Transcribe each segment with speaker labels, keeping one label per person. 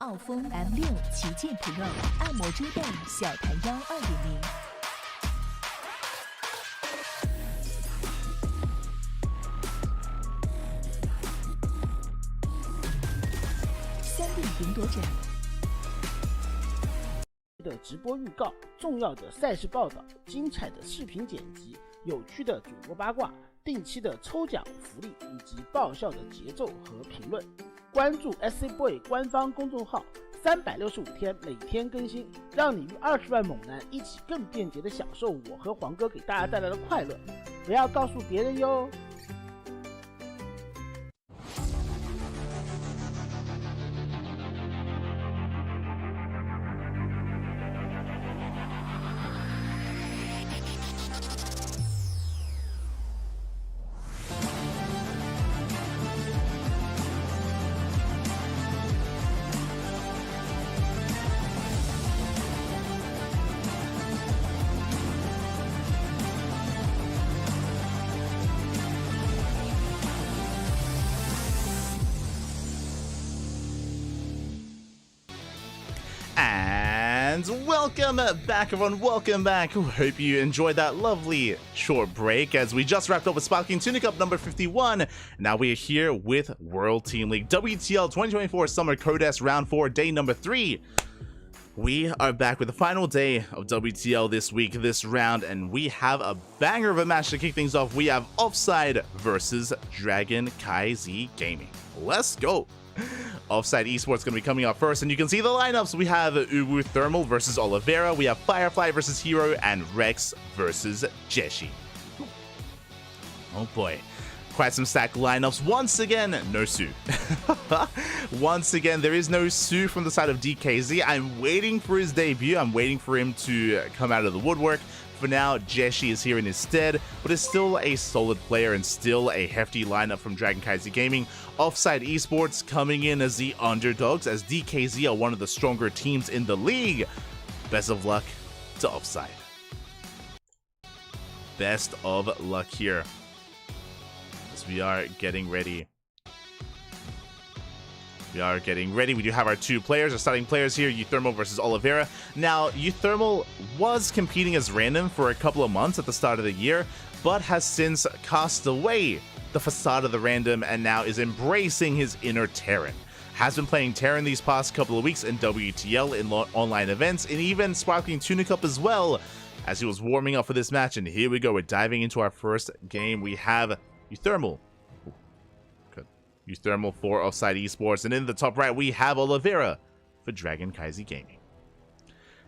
Speaker 1: 傲风 M6 旗舰 Pro 按摩遮盖小弹腰2.0。3D 云朵展
Speaker 2: 的直播预告、重要的赛事报道、精彩的视频剪辑、有趣的主播八卦、定期的抽奖福利以及爆笑的节奏和评论。关注 SC Boy 官方公众号，365天每天更新，让你与20万猛男一起更便捷的享受我和黄哥给大家带来的快乐。不要告诉别人哟。
Speaker 3: And welcome back, everyone. Welcome back. Hope you enjoyed that lovely short break as we just wrapped up with Sparking Tunic Cup number 51. Now we are here with World Team League WTL 2024 Summer Codes Round 4, day number 3. We are back with the final day of WTL this week, this round, and we have a banger of a match to kick things off. We have Offside versus CranKy Gaming. Let's go. Offside Esports going to be coming up first, and you can see the lineups. We have Ubu Thermal versus Oliveira, we have Firefly versus Hero, and Rex versus Jeshi. Oh boy, quite some stacked lineups. Once again, no Su. Once again, there is no Su from the side of DKZ. I'm waiting for his debut. I'm waiting for him to come out of the woodwork. For now, Jeshi is here in his stead, but is still a solid player and still a hefty lineup from CranKy Gaming. Offside Esports coming in as the underdogs, as DKZ are one of the stronger teams in the league. Best of luck to Offside. Best of luck here as we are getting ready. We are getting ready. We do have our two players, our starting players here, Euthermal versus Oliveira. Now, Euthermal was competing as random for a couple of months at the start of the year, but has since cast away the facade of the random and now is embracing his inner Terran. Has been playing Terran these past couple of weeks in WTL, in online events, and even Sparkling Tunic Cup as well, as he was warming up for this match. And here we go, we're diving into our first game. We have Euthermal. Euthermal for Offside Esports, and in the top right we have Oliveira for CranKy Gaming.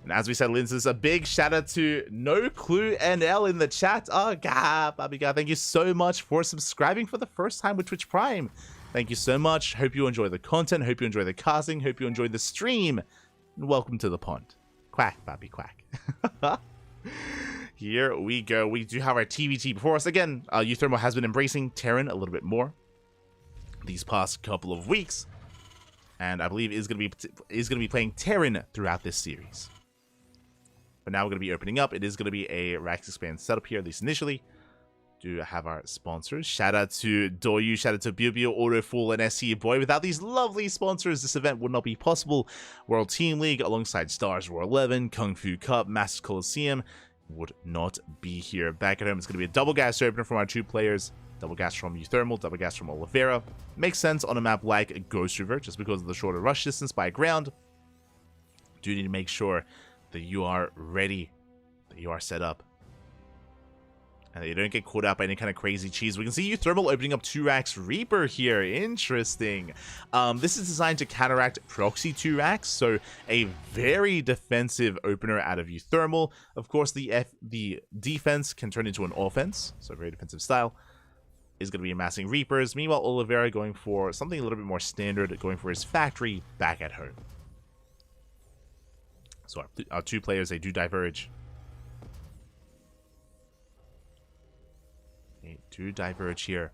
Speaker 3: And as we said, Lindsay, a big shout out to No Clue NL in the chat. Oh god, Bobby God, thank you so much for subscribing for the first time with Twitch Prime. Thank you so much. Hope you enjoy the content, hope you enjoy the casting, hope you enjoy the stream, and welcome to the pond. Quack, Bobby, quack. Here we go. We do have our TVT before us. Again, Euthermal has been embracing Terran a little bit more these past couple of weeks, and I believe is going to be playing Terran throughout this series. But now we're going to be opening up. It is going to be a Rax Expand setup here, at least initially. Do have our sponsors. Shout out to Doyu, shout out to Biobio, Autofool, and SC Boy. Without these lovely sponsors, this event would not be possible. World Team League, alongside Stars War 11, Kung Fu Cup, Masters Coliseum, would not be here. Back at home, it's going to be a double gas opener from our two players. Double gas from Euthermal, double gas from Oliveira. Makes sense on a map like Ghost River, just because of the shorter rush distance by ground. Do need to make sure that you are ready, that you are set up, and that you don't get caught out by any kind of crazy cheese. We can see Euthermal opening up 2-Rax Reaper here. Interesting. This is designed to counteract Proxy 2-Rax, so a very defensive opener out of Euthermal. Of course, the defense can turn into an offense, so very defensive style. Is going to be amassing Reapers. Meanwhile, Oliveira going for something a little bit more standard, going for his factory back at home. So our two players, they do diverge. They do diverge here.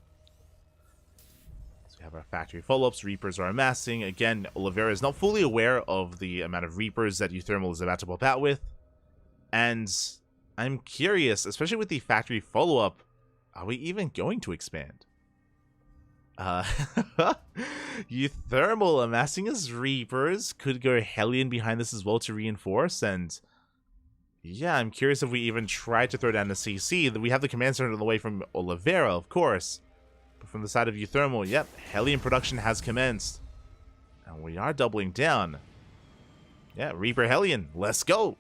Speaker 3: So we have our factory follow-ups. Reapers are amassing. Again, Oliveira is not fully aware of the amount of Reapers that Euthermal is about to pop out with. And I'm curious, especially with the factory follow-up, are we even going to expand? Euthermal amassing his Reapers. Could go Hellion behind this as well to reinforce. And yeah, I'm curious if we even try to throw down the CC. We have the command center on the way from Oliveira, of course. But from the side of Euthermal, yep, Hellion production has commenced. And we are doubling down. Yeah, Reaper Hellion, let's go.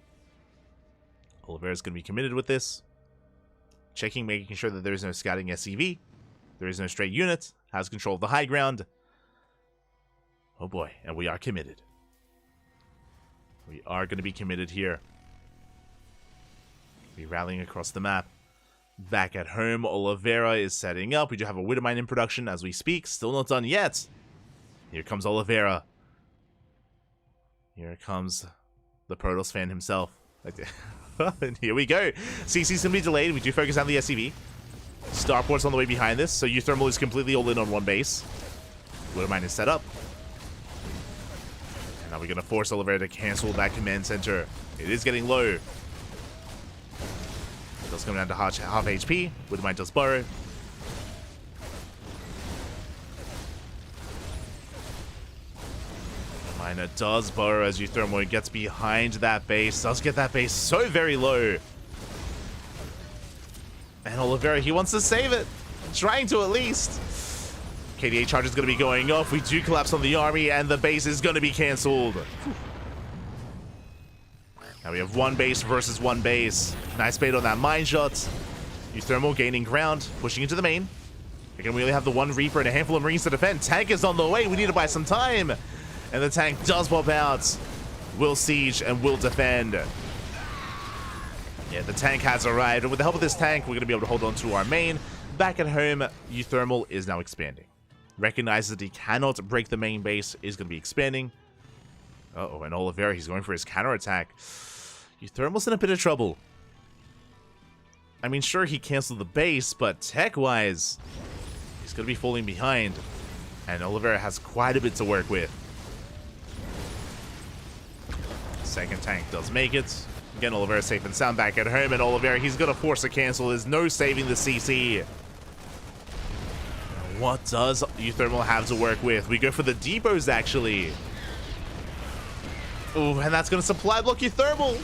Speaker 3: Oliveira's going to be committed with this. Checking, making sure that there is no scouting SCV. There is no straight unit. Has control of the high ground. Oh boy, and we are committed. We are going to be committed here. Be rallying across the map. Back at home, Oliveira is setting up. We do have a Widowmine in production as we speak. Still not done yet. Here comes Oliveira. Here comes the Protoss fan himself. And here we go. CC's going to be delayed. We do focus on the SCV. Starport's on the way behind this, so Euthermal is completely all in on one base. Widowmine is set up. And now we're going to force Oliveira to cancel that command center. It is getting low. It does come down to half HP. Widowmine does burrow. Widowmine does burrow as Euthermal gets behind that base. Does get that base so very low. And Oliveira, he wants to save it. Trying to at least. KDA charge is going to be going off. We do collapse on the army, and the base is going to be cancelled. Now we have one base versus one base. Nice bait on that mine shot. Euthermal gaining ground, pushing into the main. Again, we only have the one Reaper and a handful of Marines to defend. Tank is on the way. We need to buy some time. And the tank does pop out. Will siege and will defend. Yeah, the tank has arrived, and with the help of this tank, we're going to be able to hold on to our main. Back at home, Euthermal is now expanding. Recognizes that he cannot break the main base, is going to be expanding. Uh-oh, and Oliveira, he's going for his counterattack. Euthermal's in a bit of trouble. I mean, sure, he canceled the base, but tech-wise, he's going to be falling behind. And Oliveira has quite a bit to work with. Second tank does make it. Again, Oliveira safe and sound back at home, and Oliveira, he's going to force a cancel. There's no saving the CC. What does Euthermal have to work with? We go for the depots, actually. Ooh, and that's going to supply block Euthermal.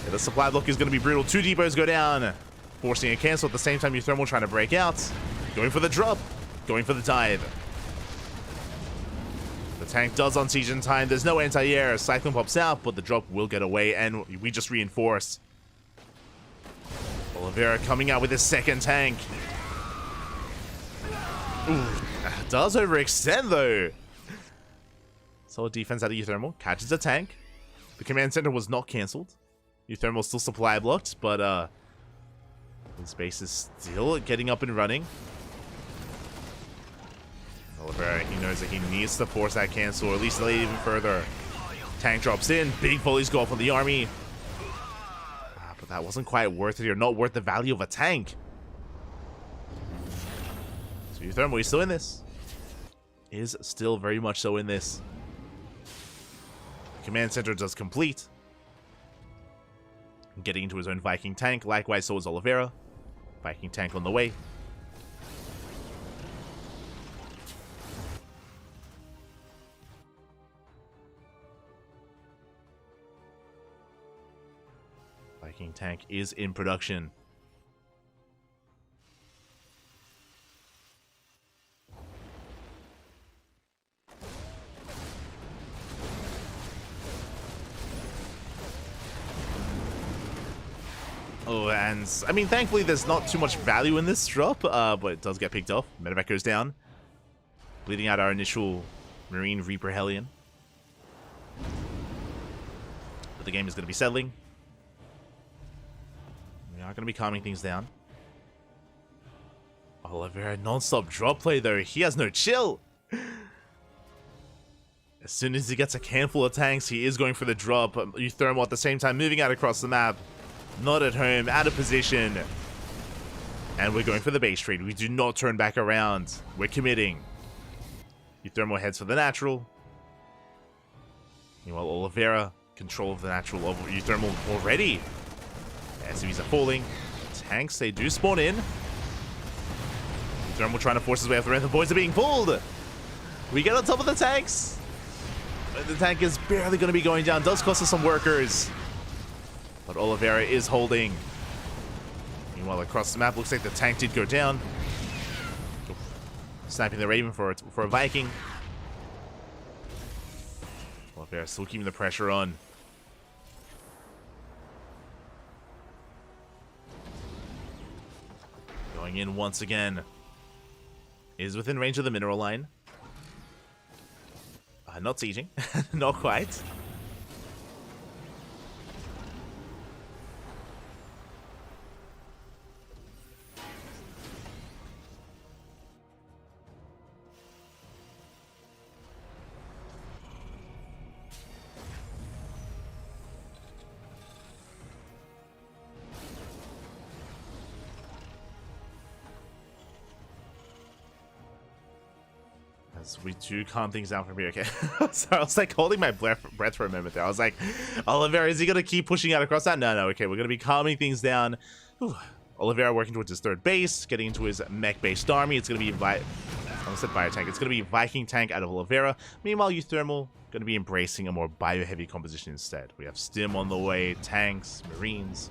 Speaker 3: Yeah, the supply block is going to be brutal. Two depots go down, forcing a cancel at the same time. Euthermal trying to break out. Going for the drop. Going for the dive. The tank does on siege in time. There's no anti-air. Cyclone pops out, but the drop will get away, and we just reinforce. Oliveira coming out with his second tank. Ooh, does overextend, though. Solid defense out of Euthermal. Catches a tank. The command center was not cancelled. Euthermal still supply blocked, but his base is still getting up and running. Oliveira, he knows that he needs to force that cancel, or at least delay it even further. Tank drops in. Big volleys go off on the army. But that wasn't quite worth it, or not worth the value of a tank. So Euthermal, he's still in this. Is still very much so in this. Command center does complete. Getting into his own Viking tank. Likewise, so is Oliveira. Viking tank on the way. Viking tank is in production. Oh, and I mean, thankfully there's not too much value in this drop, but it does get picked off. Medevac goes down, bleeding out our initial Marine Reaper Hellion. But the game is going to be settling. We are going to be calming things down. Oliveira, non-stop drop play though. He has no chill. As soon as he gets a handful of tanks, he is going for the drop. Euthermal at the same time moving out across the map. Not at home, out of position. And we're going for the base trade. We do not turn back around. We're committing. Euthermal heads for the natural. Meanwhile, Oliveira, control of the natural over Euthermal already. SCVs are falling. Tanks, they do spawn in. Thermal trying to force his way up the ramp. The boys are being pulled. We get on top of the tanks. The tank is barely going to be going down. Does cost us some workers. But Oliveira is holding. Meanwhile, across the map, looks like the tank did go down. Sniping the Raven for a Viking. Oliveira still keeping the pressure on. Going in once again. Is within range of the mineral line. Not sieging. Not quite. As we do calm things down from here. Okay. So I was like holding my breath for a moment there. I was like, Oliveira, is he going to keep pushing out across that? No. Okay, we're going to be calming things down. Whew. Oliveira working towards his third base, getting into his mech-based army. It's going to be I almost said bio tank. It's going to be Viking tank out of Oliveira. Meanwhile, Euthermal going to be embracing a more bio-heavy composition instead. We have Stim on the way, tanks, Marines.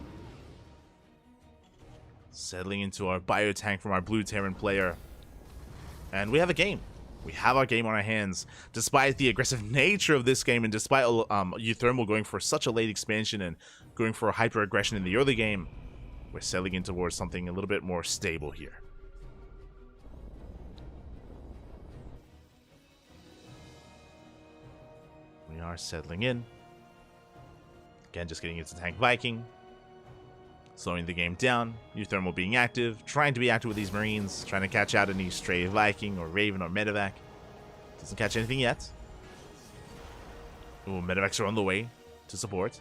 Speaker 3: Settling into our bio tank from our blue Terran player. And we have a game. We have our game on our hands. Despite the aggressive nature of this game and despite Euthermal going for such a late expansion and going for a hyper aggression in the early game, we're settling in towards something a little bit more stable here. We are settling in. Again, just getting into tank Viking. Slowing the game down. Euthermal being active. Trying to be active with these Marines. Trying to catch out any stray Viking or Raven or Medevac. Doesn't catch anything yet. Ooh, Medevacs are on the way to support.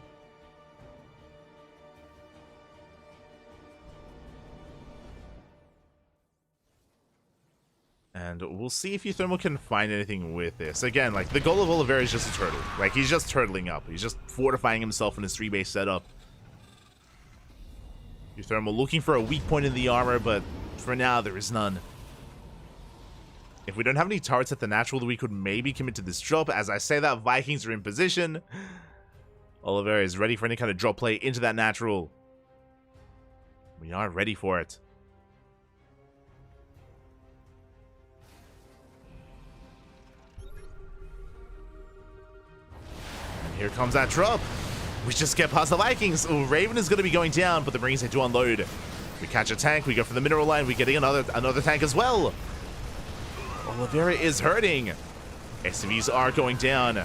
Speaker 3: And we'll see if Euthermal can find anything with this. Again, like, the goal of Oliveira is just a turtle. Like, he's just turtling up. He's just fortifying himself in his 3-base setup. Euthermal looking for a weak point in the armor, but for now, there is none. If we don't have any turrets at the natural, we could maybe commit to this drop. As I say that, Vikings are in position. Oliveira is ready for any kind of drop play into that natural. We are ready for it. And here comes that drop. We just get past the Vikings. Ooh, Raven is going to be going down, but the Marines need to unload. We catch a tank. We go for the mineral line. We get another tank as well. Oliveira is hurting. SCVs are going down.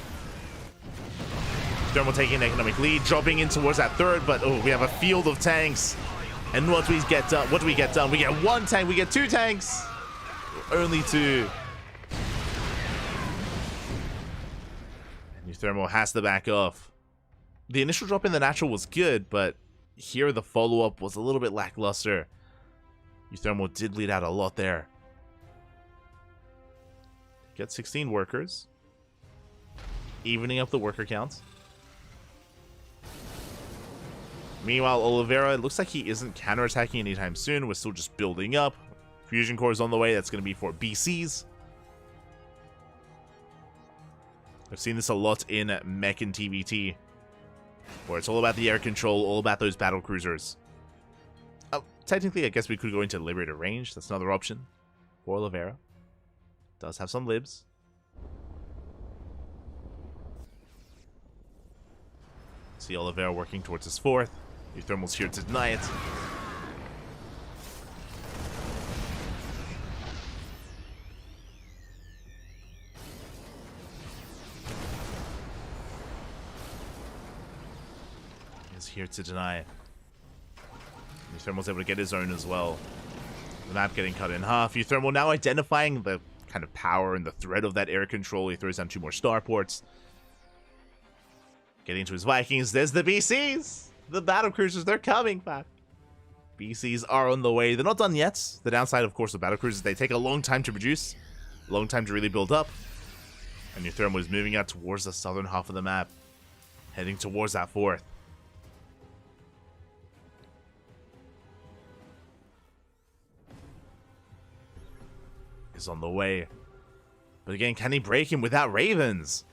Speaker 3: Thermal taking an economic lead, dropping in towards that third, but oh, we have a field of tanks. And what do we get done? We get one tank. We get 2 tanks. Only 2. And Euthermal has to back off. The initial drop in the natural was good, but here the follow-up was a little bit lackluster. Euthermal did lead out a lot there. Get 16 workers. Evening up the worker count. Meanwhile, Oliveira, it looks like he isn't counterattacking anytime soon. We're still just building up. Fusion core is on the way. That's going to be for BCs. I've seen this a lot in Mech and TVT. Where it's all about the air control, all about those battle cruisers. Oh, technically, I guess we could go into Liberator range. That's another option for Oliveira. Does have some libs. See Oliveira working towards his 4th. Euthermal's here to deny it. Here to deny it. Euthermal's able to get his own as well. The map getting cut in half. Euthermal now identifying the kind of power and the threat of that air control. He throws down 2 more starports. Getting to his Vikings. There's the BCs! The battle cruisers, they're coming back. BCs are on the way. They're not done yet. The downside, of course, of battle cruisers, they take a long time to produce. A long time to really build up. And Euthermal is moving out towards the southern half of the map. Heading towards that 4th. is on the way. But again, can he break him without Ravens?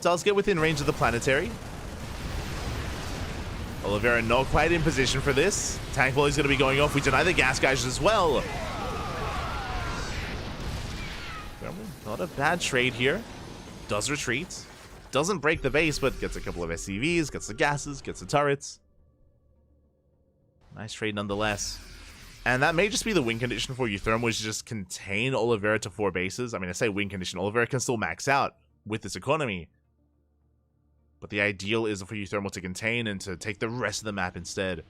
Speaker 3: Does get within range of the planetary. Oliveira not quite in position for this. Tank volley's going to be going off. We deny the gas guys as well. Not a bad trade here. Does retreat. Doesn't break the base, but gets a couple of SCVs, gets the gases, gets the turrets. Nice trade nonetheless. And that may just be the win condition for Euthermal, is just contain Oliveira to 4 bases. I mean, I say win condition. Oliveira can still max out with this economy. But the ideal is for Euthermal to contain and to take the rest of the map instead.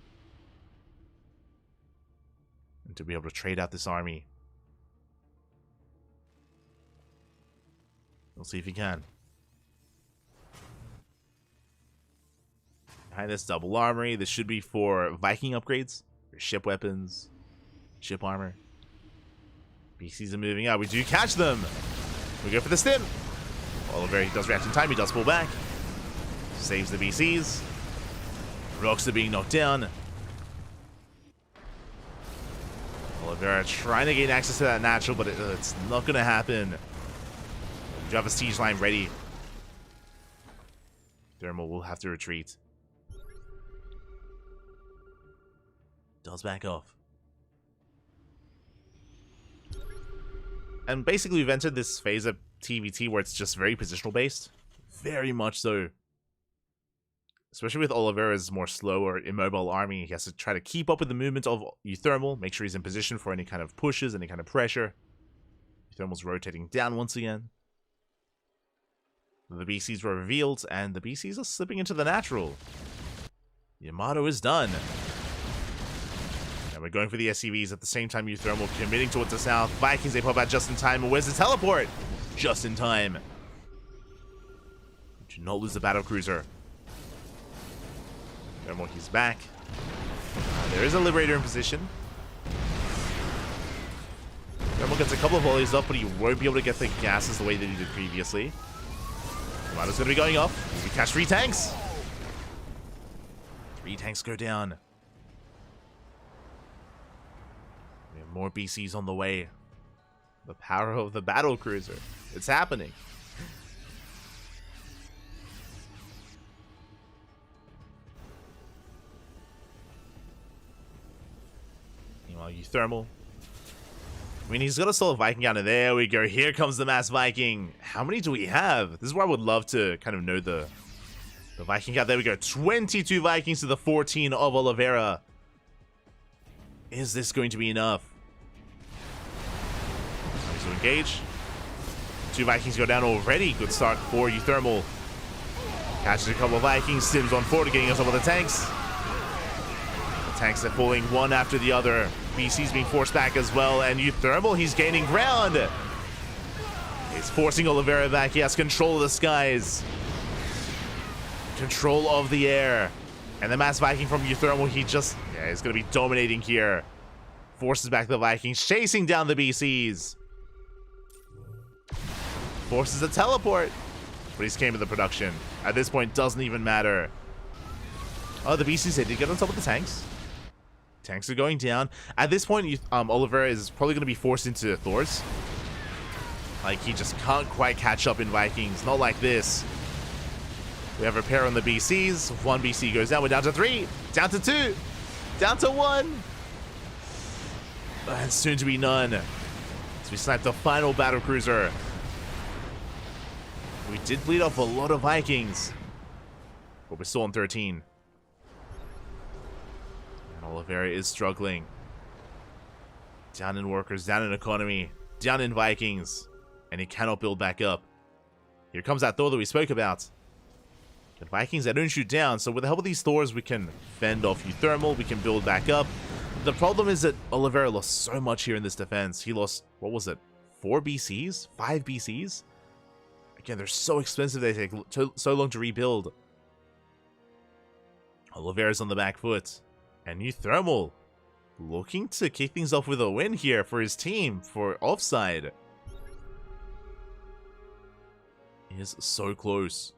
Speaker 3: And to be able to trade out this army. We'll see if he can. Behind this double armory, this should be for Viking upgrades, your ship weapons, ship armor. BCs are moving out. We do catch them. We go for the stim. Oliveira does react in time. He does pull back. Saves the BCs. Rocks are being knocked down. Oliveira trying to gain access to that natural, but it's not going to happen. You have a siege line ready. Thermal will have to retreat. Does back off. And basically we've entered this phase of TVT where it's just very positional based. Very much so. Especially with Oliveira's more slow or immobile army. He has to try to keep up with the movement of Euthermal. Make sure he's in position for any kind of pushes, any kind of pressure. Euthermal's rotating down once again. The BCs were revealed, and the BCs are slipping into the natural. Yamato is done. And we're going for the SCVs at the same time. Euthermal committing towards the south. Vikings, they pop out just in time. And where's the teleport? Just in time. Do not lose the battle cruiser. Thermal, he's back. There is a Liberator in position. Thermal gets a couple of volleys up, but he won't be able to get the gases the way that he did previously. Yamato's going to be going off. We catch 3 tanks. 3 tanks go down. We have more BCs on the way. The power of the battle cruiser. It's happening. Meanwhile, Euthermal. I mean, he's got to sell a Viking out of there. We go. Here comes the mass Viking. How many do we have? This is where I would love to kind of know the Viking count. There we go. 22 Vikings to the 14 of Oliveira. Is this going to be enough? Time to engage. 2 Vikings go down already. Good start for Euthermal. Catches a couple of Vikings. Sims on forward, getting us some of the tanks. The tanks are falling one after the other. BC's being forced back as well, and Euthermal, he's gaining ground. He's forcing Oliveira back. He has control of the skies. Control of the air. And the mass Viking from Euthermal, he's going to be dominating here. Forces back the Vikings, chasing down the BCs. Forces a teleport. But he's came to the production. At this point, doesn't even matter. Oh, the BCs, they did get on top of the tanks. Tanks are going down. At this point, Oliveira is probably going to be forced into Thors. Like, he just can't quite catch up in Vikings. Not like this. We have repair on the BCs. 1 BC goes down. We're down to 3. Down to 2. Down to 1. And soon to be none. So we sniped the final battle cruiser. We did bleed off a lot of Vikings. But we're still on 13. Oliveira is struggling. Down in workers, down in economy, down in Vikings. And he cannot build back up. Here comes that Thor that we spoke about. The Vikings, they don't shoot down, so with the help of these Thors, we can fend off Euthermal, we can build back up. The problem is that Oliveira lost so much here in this defense. He lost, what was it, 4 BCs? 5 BCs? Again, they're so expensive, they take so long to rebuild. Oliveira's on the back foot. And Euthermal looking to kick things off with a win here for his team, for offside. He is so close.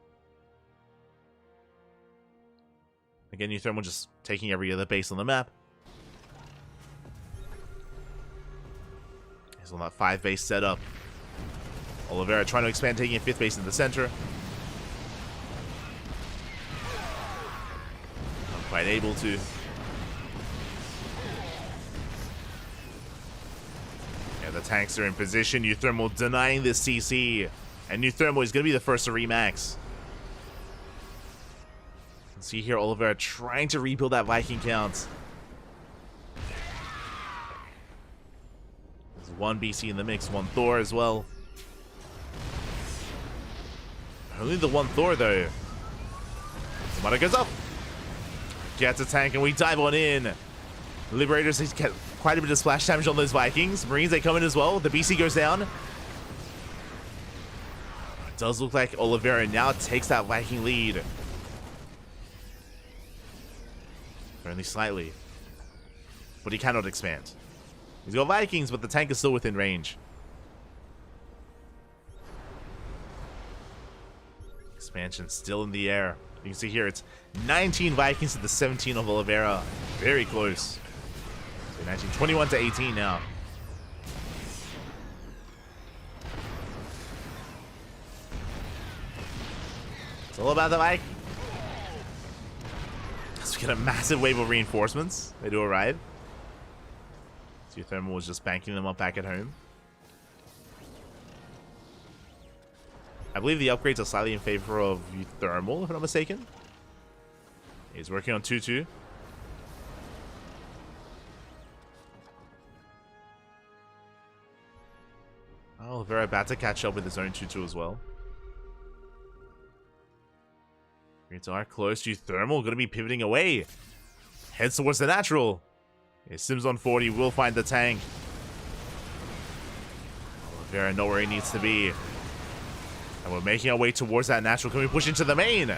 Speaker 3: Again, Euthermal just taking every other base on the map. He's on that 5 base setup. Oliveira trying to expand, taking a 5th base in the center. Not quite able to. Yeah, the tanks are in position. Euthermal denying this CC. And Euthermal is going to be the first to remax. See here, Oliveira trying to rebuild that Viking count. There's 1 BC in the mix, 1 Thor as well. Only the 1 Thor though. Somebody goes up. Gets a tank and we dive on in. Liberators, he's get quite a bit of splash damage on those Vikings. Marines, they come in as well. The BC goes down. It does look like Oliveira now takes that Viking lead. Only slightly. But he cannot expand. He's got Vikings, but the tank is still within range. Expansion still in the air. You can see here it's 19 Vikings to the 17 of Oliveira. Very close. So 19, 21 to 18 now. It's all about the Viking. We get a massive wave of reinforcements. They do arrive. Thermal was just banking them up back at home. I believe the upgrades are slightly in favor of Thermal, if I'm not mistaken. He's working on 2-2. Oh, very about to catch up with his own 2-2 as well. Greats are close to Thermal, going to be pivoting away. Heads towards the natural. Yeah, Sims on 40 will find the tank. Oliveira know where he needs to be. And we're making our way towards that natural. Can we push into the main? So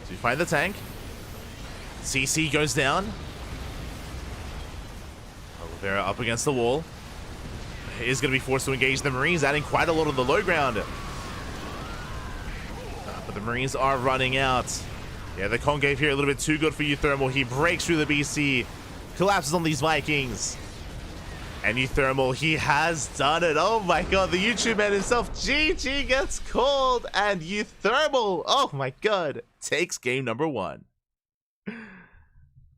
Speaker 3: we find the tank. CC goes down. Oliveira up against the wall. He is going to be forced to engage the Marines, adding quite a lot on the low ground. But the Marines are running out. Yeah, the concave here a little bit too good for Euthermal. He breaks through the BC, collapses on these Vikings. And Euthermal, he has done it. Oh my god, the YouTube man himself, GG, gets called. And Euthermal, oh my god, takes game number 1.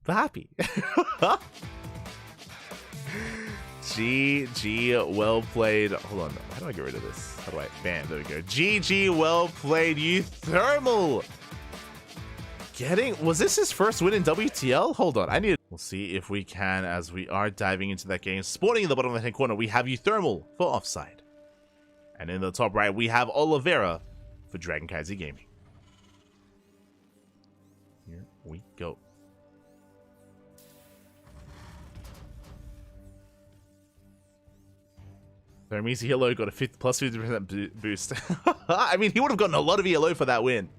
Speaker 3: Happy. GG, well played. Hold on, how do I get rid of this? How do I ban? There we go. GG, well played, Euthermal. Was this his first win in WTL? Hold on, we'll see if we can as we are diving into that game. Spawning in the bottom left-hand corner, we have Euthermal for Offside. And in the top right, we have Oliveira for CranKy Gaming. Here we go. Thermese Yellow got a plus 50% boost. I mean, he would have gotten a lot of ELO for that win.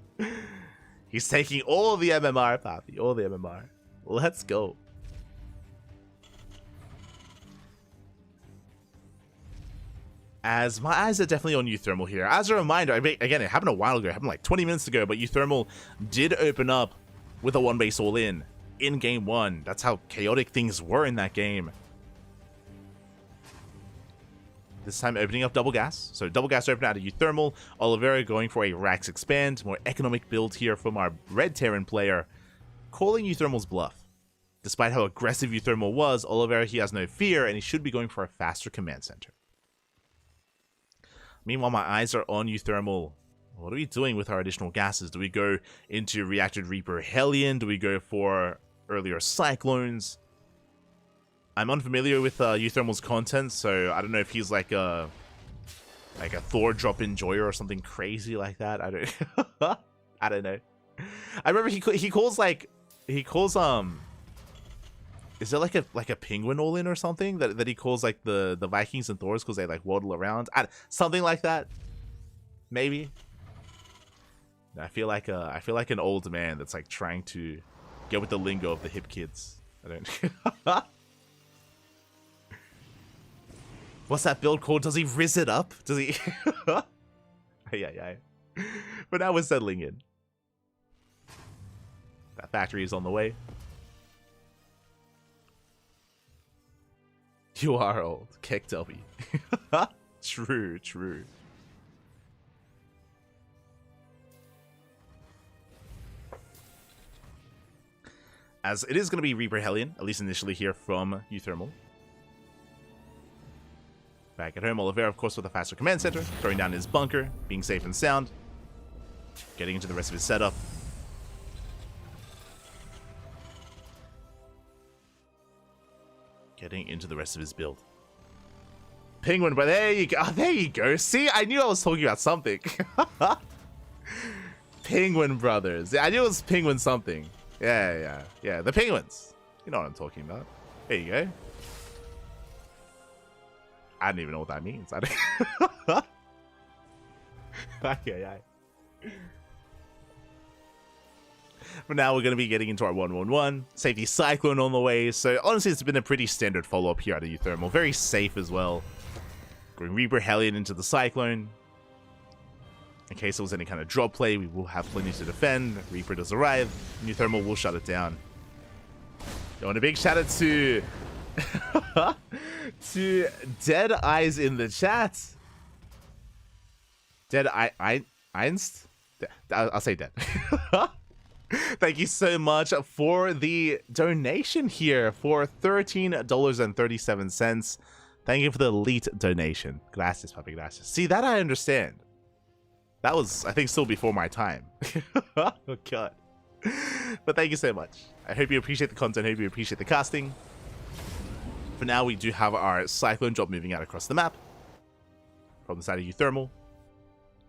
Speaker 3: He's taking all the MMR, Papi. All the MMR. Let's go. As my eyes are definitely on Euthermal here. As a reminder, again, it happened a while ago. It happened like 20 minutes ago. But Euthermal did open up with a 1-base all-in game 1. That's how chaotic things were in that game. This time opening up double gas. So double gas open out of Euthermal. Oliveira going for a Rax expand. More economic build here from our red Terran player. Calling Euthermal's bluff. Despite how aggressive Euthermal was, Oliveira, he has no fear and he should be going for a faster command center. Meanwhile, my eyes are on Euthermal. What are we doing with our additional gases? Do we go into Reactor Reaper Hellion? Do we go for earlier Cyclones? I'm unfamiliar with Euthermal's content, so I don't know if he's like a Thor drop enjoyer or something crazy like that. I don't I don't know. I remember he calls is there like a penguin all in or something that he calls like the Vikings and Thors because they like waddle around, something like that, maybe. I feel like an old man that's like trying to get with the lingo of the hip kids. I don't. What's that build called? Does he rizz it up? Does he? Yeah. But now we're settling in. That factory is on the way. You are old. Keck W. True, true. As it is going to be Reaper Hellion, at least initially here from Euthermal. Back at home, Oliveira, of course, with a faster command center, throwing down his bunker, being safe and sound, getting into the rest of his setup. Getting into the rest of his build. Penguin, but there you go. Oh, there you go. See, I knew I was talking about something. Penguin Brothers. I knew it was Penguin something. Yeah. The Penguins. You know what I'm talking about. There you go. I don't even know what that means. Okay. For now, we're going to be getting into our 1-1-1. Safety Cyclone on the way. So, honestly, it's been a pretty standard follow-up here out of Euthermal. Very safe as well. Going Reaper Hellion into the Cyclone. In case there was any kind of drop play, we will have plenty to defend. Reaper does arrive. Euthermal will shut it down. And a big shout out to to Dead Eyes in the chat. Dead Einst? I'll say dead. Thank you so much for the donation here for $13.37. Thank you for the elite donation. Gracias, papi, gracias. See, that I understand. That was, I think, still before my time. Oh, God. But thank you so much. I hope you appreciate the content. I hope you appreciate the casting. For now, we do have our Cyclone drop moving out across the map from the side of Euthermal.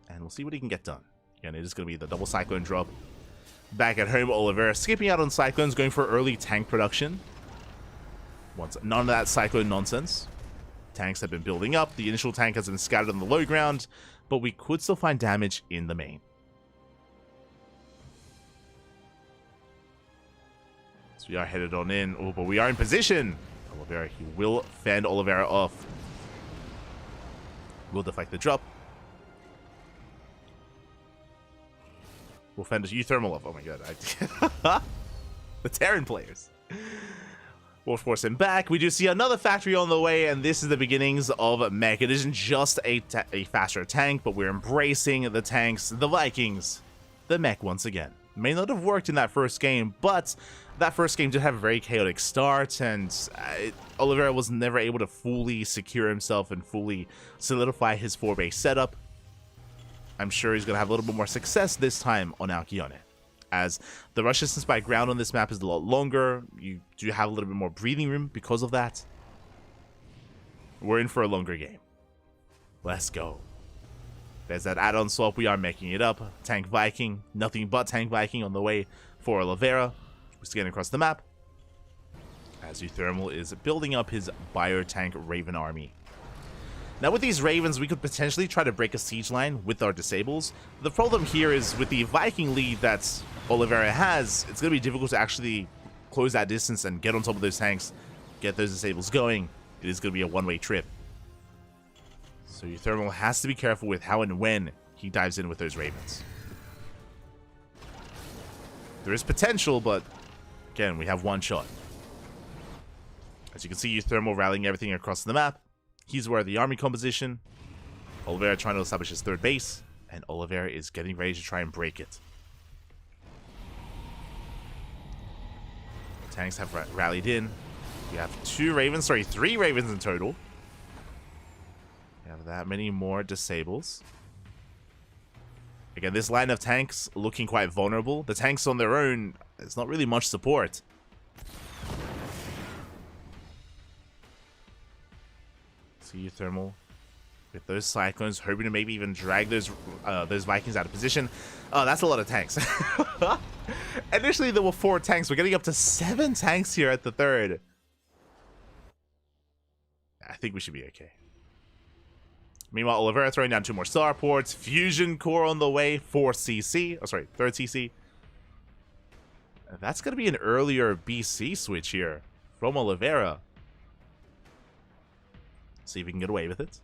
Speaker 3: And we'll see what he can get done. Again, it is going to be the double Cyclone drop. Back at home, Oliveira skipping out on Cyclones, going for early tank production. Once none of that Cyclone nonsense. Tanks have been building up. The initial tank has been scattered on the low ground, but we could still find damage in the main. So we are headed on in. Oh, but we are in position. Oliveira, he will fend Oliveira off. Will deflect the drop. Will fend his Euthermal off. Oh my god. The Terran players. We'll force him back. We do see another factory on the way, and this is the beginnings of mech. It isn't just a faster tank, but we're embracing the tanks, the Vikings, the mech once again. May not have worked in that first game, but that first game did have a very chaotic start, and Oliveira was never able to fully secure himself and fully solidify his 4-base setup. I'm sure he's going to have a little bit more success this time on Alkyone, as the rush distance by ground on this map is a lot longer. You do have a little bit more breathing room because of that. We're in for a longer game. Let's go. There's that add-on swap. We are making it up. Tank Viking. Nothing but Tank Viking on the way for Oliveira. We're scanning across the map as Euthermal is building up his Biotank Raven army. Now with these Ravens, we could potentially try to break a siege line with our disables. The problem here is with the Viking lead that Oliveira has, it's going to be difficult to actually close that distance and get on top of those tanks, get those disables going. It is going to be a one-way trip. So Euthermal has to be careful with how and when he dives in with those Ravens. There is potential, but again, we have one shot. As you can see, Euthermal rallying everything across the map. He's aware of the army composition. Oliveira trying to establish his 3rd base, and Oliveira is getting ready to try and break it. The tanks have rallied in. We have 3 Ravens in total. We have that many more disables. Again, this line of tanks looking quite vulnerable. The tanks on their own, there's not really much support. See Euthermal with those Cyclones, hoping to maybe even drag those Vikings out of position. Oh, that's a lot of tanks. Initially, there were 4 tanks. We're getting up to 7 tanks here at the 3rd. I think we should be okay. Meanwhile, Oliveira throwing down 2 more starports. Fusion core on the way for CC. Oh, sorry, 3rd CC. That's going to be an earlier BC switch here from Oliveira. See if he can get away with it.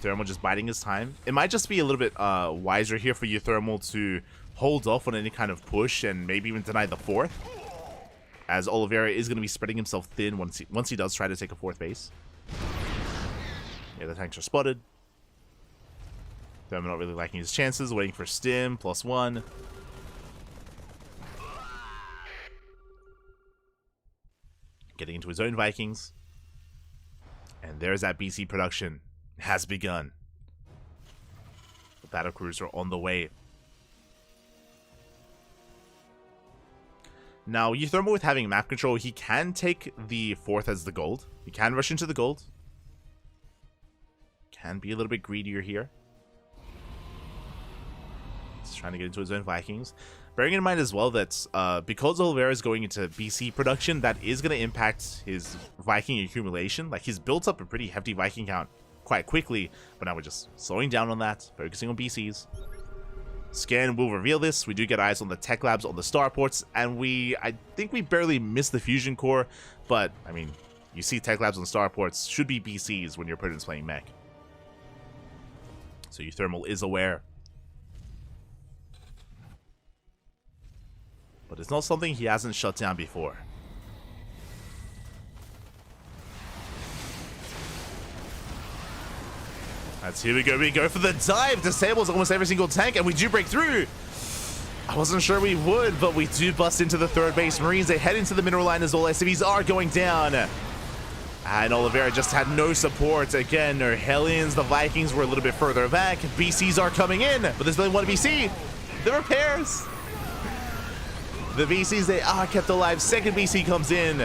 Speaker 3: Euthermal just biding his time. It might just be a little bit wiser here for Euthermal to hold off on any kind of push and maybe even deny the 4th. as Oliveira is going to be spreading himself thin once he does try to take a 4th base. Yeah, the tanks are spotted. Thermo not really liking his chances, waiting for Stim, +1. Getting into his own Vikings. And there's that BC production. It has begun. The battle crews are on the way. Now, Euthermal with having map control, he can take the 4th as the gold. He can rush into the gold. Can be a little bit greedier here. He's trying to get into his own Vikings. Bearing in mind as well that because Oliveira is going into BC production, that is going to impact his Viking accumulation. Like, he's built up a pretty hefty Viking count quite quickly, but now we're just slowing down on that, focusing on BCs. Scan will reveal this. We do get eyes on the tech labs on the starports, and I think we barely missed the fusion core, but I mean, you see tech labs on the starports should be BCs when your opponent's playing mech. So Euthermal is aware. But it's not something he hasn't shut down before. That's here we go. We go for the dive. Disables almost every single tank, and we do break through. I wasn't sure we would, but we do bust into the 3rd base. Marines, they head into the mineral line as all SCVs are going down. And Oliveira just had no support. Again, our Hellions, the Vikings were a little bit further back. BCs are coming in, but there's only one BC. The repairs. The BCs, they are kept alive. 2nd BC comes in.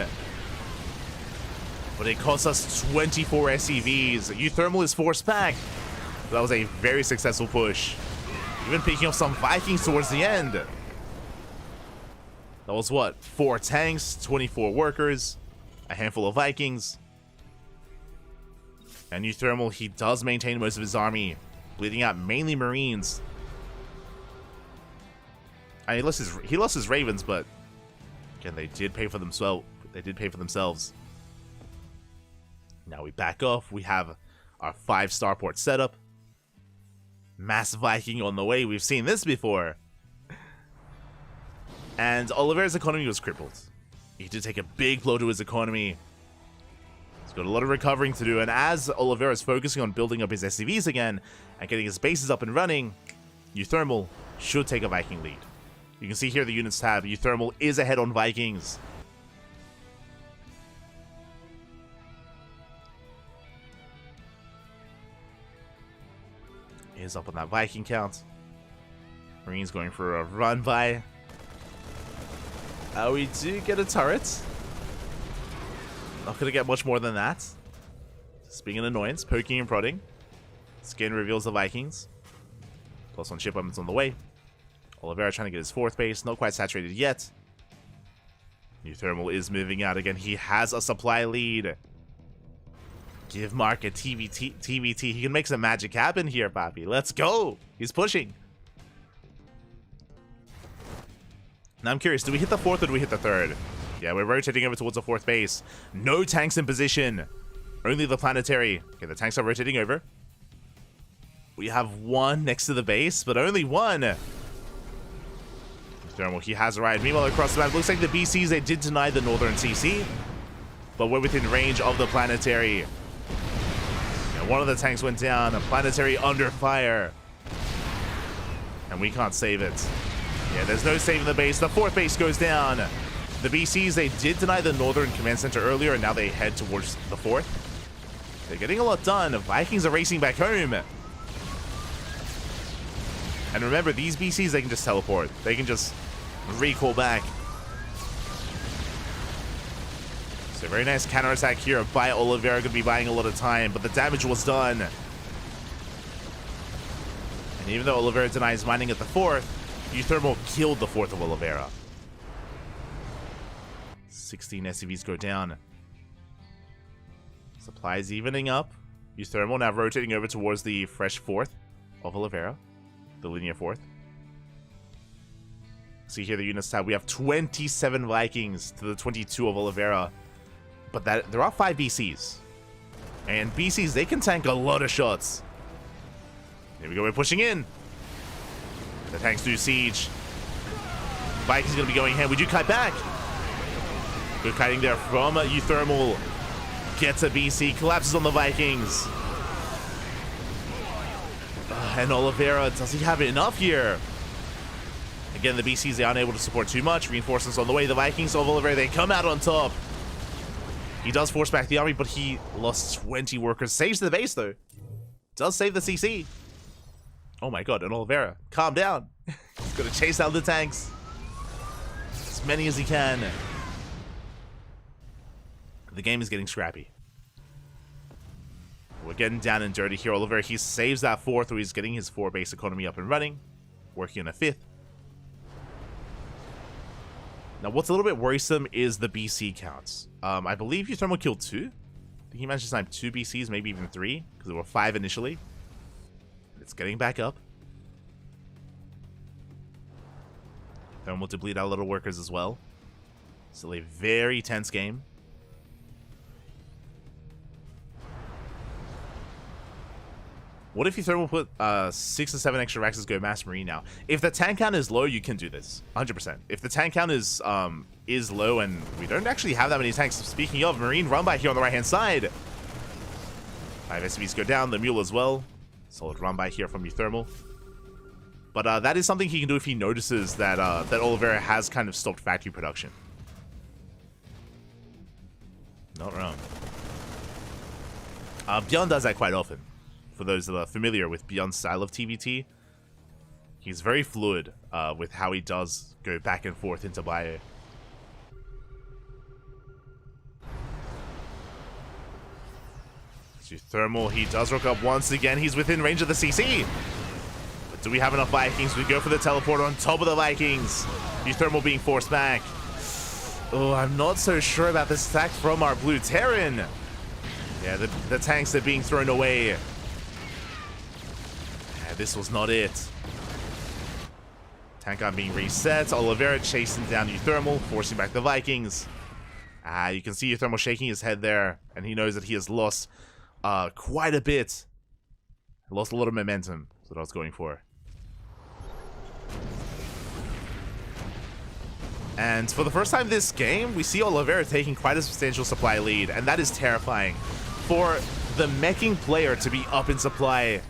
Speaker 3: But it costs us 24 SCVs. Euthermal is forced back. That was a very successful push. Even picking up some Vikings towards the end. That was what? 4 tanks, 24 workers, a handful of Vikings. And Euthermal, he does maintain most of his army, bleeding out mainly Marines. I mean, he lost his Ravens, but again, they did pay for themselves. Now we back off. We have our 5 starport setup. Mass Viking on the way. We've seen this before. And Oliveira's economy was crippled. He did take a big blow to his economy. He's got a lot of recovering to do. And as Oliveira is focusing on building up his SCVs again and getting his bases up and running, Euthermal should take a Viking lead. You can see here the units tab. Euthermal is ahead on Vikings. Is up on that Viking count. Marines going for a run by. We do get a turret. Not going to get much more than that. Just being an annoyance, poking and prodding. Skin reveals the Vikings. +1 ship weapons on the way. Oliveira trying to get his 4th base, not quite saturated yet. Euthermal is moving out again. He has a supply lead. Give Mark a TVT. He can make some magic happen here, Bobby. Let's go. He's pushing. Now I'm curious, do we hit the 4th or do we hit the 3rd? Yeah, we're rotating over towards the 4th base. No tanks in position. Only the planetary. Okay, the tanks are rotating over. We have 1 next to the base, but only 1. Thermal, he has arrived. Meanwhile, across the map, looks like the BCs, they did deny the northern CC, but we're within range of the planetary. Yeah, one of the tanks went down. A planetary under fire. And we can't save it. Yeah, there's no saving the base. The 4th base goes down. The BCs, they did deny the northern command center earlier, and now they head towards the 4th. They're getting a lot done. Vikings are racing back home. And remember, these BCs, they can just teleport. They can just recall back. So very nice counterattack here by Oliveira. Going to be buying a lot of time, but the damage was done. And even though Oliveira denies mining at the 4th, Euthermal killed the 4th of Oliveira. 16 SCVs go down. Supplies evening up. Euthermal now rotating over towards the fresh 4th of Oliveira. The linear 4th. See here the units tab. We have 27 Vikings to the 22 of Oliveira. But there are 5 BCs. And BCs, they can tank a lot of shots. Here we go, we're pushing in. The tanks do siege. Vikings gonna be going ahead. We do kite back. Good kiting there from Euthermal. Gets a BC, collapses on the Vikings. And Oliveira, does he have enough here? Again, the BCs, they aren't able to support too much. Reinforcements on the way. The Vikings of Oliveira, they come out on top. He does force back the army, but he lost 20 workers. Saves the base, though. Does save the CC. Oh my god, and Oliveira, calm down. He's gonna chase down the tanks. As many as he can. The game is getting scrappy. We're getting down and dirty here. Oliveira, he saves that 4th, so he's getting his 4 base economy up and running. Working on a 5th. Now, what's a little bit worrisome is the BC counts. I believe Euthermal killed 2. I think he managed to snipe 2 BCs, maybe even 3, because there were 5 initially. It's getting back up. Thermal to bleed out little workers as well. Still a very tense game. What if you thermal put 6 to 7 extra Rexes go Mass Marine now? If the tank count is low, you can do this. 100%. If the tank count is low and we don't actually have that many tanks. Speaking of, Marine run by here on the right-hand side. 5 SCVs go down, the Mule as well. Solid run by here from Euthermal. But that is something he can do if he notices that that Oliveira has kind of stopped factory production. Not wrong. Beyond does that quite often. For those that are familiar with Beyond's style of TVT, he's very fluid with how he does go back and forth into bio. Thermal, he does rock up once again. He's within range of the CC. But do we have enough Vikings? We go for the teleporter on top of the Vikings. Thermal being forced back. Oh, I'm not so sure about this attack from our blue Terran. Yeah, the tanks are being thrown away. Yeah, this was not it. Tank arm being reset. Oliveira chasing down Euthermal, forcing back the Vikings. You can see Euthermal shaking his head there, and he knows that he has lost quite a bit. Lost a lot of momentum. That's what I was going for. And for the first time this game, we see Oliveira taking quite a substantial supply lead, and that is terrifying. For the meching player to be up in supply,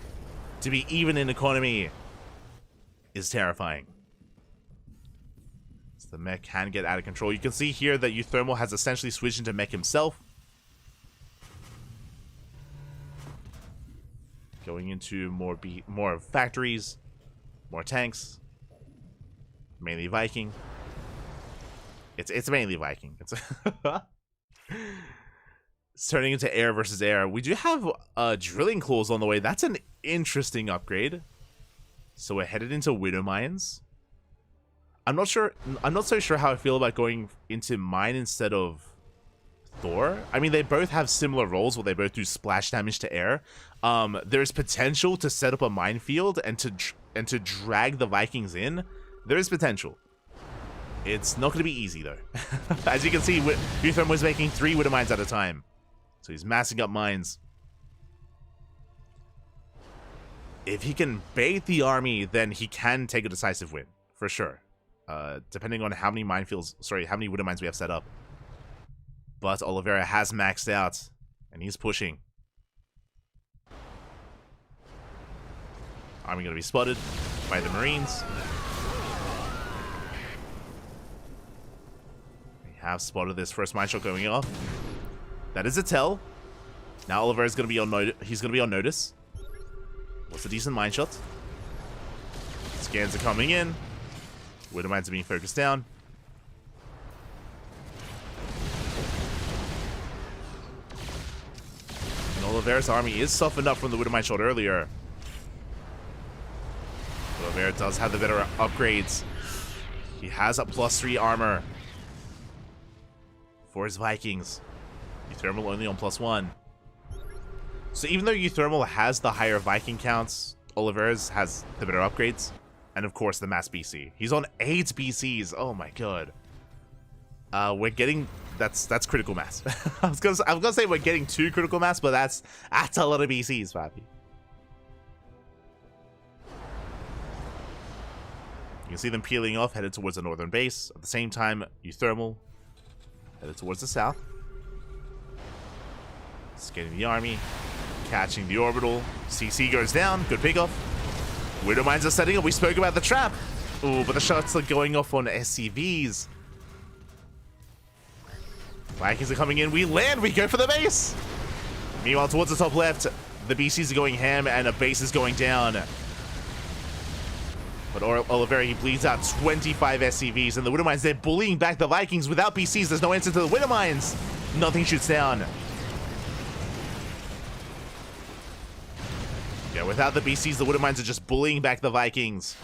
Speaker 3: to be even in economy, is terrifying. So the mech can get out of control. You can see here that Euthermal has essentially switched into mech himself. Going into more factories, more tanks, mainly Viking. It's mainly Viking. It's turning into air versus air. We do have drilling claws on the way. That's an interesting upgrade. So we're headed into Widow Mines. I'm not so sure how I feel about going into mine instead of Thor. I mean, they both have similar roles where they both do splash damage to air. There's potential to set up a minefield and to drag the Vikings in. There is potential. It's not going to be easy though. As you can see, Euthermal was making 3 Widow Mines at a time, so he's massing up mines. If he can bait the army, then he can take a decisive win for sure. Depending on how many Widow Mines we have set up. But Oliveira has maxed out, and he's pushing. Army going to be spotted by the Marines. We have spotted this first mine shot going off. That is a tell. Now Oliveira's going to be on notice. What's a decent mine shot? Scans are coming in. Widow Mines are being focused down. Oliveira's army is softened up from the Widow Mine shot earlier. Oliveira does have the better upgrades. He has a +3 armor for his Vikings. Euthermal only on +1. So even though Euthermal has the higher Viking counts, Oliveira's has the better upgrades. And of course the mass BC. He's on 8 BCs. Oh my god. We're getting... That's critical mass. I was gonna say we're getting 2 critical mass, but that's a lot of BCs, Pappy. You can see them peeling off, headed towards the northern base. At the same time, Euthermal Headed towards the south. Scanning the army. Catching the orbital. CC goes down. Good pickoff. Widow mines are setting up. We spoke about the trap. Ooh, but the shots are going off on SCVs. Vikings are coming in. We land. We go for the base. Meanwhile, towards the top left, the BCs are going ham and a base is going down. But Oliveri, he bleeds out 25 SCVs, and the Widow Mines, they're bullying back the Vikings without BCs. There's no answer to the Widow Mines. Nothing shoots down. Yeah, without the BCs, the Widow Mines are just bullying back the Vikings.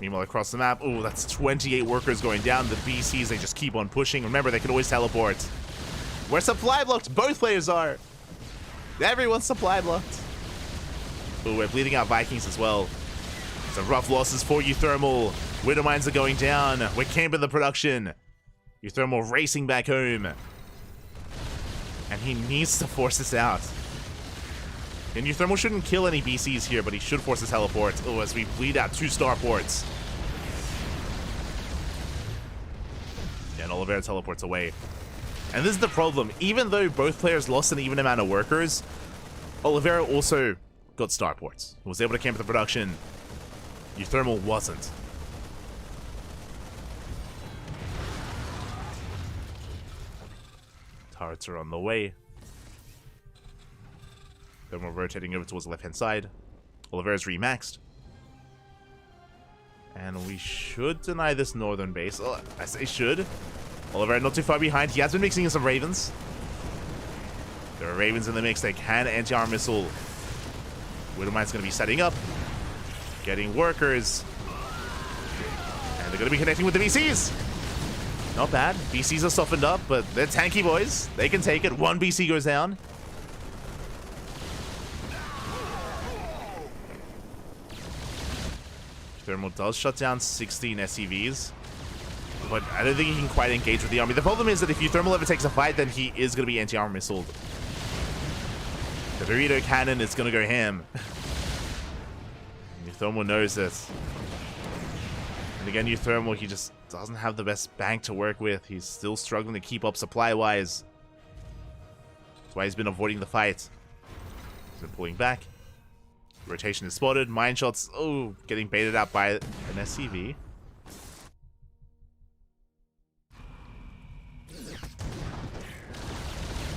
Speaker 3: Meanwhile, across the map, ooh, that's 28 workers going down. The BCs, they just keep on pushing. Remember, they can always teleport. We're supply blocked. Both players are. Everyone's supply blocked. Ooh, we're bleeding out Vikings as well. Some rough losses for Euthermal. Widow Mines are going down. We're camping the production. Euthermal racing back home. And he needs to force this out. And Euthermal shouldn't kill any BCs here, but he should force a teleport. Oh, as we bleed out 2 starports. Yeah, and Oliveira teleports away. And this is the problem. Even though both players lost an even amount of workers, Oliveira also got starports. He was able to camp the production. Euthermal wasn't. Turrets are on the way. Then we're rotating over towards the left-hand side. Oliveira's remaxed. And we should deny this northern base. Oh, I say should. Oliveira not too far behind. He has been mixing in some Ravens. There are Ravens in the mix. They can anti-armor missile. Widowmine's going to be setting up. Getting workers. And they're going to be connecting with the BCs. Not bad. BCs are softened up, but they're tanky boys. They can take it. 1 BC goes down. Thermal does shut down 16 SCVs. But I don't think he can quite engage with the army. The problem is that if Euthermal ever takes a fight, then he is going to be anti-armor missiled. The Dorito cannon is going to go ham. Euthermal knows this. And again, Euthermal, he just doesn't have the best bank to work with. He's still struggling to keep up supply-wise. That's why he's been avoiding the fight. He's been pulling back. Rotation is spotted. Mine shots, oh, getting baited out by an SCV.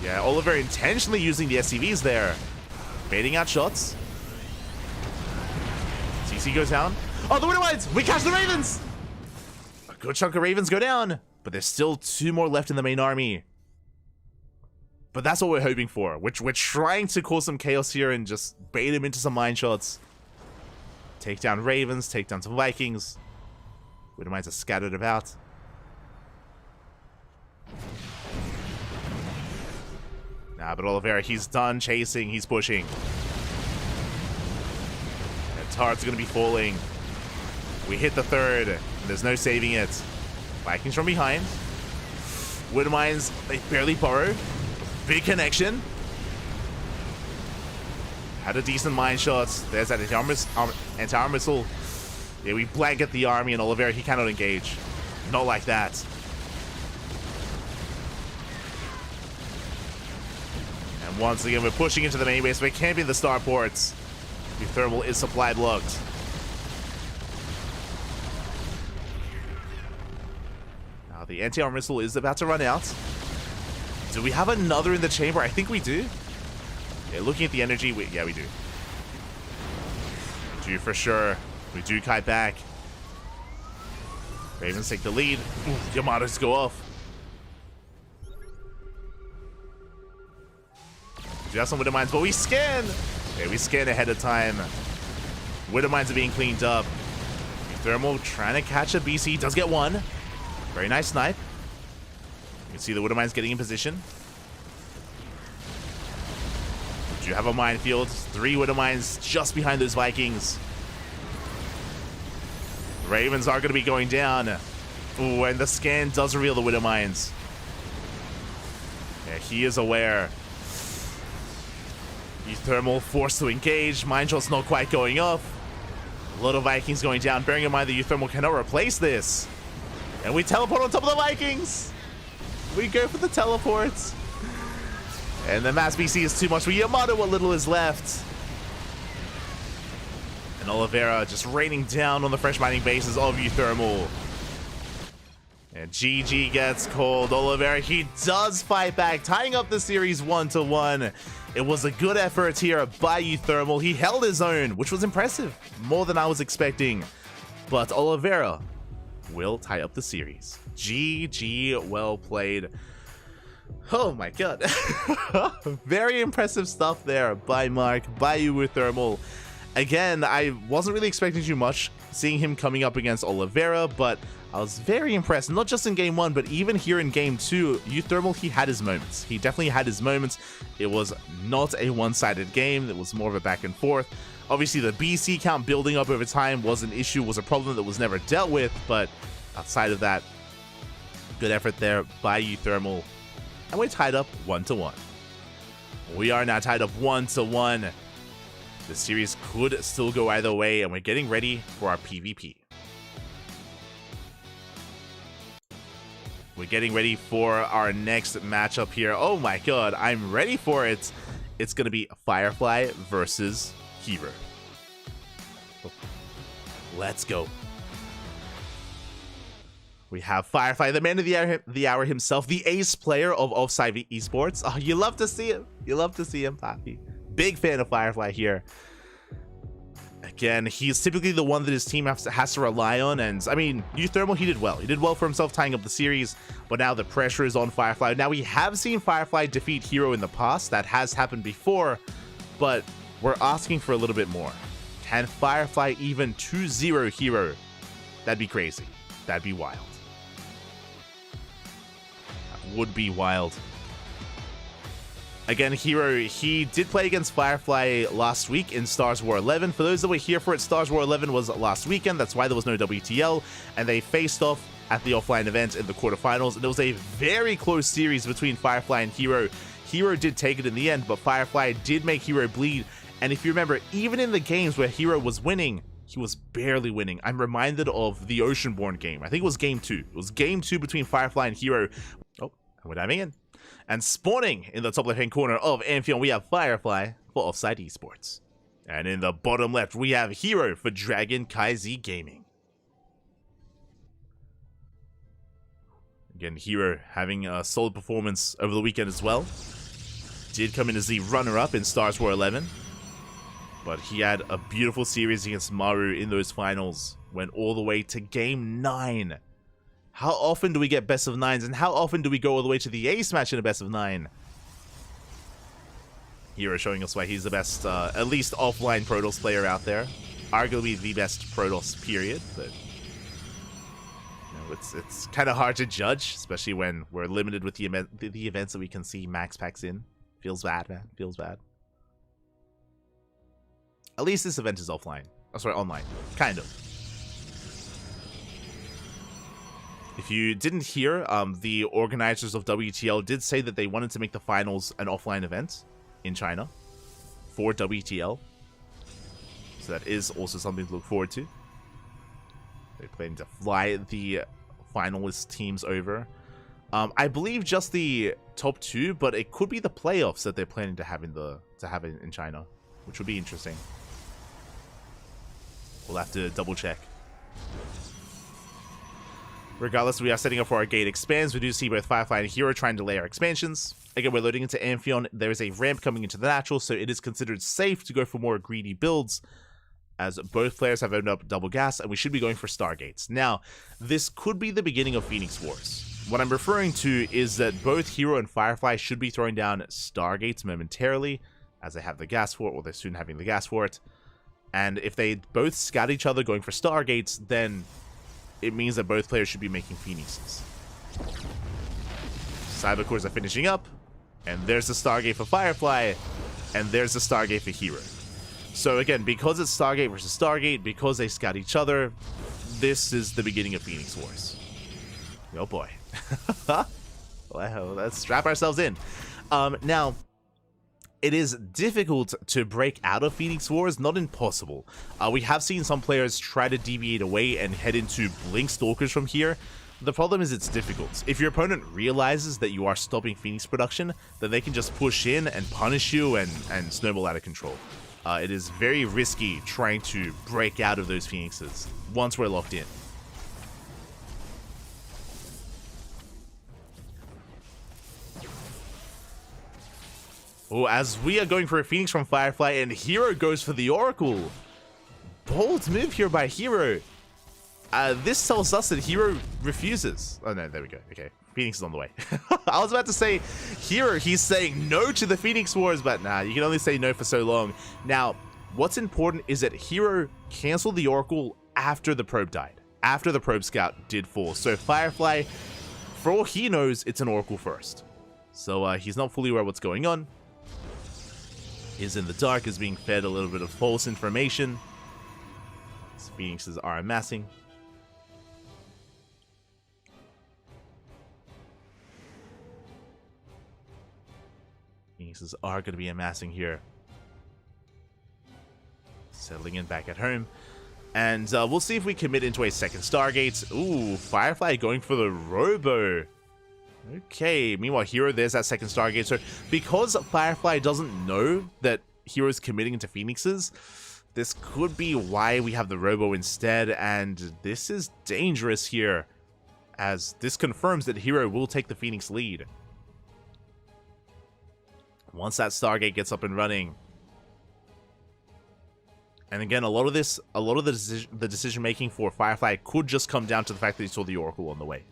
Speaker 3: Yeah, Oliver intentionally using the SCVs there. Baiting out shots. CC goes down. Oh, the Widow Mines! We catch the Ravens! A good chunk of Ravens go down. But there's still 2 more left in the main army. But that's what we're hoping for. We're trying to cause some chaos here and just bait him into some mine shots. Take down Ravens, take down some Vikings. Widow Mines are scattered about. Nah, but Oliveira, he's done chasing, he's pushing. And turrets are going to be falling. We hit the 3rd, and there's no saving it. Vikings from behind. Widow Mines, they barely burrow. Big connection. Had a decent mine shot. There's that anti-armor missile. Yeah, we blanket the army, and Oliveira, he cannot engage. Not like that. And once again, we're pushing into the main base. We're camping the starports. The thermal is supply blocked. Now, the anti-armor missile is about to run out. Do we have another in the chamber? I think we do. Yeah, looking at the energy, yeah, we do. Do for sure. We do kite back. Ravens take the lead. Ooh, Yamatos go off. Do have some Widow Mines, but we scan! Yeah, we scan ahead of time. Widow Mines are being cleaned up. Thermal trying to catch a BC. Does get 1. Very nice snipe. You can see the Widow Mines getting in position. Do you have a minefield? 3 Widow Mines just behind those Vikings. Ravens are going to be going down. Ooh, and the scan does reveal the Widow Mines. Yeah, he is aware. Euthermal forced to engage. Mine shot's not quite going off. A lot of Vikings going down. Bearing in mind that Euthermal cannot replace this. And we teleport on top of the Vikings. We go for the teleports. And the mass BC is too much for Yamato. What little is left. And Oliveira just raining down on the fresh mining bases of Euthermal. And GG gets called. Oliveira, he does fight back, tying up the series 1-1. It was a good effort here by Euthermal. He held his own, which was impressive, more than I was expecting. But Oliveira will tie up the series. GG, well played. Oh my god. Very impressive stuff there by Mark, by Euthermal. Again, I wasn't really expecting too much seeing him coming up against Oliveira, but I was very impressed, not just in game 1, but even here in game 2. Euthermal, he had his moments. He definitely had his moments. It was not a one-sided game. It was more of a back and forth. Obviously, the BC count building up over time was an issue, was a problem that was never dealt with, but outside of that, good effort there by Euthermal. And we're tied up 1-1. We are now tied up 1-1. The series could still go either way, and we're getting ready for our PvP. We're getting ready for our next matchup here. Oh my god, I'm ready for it. It's going to be Firefly versus Hero. Let's go. We have Firefly, the man of the hour himself, the ace player of Offside Esports. Oh, you love to see him. You love to see him, Papi. Big fan of Firefly here. Again, he's typically the one that his team has to rely on, and I mean, Euthermal, he did well. He did well for himself tying up the series, but now the pressure is on Firefly. Now, we have seen Firefly defeat Hero in the past. That has happened before, but we're asking for a little bit more. Can Firefly even 2-0 Hero? That'd be crazy. That'd be wild. That would be wild. Again, Hero, he did play against Firefly last week in Stars War 11. For those that were here for it, Stars War 11 was last weekend. That's why there was no WTL. And they faced off at the offline event in the quarterfinals. And it was a very close series between Firefly and Hero. Hero did take it in the end, but Firefly did make Hero bleed. And if you remember, even in the games where Hero was winning, he was barely winning. I'm reminded of the Oceanborn game. I think it was game 2. It was game 2 between Firefly and Hero. Oh, and we're diving in. And spawning in the top left-hand corner of Amphion, we have Firefly for Offside Esports. And in the bottom left, we have Hero for Dragon KZ Gaming. Again, Hero having a solid performance over the weekend as well. Did come in as the runner-up in Stars War 11. But he had a beautiful series against Maru in those finals. Went all the way to Game 9. How often do we get best of 9s, and how often do we go all the way to the ace match in a best of 9? Hero showing us why he's the best, at least offline Protoss player out there. Arguably the best Protoss, period, but you know, it's kind of hard to judge, especially when we're limited with the events that we can see max packs in. Feels bad, man. Feels bad. At least this event is offline. Oh, sorry, online. Kind of. If you didn't hear, the organizers of WTL did say that they wanted to make the finals an offline event in China for WTL. So that is also something to look forward to. They're planning to fly the finalist teams over. I believe just the top 2, but it could be the playoffs that they're planning to have in China, which would be interesting. We'll have to double check. Regardless, we are setting up for our gate expands. We do see both Firefly and Hero trying to lay our expansions. Again, we're loading into Amphion. There is a ramp coming into the natural, so it is considered safe to go for more greedy builds, as both players have opened up double gas, and we should be going for Stargates. Now, this could be the beginning of Phoenix Wars. What I'm referring to is that both Hero and Firefly should be throwing down Stargates momentarily, as they have the gas for it, or they're soon having the gas for it. And if they both scout each other going for Stargates, then it means that both players should be making Phoenixes. Cybercores are finishing up, and there's the Stargate for Firefly, and there's the Stargate for Hero. So again, because it's Stargate versus Stargate, because they scout each other, this is the beginning of Phoenix Wars. Oh boy. Well, let's strap ourselves in. Now, it is difficult to break out of Phoenix Wars, not impossible. We have seen some players try to deviate away and head into Blink Stalkers from here, The problem is it's difficult. If your opponent realizes that you are stopping Phoenix production, then they can just push in and punish you and snowball out of control. It is very risky trying to break out of those Phoenixes once we're locked in. Oh, as we are going for a Phoenix from Firefly, and Hero goes for the Oracle. Bold move here by Hero. This tells us that Hero refuses. Oh no, there we go. Okay, Phoenix is on the way. I was about to say, Hero, he's saying no to the Phoenix Wars, but nah, you can only say no for so long. Now, what's important is that Hero canceled the Oracle after the probe died. After the probe scout did fall. So Firefly, for all he knows, it's an Oracle first. So he's not fully aware of what's going on. Is in the dark, is being fed a little bit of false information. His Phoenixes are amassing. Phoenixes are going to be amassing here. Settling in back at home. And we'll see if we commit into a second Stargate. Ooh, Firefly going for the Robo. Okay, meanwhile, Hero, there's that second Stargate. So, because Firefly doesn't know that Hero's committing into Phoenixes, this could be why we have the Robo instead, and this is dangerous here, as this confirms that Hero will take the Phoenix lead. Once that Stargate gets up and running. And again, a lot of the decision-making for Firefly could just come down to the fact that he saw the Oracle on the way.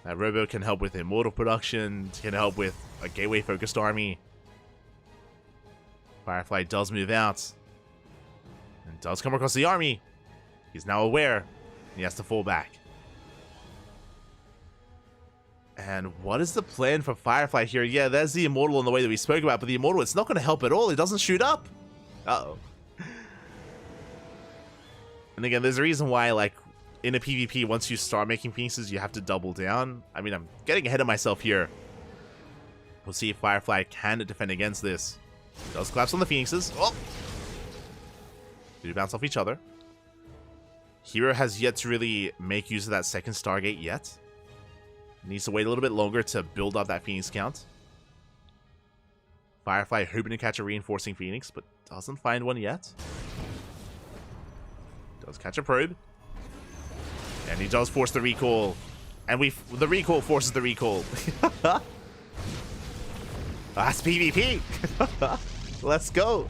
Speaker 3: That Robo can help with Immortal production, can help with a gateway-focused army. Firefly does move out. And does come across the army. He's now aware. He has to fall back. And what is the plan for Firefly here? Yeah, there's the Immortal on the way that we spoke about, but the Immortal, it's not going to help at all. It doesn't shoot up. Uh-oh. And again, there's a reason why, like, in a PvP, once you start making Phoenixes, you have to double down. I mean, I'm getting ahead of myself here. We'll see if Firefly can defend against this. Does collapse on the Phoenixes. Oh! Do bounce off each other. Hero has yet to really make use of that second Stargate yet. Needs to wait a little bit longer to build up that Phoenix count. Firefly hoping to catch a reinforcing Phoenix, but doesn't find one yet. Does catch a probe. And he does force the recall. And the recall forces the recall. That's PvP. Let's go.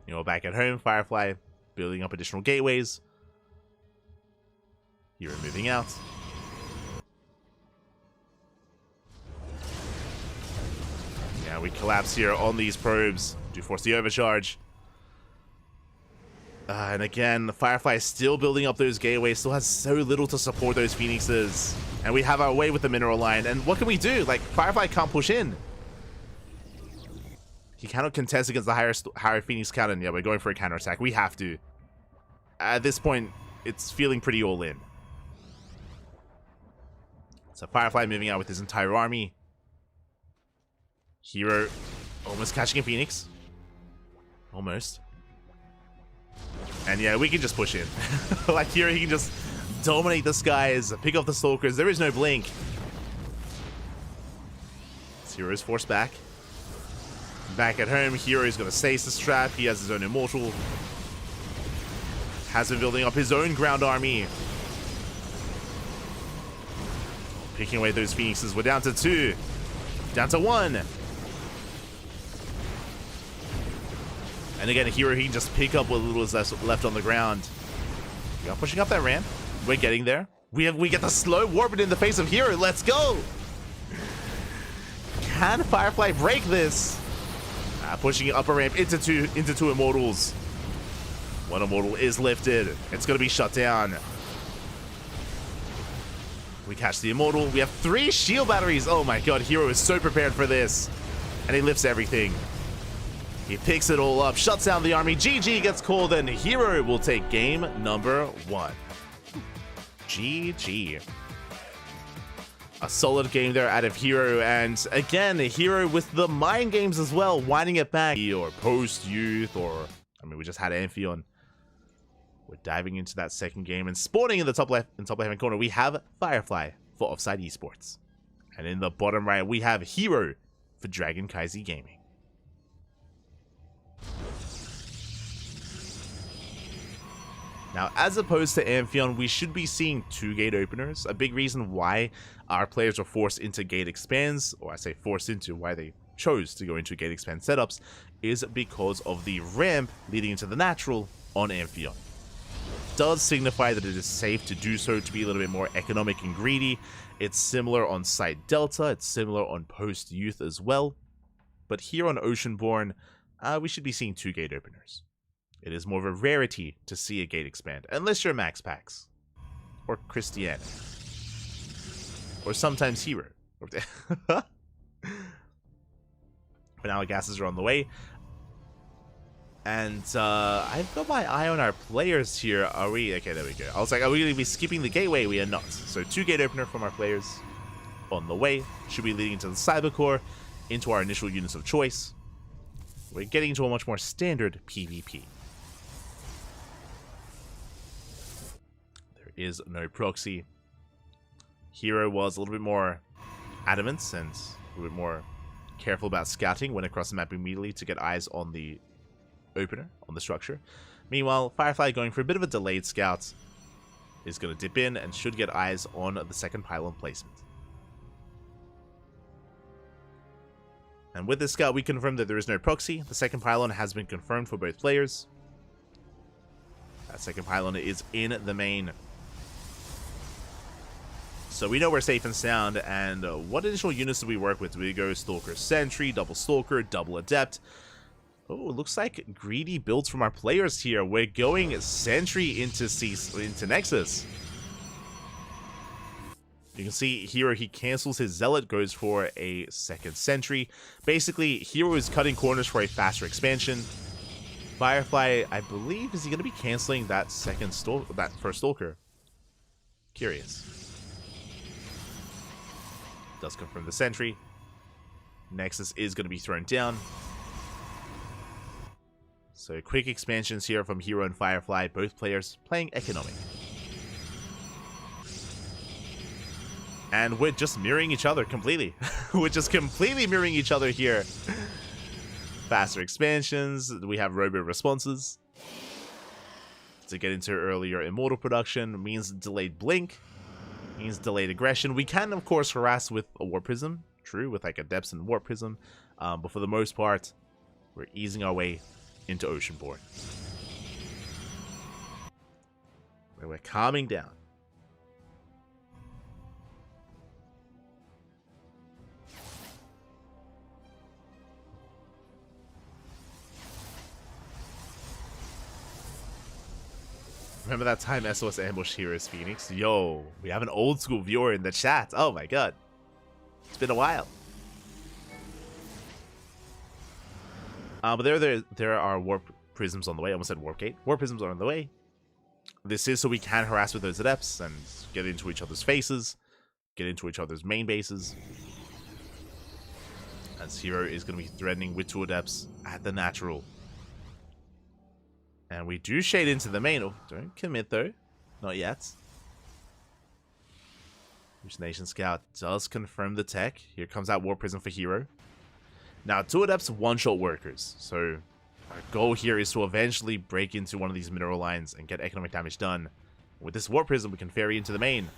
Speaker 3: You know, back at home, Firefly building up additional gateways. Hero moving out. Yeah, we collapse here on these probes. Do force the overcharge. And again, the Firefly is still building up those gateways, still has so little to support those Phoenixes. And we have our way with the mineral line. And what can we do? Like, Firefly can't push in. He cannot contest against the higher Phoenix count, and yeah, we're going for a counterattack. We have to. At this point, it's feeling pretty all in. So Firefly moving out with his entire army. Hero almost catching a Phoenix. Almost. And yeah, we can just push in. Like Hero, he can just dominate the skies, pick off the Stalkers. There is no blink. Hero's forced back. Back at home, Hero is going to stasis trap. He has his own Immortal. Has been building up his own ground army. Picking away those Phoenixes. We're down to 2. Down to 1. And again, Hero, he can just pick up what little is left on the ground. We are pushing up that ramp. We're getting there. We get the slow warp in the face of Hero. Let's go. Can Firefly break this? Pushing up a ramp into two Immortals. One Immortal is lifted. It's going to be shut down. We catch the Immortal. We have 3 shield batteries. Oh my god, Hero is so prepared for this. And he lifts everything. He picks it all up, shuts down the army. GG gets called, and Hero will take game number 1. GG. A solid game there out of Hero, and again, Hero with the mind games as well, winding it back. Or post-youth, or I mean, we just had Amphion. We're diving into that second game, and spawning in the top left hand corner, we have Firefly for Offside Esports. And in the bottom right, we have Hero for Dragon Kaizi Gaming. Now, as opposed to Amphion, we should be seeing 2 gate openers. A big reason why our players are forced into gate expands, or I say forced into, why they chose to go into gate expand setups, is because of the ramp leading into the natural on Amphion. Does signify that it is safe to do so, to be a little bit more economic and greedy. It's similar on Site Delta, it's similar on Post Youth as well. But here on Oceanborn, we should be seeing 2 gate openers. It is more of a rarity to see a gate expand, unless you're Max Pax, or Christiane, or sometimes Hero. But now gases are on the way. And I've got my eye on our players here. Are we? Okay, there we go. I was like, are we going to be skipping the gateway? We are not. So 2 gate opener from our players on the way. Should be leading to the Cybercore, into our initial units of choice. We're getting into a much more standard PvP. There is no proxy. Hero was a little bit more adamant and a little bit more careful about scouting, went across the map immediately to get eyes on the opener, on the structure. Meanwhile, Firefly, going for a bit of a delayed scout, is going to dip in and should get eyes on the second pylon placement. And with this scout, we confirm that there is no proxy. The second pylon has been confirmed for both players. That second pylon is in the main. So we know we're safe and sound. And what additional units do we work with? Do we go Stalker Sentry, Double Stalker, Double Adept? Oh, it looks like greedy builds from our players here. We're going Sentry into Nexus. You can see Hero, he cancels his Zealot, goes for a second Sentry. Basically, Hero is cutting corners for a faster expansion. Firefly, I believe, is he going to be canceling that first Stalker? Curious. Does confirm the Sentry. Nexus is going to be thrown down. So quick expansions here from Hero and Firefly, both players playing economic. And we're just mirroring each other completely. We're just completely mirroring each other here. Faster expansions, we have robot responses. To get into earlier Immortal production means delayed blink, means delayed aggression. We can, of course, harass with a Warp Prism, true, with like Adepts and Warp Prism. But for the most part, we're easing our way into Oceanborn, where we're calming down. Remember that time SOS ambushed Heroes Phoenix? Yo, we have an old school viewer in the chat. Oh my god. It's been a while. But there are Warp Prisms on the way. I almost said Warp Gate. Warp Prisms are on the way. This is so we can harass with those Adepts and get into each other's faces. Get into each other's main bases. As Hero is going to be threatening with 2 Adepts at the natural. And we do shade into the main. Oh, don't commit though. Not yet. Nation Scout does confirm the tech. Here comes that Warp Prism for Hero. Now, 2 Adepts one-shot workers. So our goal here is to eventually break into one of these mineral lines and get economic damage done. With this Warp Prism, we can ferry into the main.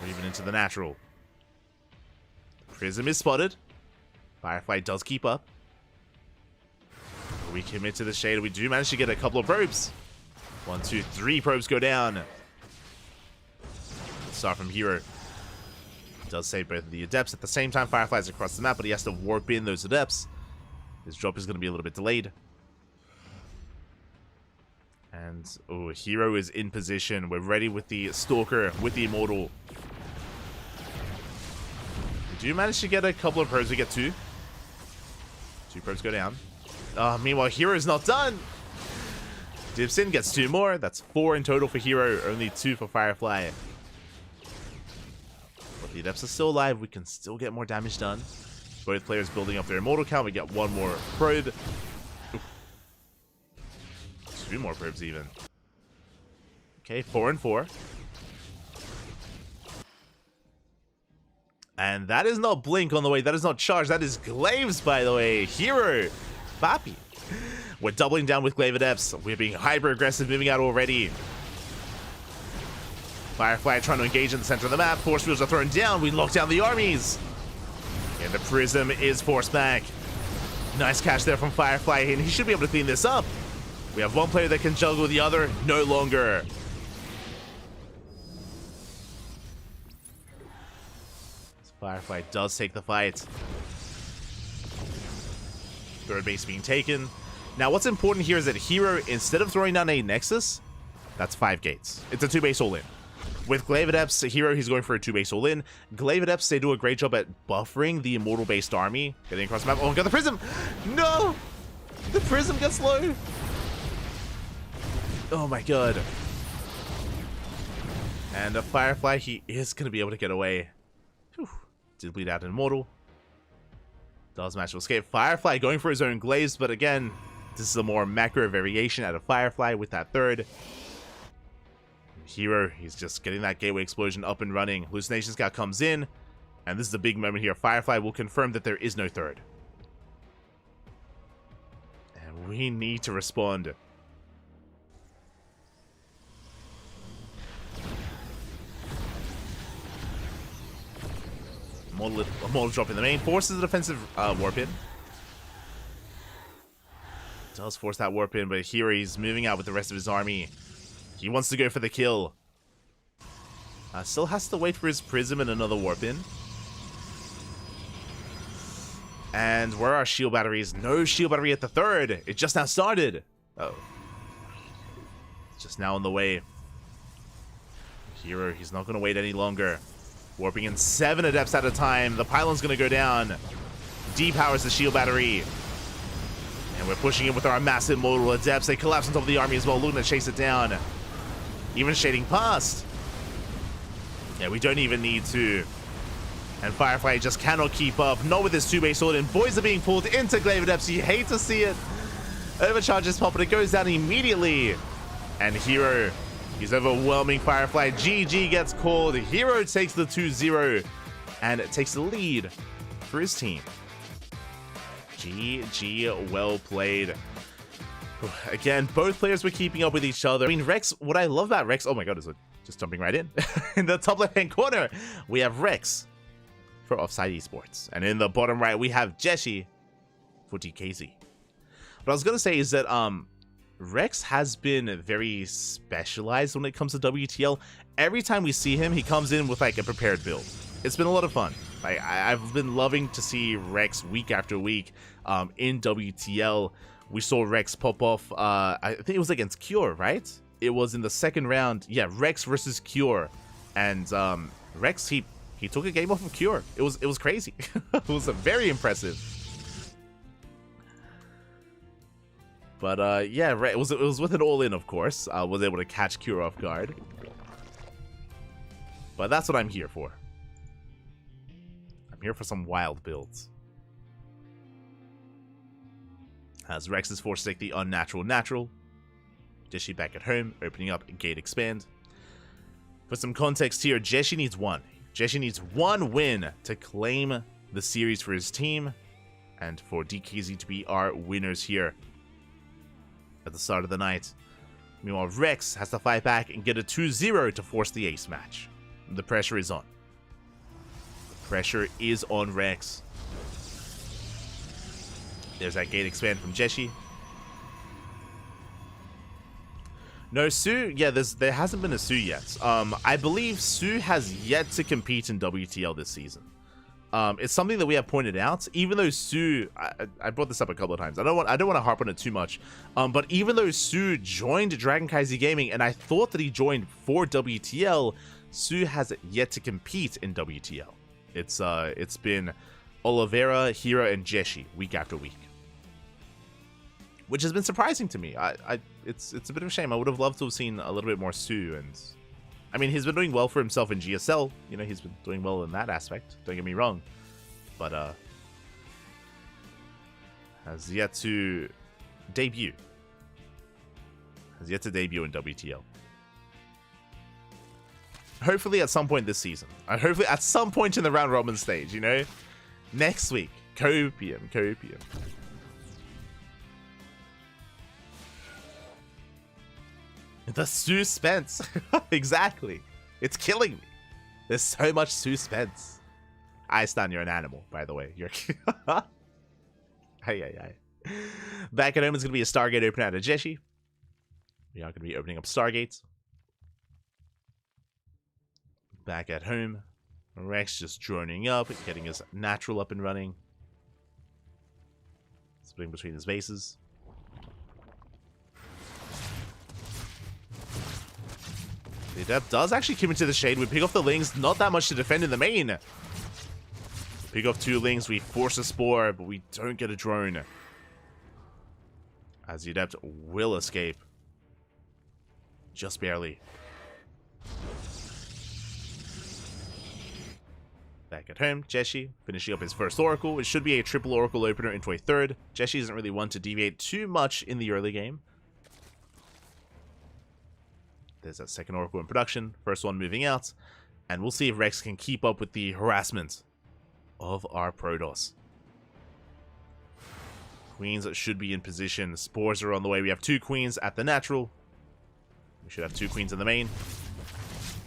Speaker 3: Or even into the natural. Prism is spotted. Firefly does keep up. We commit to the shade. We do manage to get a couple of probes. 1, 2, 3 probes go down. Let's start from Hero. Does save both of the Adepts. At the same time, Firefly's across the map, but he has to warp in those Adepts. His drop is going to be a little bit delayed. And, oh, Hero is in position. We're ready with the Stalker, with the Immortal. We do manage to get a couple of probes. We get 2. 2 probes go down. Meanwhile, Hero's not done. Dips in, gets 2 more. That's 4 in total for Hero. Only 2 for Firefly. But the Adepts are still alive. We can still get more damage done. Both players building up their Immortal count. We get 1 more probe. Oof. 2 more probes even. Okay, 4 and 4. And that is not Blink on the way. That is not Charge. That is Glaives, by the way. Hero. Papi. We're doubling down with Glaive Adepts. We're being hyper-aggressive, moving out already. Firefly trying to engage in the center of the map. Force fields are thrown down. We lock down the armies. And the Prism is forced back. Nice catch there from Firefly, and he should be able to clean this up. We have one player that can juggle the other. No longer. Firefly does take the fight. Third base being taken. Now, what's important here is that Hero, instead of throwing down a Nexus, that's 5 gates. It's a 2-base all-in. With Glaive Adepts, Hero, he's going for a 2-base all-in. Glaive Adepts, they do a great job at buffering the Immortal-based army. Getting across the map. Oh, got the Prism! No! The Prism gets low! Oh my god. And a Firefly, he is going to be able to get away. Whew. Did bleed out an Immortal. Does manage to escape. Firefly going for his own Glaives, but again, this is a more macro variation out of Firefly with that third. Hero, he's just getting that Gateway Explosion up and running. Hallucination Scout comes in, and this is the big moment here. Firefly will confirm that there is no third. And we need to respond. Immortal drop in the main. Forces a defensive warp in. Does force that warp in, but here he's moving out with the rest of his army. He wants to go for the kill. Still has to wait for his Prism and another warp in. And where are shield batteries? No shield battery at the third. It just now started. Oh. It's just now on the way. Hero, he's not going to wait any longer. Warping in 7 Adepts at a time. The pylon's going to go down. Depowers the shield battery. And we're pushing in with our massive Immortal Adepts. They collapse on top of the army as well, looking to chase it down. Even shading past. Yeah, we don't even need to. And Firefly just cannot keep up. Not with his 2-base sword. And boys are being pulled into Glaive Adepts. You hate to see it. Overcharges pop, but it goes down immediately. And Hero, he's overwhelming Firefly. GG gets called. Hero takes the 2-0 and takes the lead for his team. GG, well played. Again, both players were keeping up with each other. I mean, Rex, what I love about Rex, oh my god, is it just jumping right in? In the top left-hand corner, we have Rex for Offside Esports. And in the bottom right, we have Jeshi for DKZ. What I was going to say is that Rex has been very specialized when it comes to WTL. Every time we see him, he comes in with like a prepared build. It's been a lot of fun. I've been loving to see Rex week after week in WTL. We saw Rex pop off, I think it was against Cure, right? It was in the second round. Yeah, Rex versus Cure. And Rex, he took a game off of Cure. It was crazy. It was very impressive. But yeah, it was with an all-in, of course. I was able to catch Cure off guard. But that's what I'm here for. I'm here for some wild builds. As Rex is forced to take the unnatural natural. Jeshi back at home, opening up Gate Expand. For some context here, Jeshi needs 1. Jeshi needs 1 win to claim the series for his team. And for DKZ to be our winners here at the start of the night. Meanwhile, Rex has to fight back and get a 2-0 to force the ace match. The pressure is on. The pressure is on Rex. There's that Gate Expand from Jeshi. No, Su, yeah, there hasn't been a Su yet. I believe Su has yet to compete in WTL this season. It's something that we have pointed out. Even though Su, I brought this up a couple of times. I don't want to harp on it too much. But even though Su joined Dragon Kaiser Gaming, and I thought that he joined for WTL, Su has yet to compete in WTL. It's been Oliveira, Hira, and Jeshi week after week, which has been surprising to me. It's a bit of a shame. I would have loved to have seen a little bit more Su, and I mean, he's been doing well for himself in GSL. You know, he's been doing well in that aspect. Don't get me wrong, but has yet to debut. Has yet to debut in WTL. Hopefully at some point this season. And hopefully at some point in the round robin stage, you know? Next week. Copium. The suspense. Exactly. It's killing me. There's so much suspense. I stand, you're an animal, by the way. You're... Hey. Back at home is going to be a Stargate opener out of Jeshi. We are going to be opening up Stargates. Back at home, Rex just droning up, getting his natural up and running. Splitting between his bases. The Adept does actually come into the shade. We pick off the Lings, not that much to defend in the main. Pick off 2 Lings, we force a Spore, but we don't get a drone. As the Adept will escape. Just barely. Back at home, Jeshi finishing up his first Oracle. It should be a triple Oracle opener into a third. Jeshi isn't really one to deviate too much in the early game. There's that second Oracle in production. First one moving out. And we'll see if Rex can keep up with the harassment of our Protoss. Queens should be in position. Spores are on the way. We have 2 Queens at the natural. We should have 2 Queens in the main.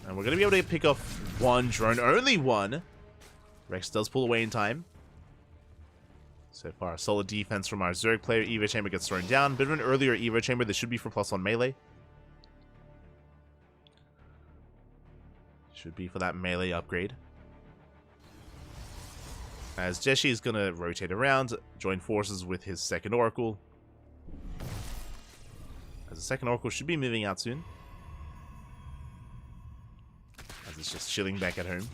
Speaker 3: And we're going to be able to pick off 1 drone. Only 1. Rex does pull away in time. So far, solid defense from our Zerg player. Evo Chamber gets thrown down. Bit of an earlier Evo Chamber. This should be for +1 melee. Should be for that melee upgrade. As Jeshi is going to rotate around, join forces with his second Oracle. As the second Oracle should be moving out soon. As it's just chilling back at home.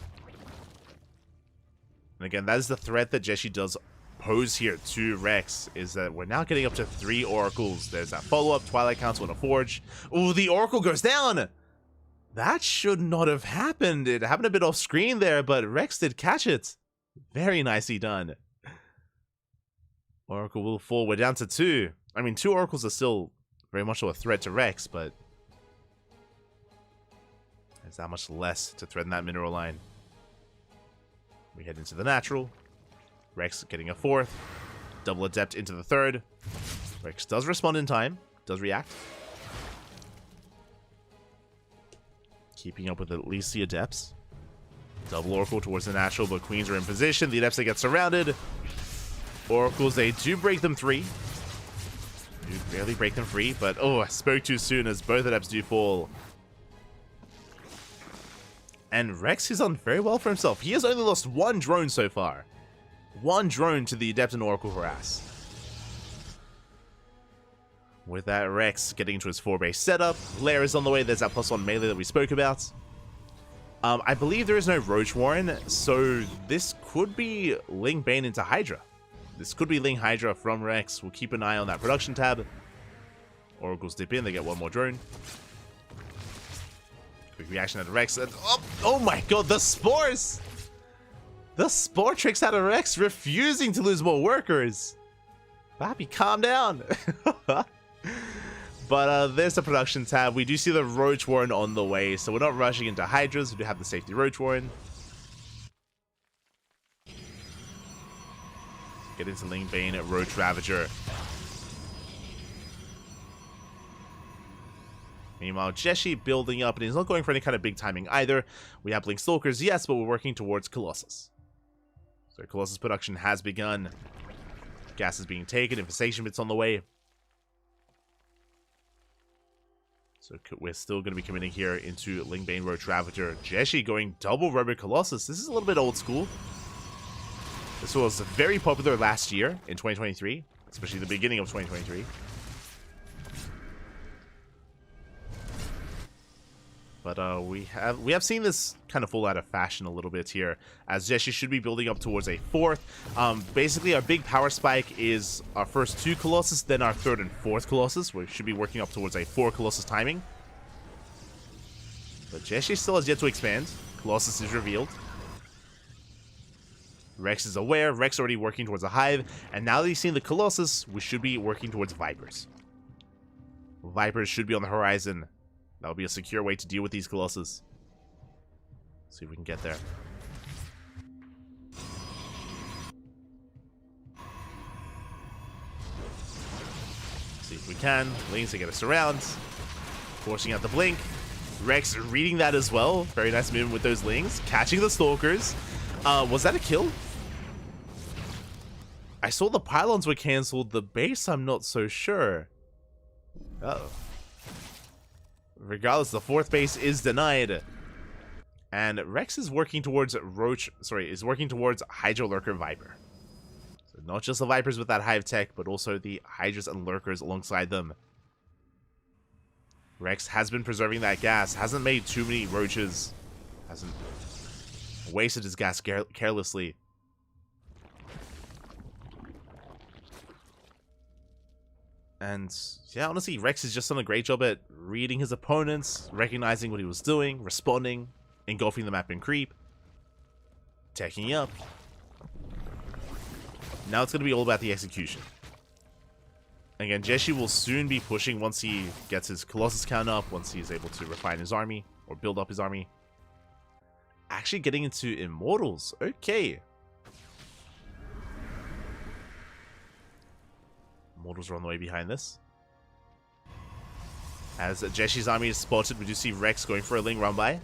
Speaker 3: And again, that is the threat that Jeshi does pose here to Rex, is that we're now getting up to 3 Oracles. There's that follow-up, Twilight Council, and a Forge. Oh, the Oracle goes down! That should not have happened. It happened a bit off screen there, but Rex did catch it. Very nicely done. Oracle will fall. We're down to 2. I mean, 2 Oracles are still very much a threat to Rex, but there's that much less to threaten that mineral line. We head into the natural. Rex getting a 4th. Double Adept into the 3rd. Rex does respond in time. Does react. Keeping up with at least the Adepts. Double Oracle towards the natural, but Queens are in position. The Adepts, they get surrounded. Oracles, they do break them 3. Do barely break them free, but oh, I spoke too soon as both Adepts do fall. And Rex has done very well for himself. He has only lost 1 drone so far. 1 drone to the Adept and Oracle harass. With that, Rex getting into his 4-base setup. Lair is on the way. There's that +1 melee that we spoke about. I believe there is no Roach Warren, so this could be Ling Bane into Hydra. This could be Ling Hydra from Rex. We'll keep an eye on that production tab. Oracles dip in. They get 1 more drone. Quick reaction out of Rex. And, oh my god, the Spores! The Spore tricks out of Rex, refusing to lose more workers. Pappy, calm down. But there's the production tab. We do see the Roach Warren on the way, so we're not rushing into Hydras. We do have the safety Roach Warren. Get into Ling Bane at Roach Ravager. Meanwhile, Jeshi building up, and he's not going for any kind of big timing either. We have Blink Stalkers, yes, but we're working towards Colossus. So Colossus production has begun. Gas is being taken, Infestation Bit's on the way. So we're still going to be committing here into Ling Bane Roach Ravager. Jeshi going double Robo Colossus. This is a little bit old school. This was very popular last year in 2023, especially the beginning of 2023. But we have seen this kind of fall out of fashion a little bit here, as Jeshi should be building up towards a 4th. Basically, our big power spike is our first 2 Colossus, then our 3rd and 4th Colossus. We should be working up towards a 4 Colossus timing. But Jeshi still has yet to expand. Colossus is revealed. Rex is aware. Rex already working towards a Hive. And now that he's seen the Colossus, we should be working towards Vipers. Vipers should be on the horizon. That would be a secure way to deal with these Colossus. See if we can get there. See if we can. Lings to get us around. Forcing out the blink. Rex reading that as well. Very nice movement with those Lings. Catching the Stalkers. Was that a kill? I saw the pylons were cancelled. The base, I'm not so sure. Uh-oh. Regardless, the fourth base is denied. And Rex is working towards is working towards Hydra Lurker Viper. So not just the Vipers with that Hive tech, but also the Hydras and Lurkers alongside them. Rex has been preserving that gas, hasn't made too many roaches, hasn't wasted his gas carelessly. And yeah, honestly, Rex has just done a great job at reading his opponents, recognizing what he was doing, responding, engulfing the map in creep, teching up. Now it's going to be all about the execution. Again, Jeshi will soon be pushing once he gets his Colossus count up, once he's able to refine his army, or build up his army. Actually getting into Immortals. Okay. Immortals are on the way behind this. As Jeshi's army is spotted, we do see Rex going for a Ling run by.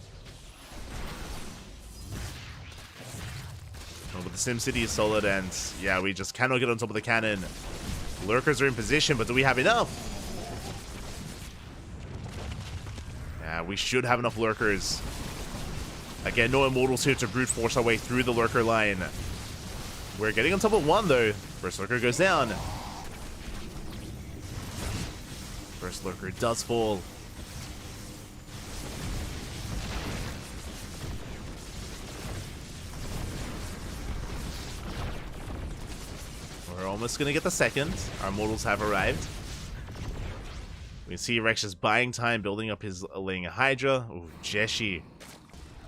Speaker 3: But the SimCity is solid, and yeah, we just cannot get on top of the cannon. Lurkers are in position, but do we have enough? Yeah, we should have enough Lurkers. Again, no Immortals here to brute force our way through the Lurker line. We're getting on top of one, though. First Lurker goes down. First Lurker does fall. We're almost going to get the second. Our Immortals have arrived. We can see Rex is buying time, building up his Ling Hydra. Ooh, Jeshi.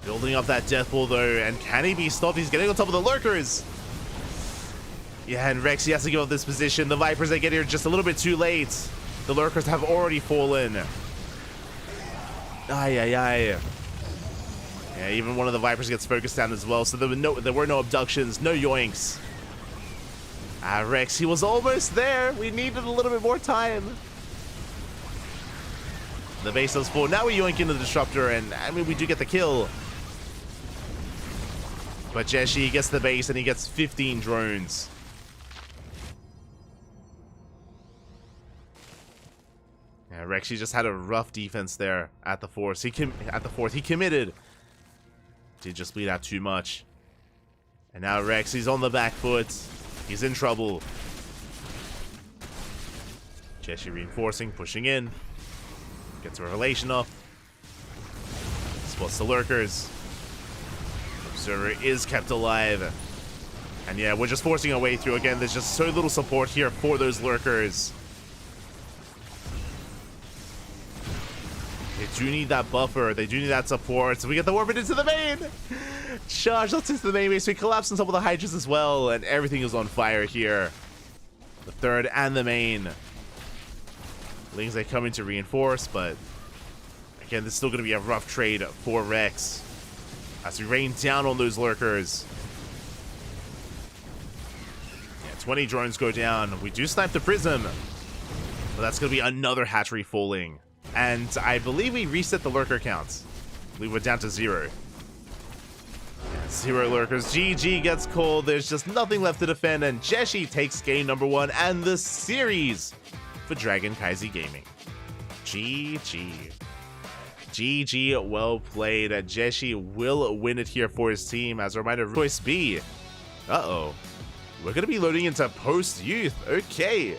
Speaker 3: Building up that Death Ball, though. And can he be stopped? He's getting on top of the Lurkers. Yeah, and Rex, he has to give up this position. The Vipers, they get here just a little bit too late. The Lurkers have already fallen. Ay, ay, ay. Yeah, even one of the Vipers gets focused down as well. So there were no abductions, no yoinks. Rex, he was almost there. We needed a little bit more time. The base does fall. Now we yoink into the Disruptor, and I mean, we do get the kill. But Jeshi gets the base, and he gets 15 drones. Yeah, Rex, he just had a rough defense there at the fourth. He committed. Did just bleed out too much. And now Rex, he's on the back foot. He's in trouble. Jeshi reinforcing, pushing in. Gets a relation off. Spots the Lurkers. Observer is kept alive. And yeah, we're just forcing our way through. Again, there's just so little support here for those Lurkers. They do need that buffer. They do need that support. So we get the warp into the main. Charge us into the main base. We collapse on top of the Hydras as well. And everything is on fire here. The third and the main. Lings, they come in to reinforce. But again, this is still going to be a rough trade for Rex. As we rain down on those Lurkers. Yeah, 20 drones go down. We do snipe the Prism. But that's going to be another hatchery falling. And I believe we reset the Lurker counts. I believe we're down to 0. Yeah, 0 Lurkers. GG gets called. There's just nothing left to defend. And Jeshi takes game number 1 and the series for CranKy Gaming. GG. GG, well played. Jeshi will win it here for his team. As a reminder, choice B. Uh-oh. We're going to be loading into post-youth. Okay.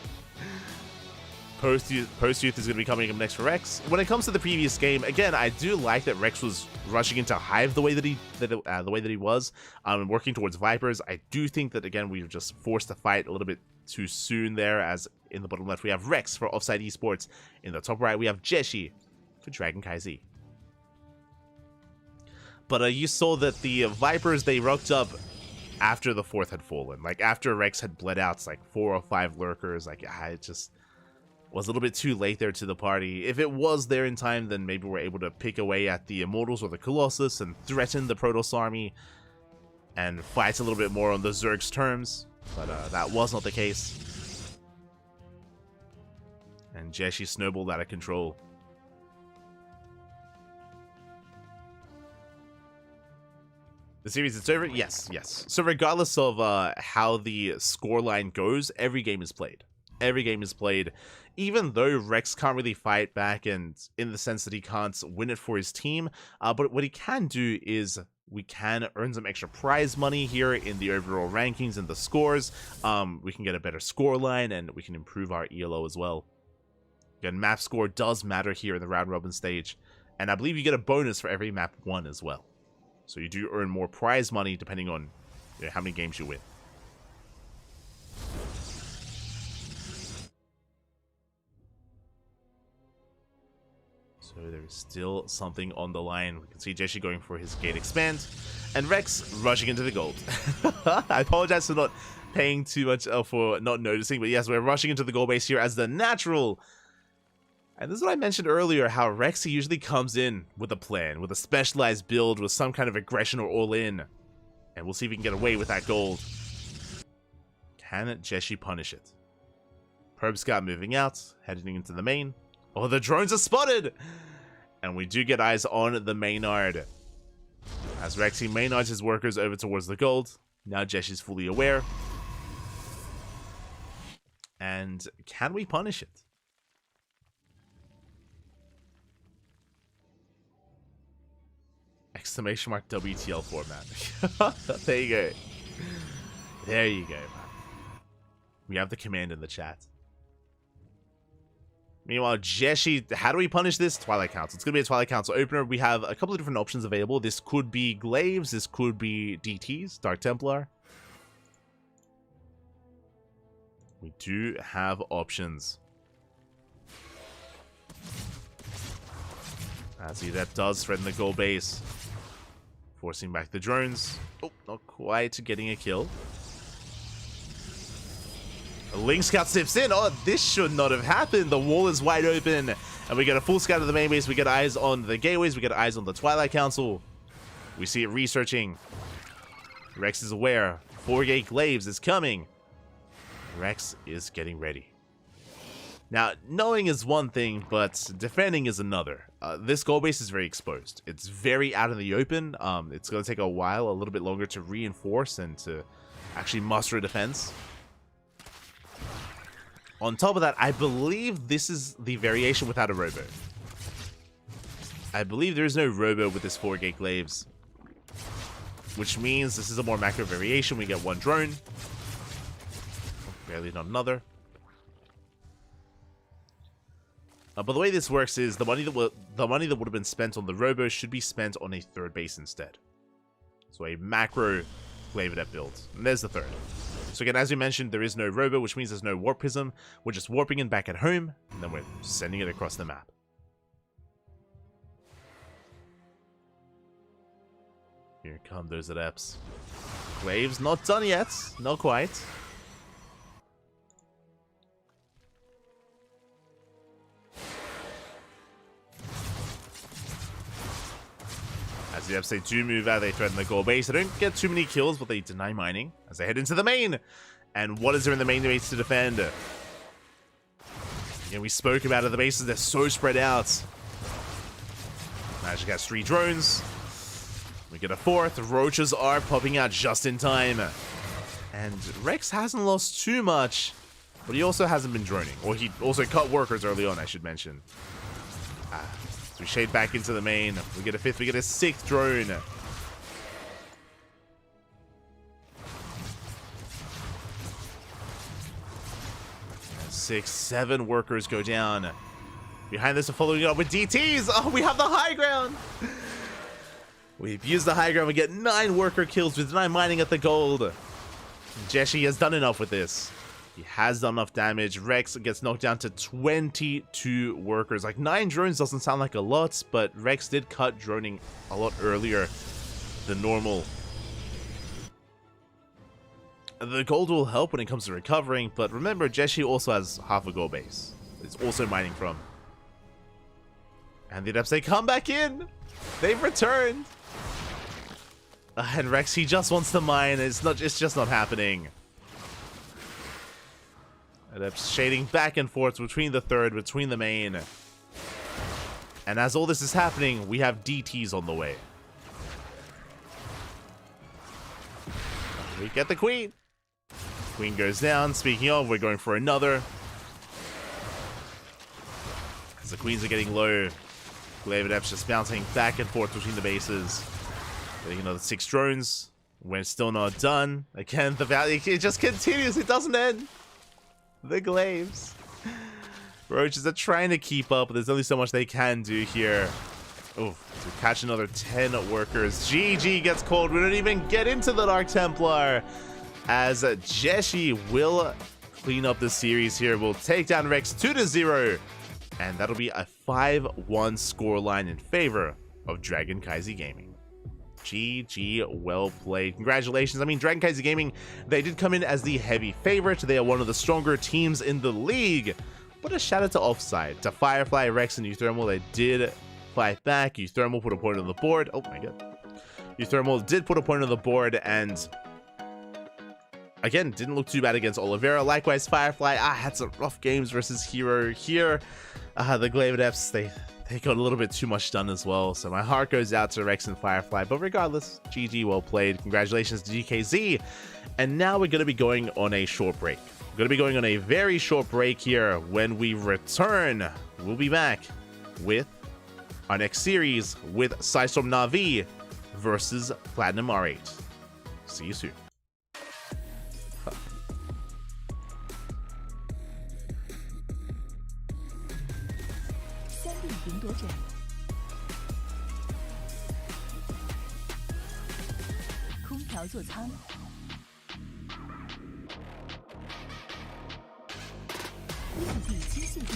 Speaker 3: Post-youth is going to be coming up next for Rex. When it comes to the previous game, again, I do like that Rex was rushing into Hive the way that he was, working towards Vipers. I do think that, again, we were just forced to fight a little bit too soon there, as in the bottom left we have Rex for Offside Esports. In the top right we have Jeshi for CranKy. But you saw that the Vipers, they rocked up after the fourth had fallen. Like, after Rex had bled out, it's like 4 or 5 Lurkers. Like, it just... was a little bit too late there to the party. If it was there in time, then maybe we're able to pick away at the Immortals or the Colossus and threaten the Protoss army and fight a little bit more on the Zerg's terms, but that was not the case. And Jeshi snowballed out of control. The series is over? Yes, yes. So regardless of how the scoreline goes, every game is played. Every game is played. Even though Rex can't really fight back, and in the sense that he can't win it for his team, but what he can do is we can earn some extra prize money here in the overall rankings and the scores. We can get a better score line, and we can improve our ELO as well. Again, map score does matter here in the round robin stage, and I believe you get a bonus for every map won as well. So you do earn more prize money depending on how many games you win. So there is still something on the line. We can see Jeshi going for his gate expand, and Rex rushing into the gold. I apologize for not paying too much, for not noticing, but yes, we're rushing into the gold base here as the natural. And this is what I mentioned earlier, how Rex usually comes in with a plan, with a specialized build, with some kind of aggression or all-in. And we'll see if we can get away with that gold. Can Jeshi punish it? Probe Scout moving out, heading into the main. Oh, the drones are spotted! And we do get eyes on the Maynard. As Rexy Maynards his workers over towards the gold. Now Jeshi's fully aware. And can we punish it? Exclamation mark WTL format. There you go. There you go, man. We have the command in the chat. Meanwhile, Jeshi, how do we punish this? Twilight Council. It's going to be a Twilight Council opener. We have a couple of different options available. This could be Glaives. This could be DTs, Dark Templar. We do have options. As he that does threaten the goal base. Forcing back the drones. Oh, not quite getting a kill. A Link Scout steps in. Oh, this should not have happened. The wall is wide open. And we get a full scout of the main base. We get eyes on the gateways. We get eyes on the Twilight Council. We see it researching. Rex is aware. 4-gate Glaives is coming. Rex is getting ready. Now, knowing is one thing, but defending is another. This goal base is very exposed. It's very out in the open. It's going to take a while, a little bit longer to reinforce and to actually muster a defense. On top of that, I believe this is the variation without a robo. I believe there is no robo with this 4-gate Glaives, which means this is a more macro variation. We get one drone. Barely not another. But the way this works is the money that would have been spent on the robo should be spent on a third base instead. So a macro Glaive build. And there's the third. So again, as we mentioned, there is no robo, which means there's no warp prism. We're just warping it back at home, and then we're sending it across the map. Here come those adepts. Glaives not done yet. Not quite. As the Eps, they do move out, they threaten the goal base. They don't get too many kills, but they deny mining as they head into the main. And what is there in the main base to defend? Again, we spoke about it, the bases, they're so spread out. Magic has 3 drones. We get a 4th. Roaches are popping out just in time. And Rex hasn't lost too much, but he also hasn't been droning. Or he also cut workers early on, I should mention. So we shade back into the main. We get a 5th, we get a 6th drone. 6, 7 workers go down. Behind this, we're following it up with DTs. Oh, we have the high ground. We've used the high ground. We get 9 worker kills with 9 mining at the gold. Jeshi has done enough with this. He has done enough damage. Rex gets knocked down to 22 workers. Like, 9 drones doesn't sound like a lot, but Rex did cut droning a lot earlier than normal. The gold will help when it comes to recovering, but remember, Jeshi also has half a gold base. is also mining from. And the Adepts, they come back in. They've returned. And Rex, he just wants to mine. It's just not happening. Adepts shading back and forth between the third, between the main. And as all this is happening, we have DTs on the way. We get the Queen. Queen goes down. Speaking of, we're going for another. As the Queens are getting low, Glaive Adepts just bouncing back and forth between the bases. Getting another 6 drones. We're still not done. Again, the value, it just continues. It doesn't end. The Glaives. Roaches are trying to keep up, but there's only so much they can do here. Oh, to catch another 10 workers. GG gets called. We don't even get into the Dark Templar. As Jeshi will clean up the series here. We'll take down Rex 2-0. And that'll be a 5-1 scoreline in favor of CranKy Gaming. GG, well played. Congratulations. I mean, CranKy Gaming, they did come in as the heavy favorite. They are one of the stronger teams in the league. But a shout out to Offside, to Firefly, Rex, and Euthermal. They did fight back. Euthermal put a point on the board. Oh my god. Euthermal did put a point on the board and again, didn't look too bad against Oliveira. Likewise, Firefly had some rough games versus Hero here. The Glaive Adepts, they got a little bit too much done as well. So my heart goes out to Rex and Firefly. But regardless, GG, well played. Congratulations to GKZ. And now we're going to be going on a short break. We're going to be going on a very short break here. When we return, we'll be back with our next series with Psystorm Na'Vi versus Platinum R8. See you soon.
Speaker 1: 赢夺者，空调座舱，目的地新速地，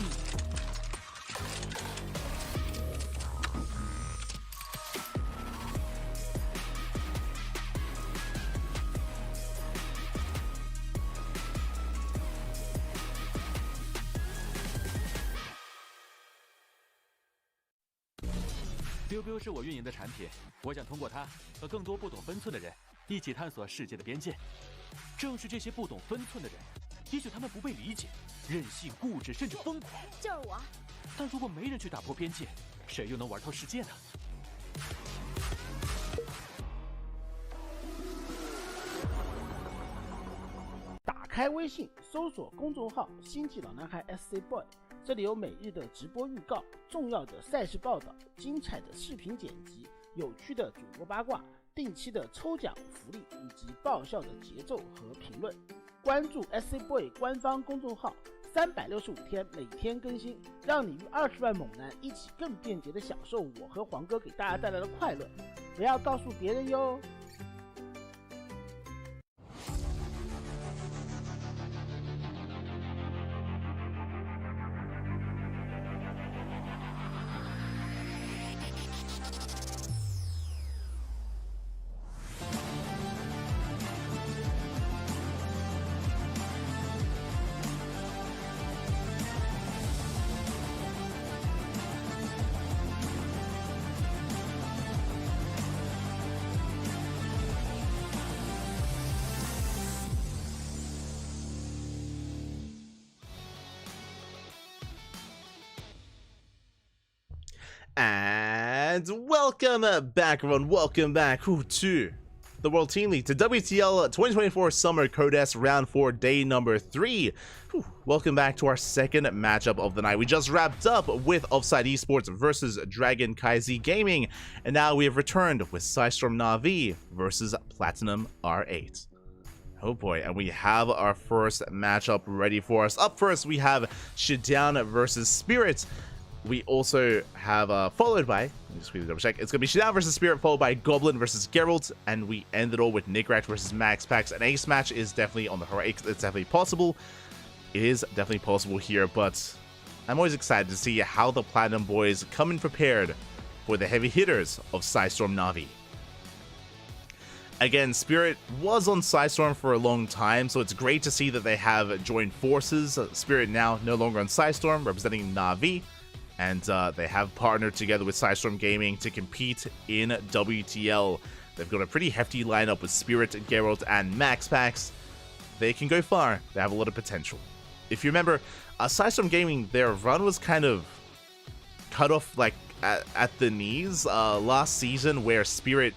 Speaker 4: 丢是我运营的产品，我想通过它和更多不懂分寸的人一起探索世界的边界。正是这些不懂分寸的人，也许他们不被理解，任性、固执，甚至疯狂。
Speaker 5: 就是我。
Speaker 4: 但如果没人去打破边界，谁又能玩透世界呢？
Speaker 2: 打开微信，搜索公众号“星际老男孩 SC Boy”。这里有每日的直播预告、重要的赛事报道、精彩的视频剪辑、有趣的主播八卦、定期的抽奖福利以及爆笑的节奏和评论。关注 SC Boy 官方公众号，365天每天更新，让你与20万猛男一起更便捷的享受我和黄哥给大家带来的快乐。不要告诉别人哟。
Speaker 3: And welcome back, everyone. Welcome back to the World Team League, to WTL 2024 Summer Codes Round 4, Day number 3. Welcome back to our second matchup of the night. We just wrapped up with Offside Esports versus CranKy Gaming, and now we have returned with Psystorm Na'Vi versus Platinum R8. Oh boy, and we have our first matchup ready for us. Up first, we have Shidan versus Spirit. We also have followed by, let me just quickly double check, it's going to be Shidan versus Spirit, followed by Goblin versus Geralt, and we end it all with Nickrat versus Max Pax. An ace match is definitely on the horizon. It's definitely possible. It is definitely possible here, but I'm always excited to see how the Platinum boys come in prepared for the heavy hitters of Psystorm Na'Vi. Again, Spirit was on Psystorm for a long time, so it's great to see that they have joined forces. Spirit now no longer on Psystorm, representing Na'Vi, and they have partnered together with Psystorm Gaming to compete in WTL. They've got a pretty hefty lineup with Spirit, Geralt, and Max Pax. They can go far. They have a lot of potential. If you remember, Psystorm Gaming, their run was kind of cut off like at the knees last season, where Spirit,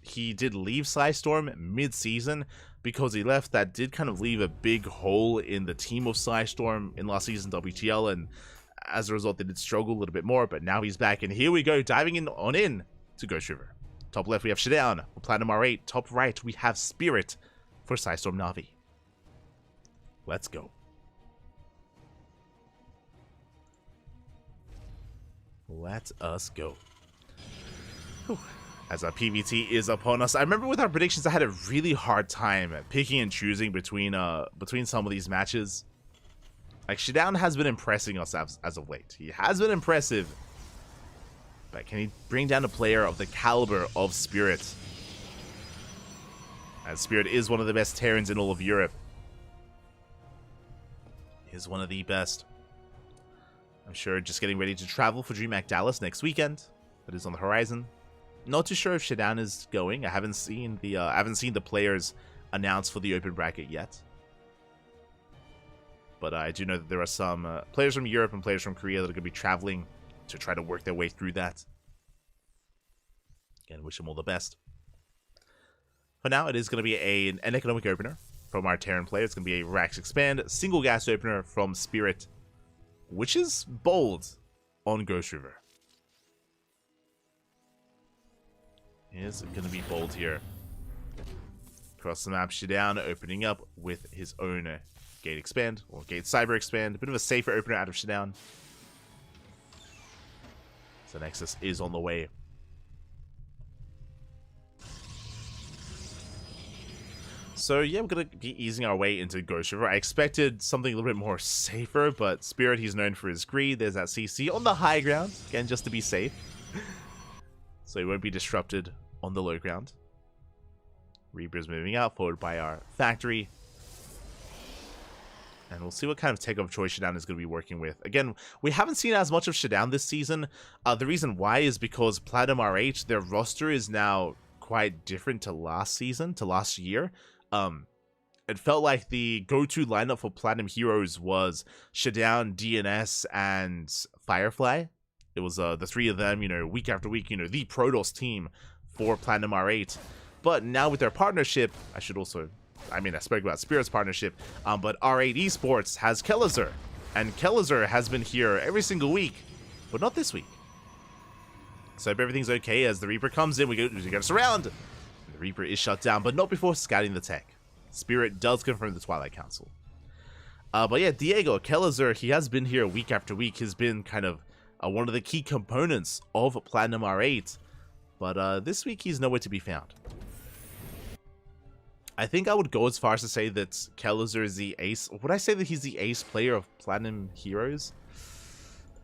Speaker 3: he did leave Psystorm mid-season because he left. That did kind of leave a big hole in the team of Psystorm in last season WTL, and as a result they did struggle a little bit more, but now he's back, and here we go, diving in to Ghost River. Top left we have Showdown for Platinum R8, top right we have Spirit for Psystorm Na'Vi. Let's go. Let us go. Whew. As our PVT is upon us. I remember with our predictions, I had a really hard time picking and choosing between some of these matches. Like, Showdown has been impressing us as of late. He has been impressive. But can he bring down a player of the caliber of Spirit? As Spirit is one of the best Terrans in all of Europe. He is one of the best. I'm sure just getting ready to travel for DreamHack Dallas next weekend. That is on the horizon. Not too sure if Showdown is going. I haven't seen the players announced for the open bracket yet. But I do know that there are some players from Europe and players from Korea that are going to be traveling to try to work their way through that. Again, wish them all the best. For now, it is going to be an economic opener from our Terran player. It's going to be a Rax Expand single gas opener from Spirit, which is bold on Ghost River. Is going to be bold here. Across the map, Showdown opening up with his own Gate Expand, or Gate Cyber Expand. A bit of a safer opener out of Showdown. So Nexus is on the way. So yeah, we're going to be easing our way into Ghost River. I expected something a little bit more safer, but Spirit, he's known for his greed. There's that CC on the high ground, again, just to be safe. So he won't be disrupted on the low ground. Reaper's moving out, followed by our factory. And we'll see what kind of tech of choice Showdown is going to be working with. Again, we haven't seen as much of Showdown this season. The reason why is because Platinum RH, their roster is now quite different to last season, to last year. It felt like the go-to lineup for Platinum Heroes was Showdown, DNS, and Firefly. It was the three of them, you know, week after week, you know, the Protoss team for Platinum R8. But now with their partnership, I spoke about Spirit's partnership, but R8 Esports has Kellezer. And Kellezer has been here every single week, but not this week. So if everything's okay, as the Reaper comes in, we get a surround. And the Reaper is shut down, but not before scouting the tech. Spirit does confirm the Twilight Council. But yeah, Diego, Kellezer, he has been here week after week. He's been kind of one of the key components of Platinum R8, but this week he's nowhere to be found. I think I would go as far as to say that Kellezer is the ace. Would I say that he's the ace player of Platinum Heroes?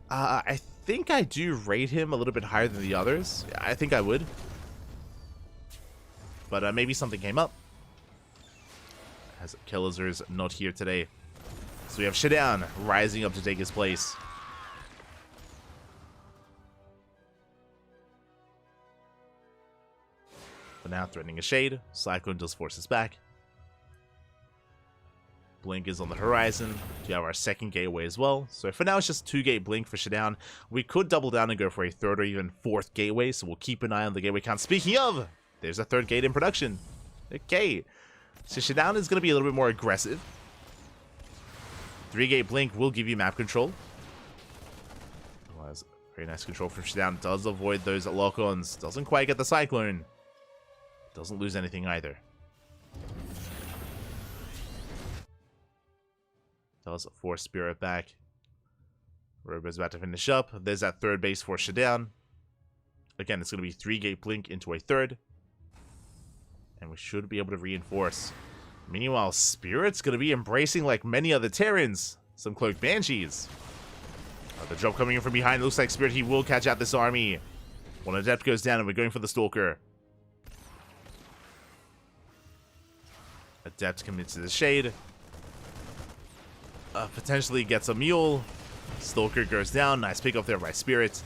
Speaker 3: I think I do rate him a little bit higher than the others. I think I would. But maybe something came up. As Kellezer's not here today. So we have Showdown rising up to take his place. For now, threatening a shade. Cyclone does force us back. Blink is on the horizon. We have our second gateway as well. So for now, it's just 2-gate Blink for Showdown. We could double down and go for a third or even fourth gateway, so we'll keep an eye on the gateway count. Speaking of, there's a third gate in production. Okay. So Showdown is going to be a little bit more aggressive. 3-gate Blink will give you map control. Otherwise, very nice control from Showdown. Does avoid those lock-ons. Doesn't quite get the Cyclone. Doesn't lose anything either. Does force Spirit back. Robo's about to finish up. There's that third base for Showdown. Again, it's going to be 3-gate Blink into a third. And we should be able to reinforce. Meanwhile, Spirit's going to be embracing, like many other Terrans, some Cloaked Banshees. The drop coming in from behind. Looks like Spirit, he will catch out this army. One Adept goes down and we're going for the Stalker. Adept commits to the shade. Potentially gets a mule. Stalker goes down. Nice pick up there by Spirit.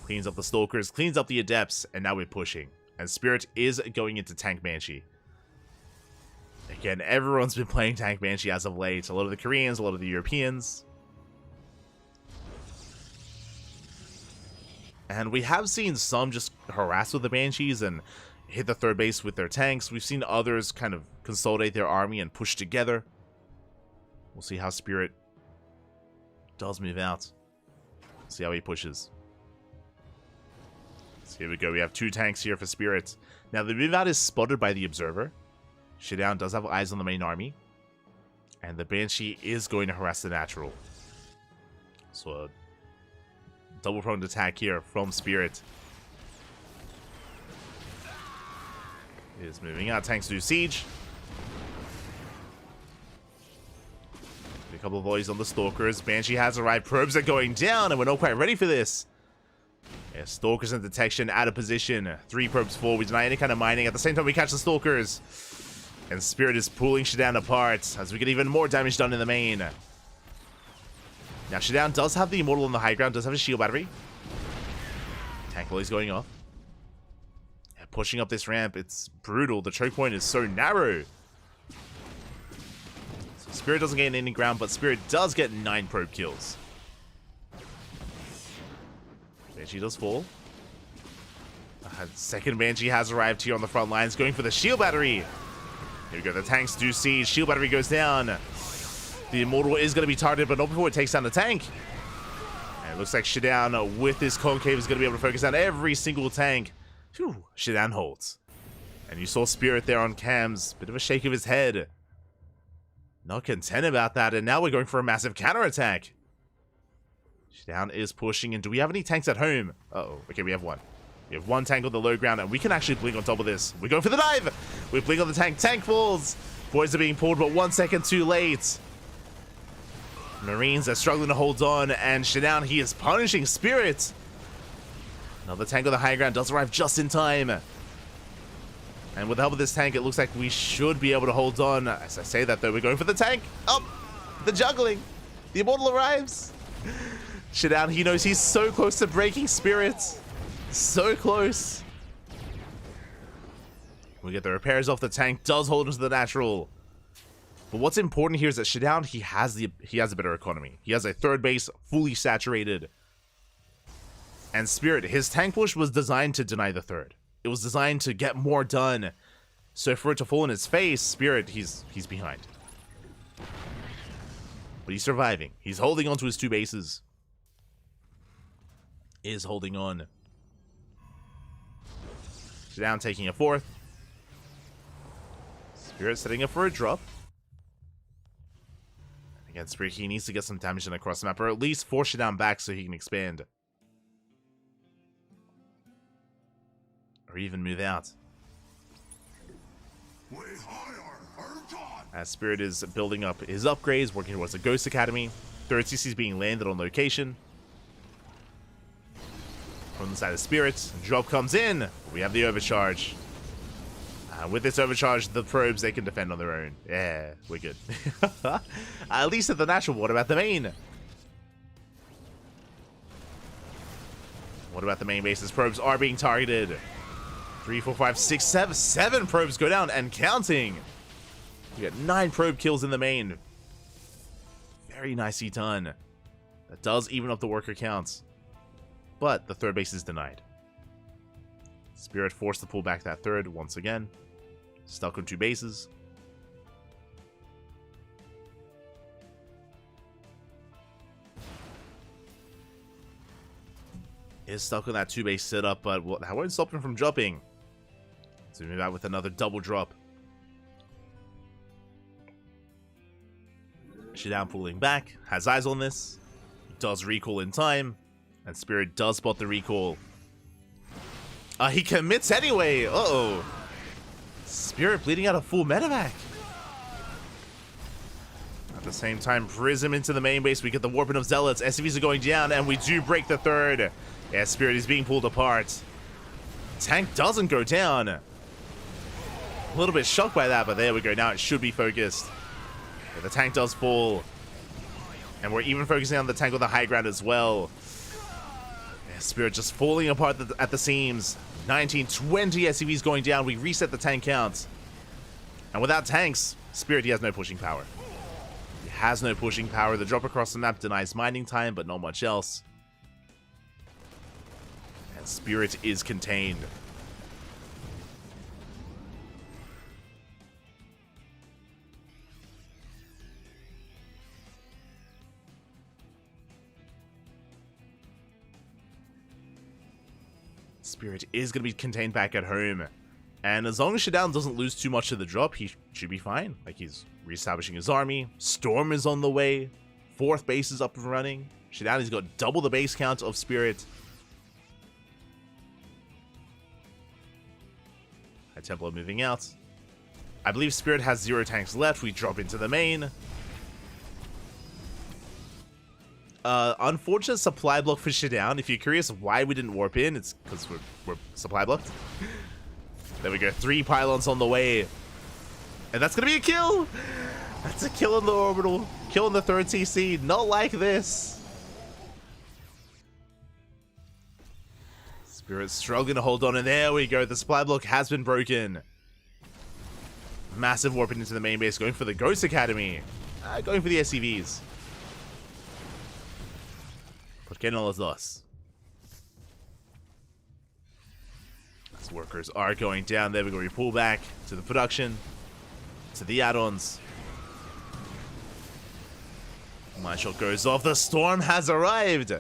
Speaker 3: Cleans up the Stalkers, cleans up the Adepts, and now we're pushing. And Spirit is going into Tank Banshee. Again, everyone's been playing Tank Banshee as of late. A lot of the Koreans, a lot of the Europeans. And we have seen some just harass with the Banshees and hit the third base with their tanks. We've seen others kind of consolidate their army and push together. We'll see how Spirit does move out. See how he pushes. So here we go. We have 2 tanks here for Spirit. Now, the move out is spotted by the Observer. Shidown does have eyes on the main army. And the Banshee is going to harass the Natural. So a double-pronged attack here from Spirit. Is moving out. Tanks do siege. A couple of volleys on the Stalkers. Banshee has arrived. Probes are going down, and we're not quite ready for this. Yeah, Stalkers in detection, out of position. 3 probes forward. We deny any kind of mining. At the same time, we catch the Stalkers. And Spirit is pulling Shidown apart as we get even more damage done in the main. Now, Shidown does have the Immortal on the high ground, does have a shield battery. Tank volley's going off. Yeah, pushing up this ramp, it's brutal. The choke point is so narrow. So Spirit doesn't gain any ground, but Spirit does get 9 probe kills. Banshee does fall. Second Banshee has arrived here on the front lines, going for the shield battery. Here we go, the tanks do siege. Shield battery goes down. The Immortal is going to be targeted, but not before it takes down the tank. And it looks like Shidown with this concave is going to be able to focus on every single tank. Phew, Shidown holds. And you saw Spirit there on cams. Bit of a shake of his head. Not content about that, and now we're going for a massive counterattack. Shidown is pushing, and do we have any tanks at home? Uh-oh, okay, we have 1. We have 1 tank on the low ground, and we can actually blink on top of this. We're going for the dive! We blink on the tank. Tank falls! Boys are being pulled, but 1 second too late. Marines are struggling to hold on, and Shidown, he is punishing Spirit. Another tank on the high ground does arrive just in time. And with the help of this tank, it looks like we should be able to hold on. As I say that, though, we're going for the tank. Oh, the juggling. The Immortal arrives. Shidown, he knows he's so close to breaking Spirit. So close. We get the repairs off the tank. Does hold into the Natural. But what's important here is that Shidown, he has a better economy. He has a third base fully saturated. And Spirit, his tank push was designed to deny the third. It was designed to get more done. So for it to fall in his face, Spirit, he's behind. But he's surviving. He's holding on to his 2 bases. Is holding on. Shidown taking a 4th. Spirit setting up for a drop. Again, Spirit, he needs to get some damage in across the map, or at least force Shidown back so he can expand. Or even move out. As Spirit is building up his upgrades, working towards the Ghost Academy. 3rd CC is being landed on location. From the side of Spirit, drop comes in. We have the overcharge. With this overcharge, the probes, they can defend on their own. Yeah, we're good. At least at the Natural. What about the main? What about the main bases? Probes are being targeted. 3, 4, 5, 6, 7. 7 probes go down and counting. We got 9 probe kills in the main. Very nicely done. That does even up the worker counts. But the third base is denied. Spirit forced to pull back that third once again. Stuck on 2 bases. Is stuck on that 2-base setup, but that won't stop him from jumping. So we move out with another double drop. Shidown pulling back, has eyes on this, does recall in time, and Spirit does spot the recall. He commits anyway! Uh-oh. Spirit bleeding out a full medevac. At the same time, Prism into the main base. We get the Warping of Zealots. SCVs are going down, and we do break the third. Yeah, Spirit is being pulled apart. Tank doesn't go down. A little bit shocked by that, but there we go. Now it should be focused. Yeah, the tank does fall. And we're even focusing on the tank on the high ground as well. Yeah, Spirit just falling apart at the seams. 19, 20 SCVs going down. We reset the tank count. And without tanks, Spirit, he has no pushing power. He has no pushing power. The drop across the map denies mining time, but not much else. And Spirit is contained. Spirit is going to be contained back at home. And as long as Shutdown doesn't lose too much of the drop, he should be fine. Like, he's reestablishing his army. Storm is on the way. 4th base is up and running. Shutdown has got double the base count of Spirit. High Templar moving out. I believe Spirit has 0 tanks left. We drop into the main. Unfortunate supply block for Shutdown. If you're curious why we didn't warp in, it's because we're supply blocked. There we go. 3 pylons on the way. And that's going to be a kill. That's a kill in the orbital. Kill in the 3rd TC. Not like this. Spirit's struggling to hold on. And there we go. The supply block has been broken. Massive warping into the main base. Going for the Ghost Academy. Going for the SCVs. ¿Por qué no los dos? As workers are going down there, we're going to pull back to the production, to the add-ons. My shot goes off. The storm has arrived.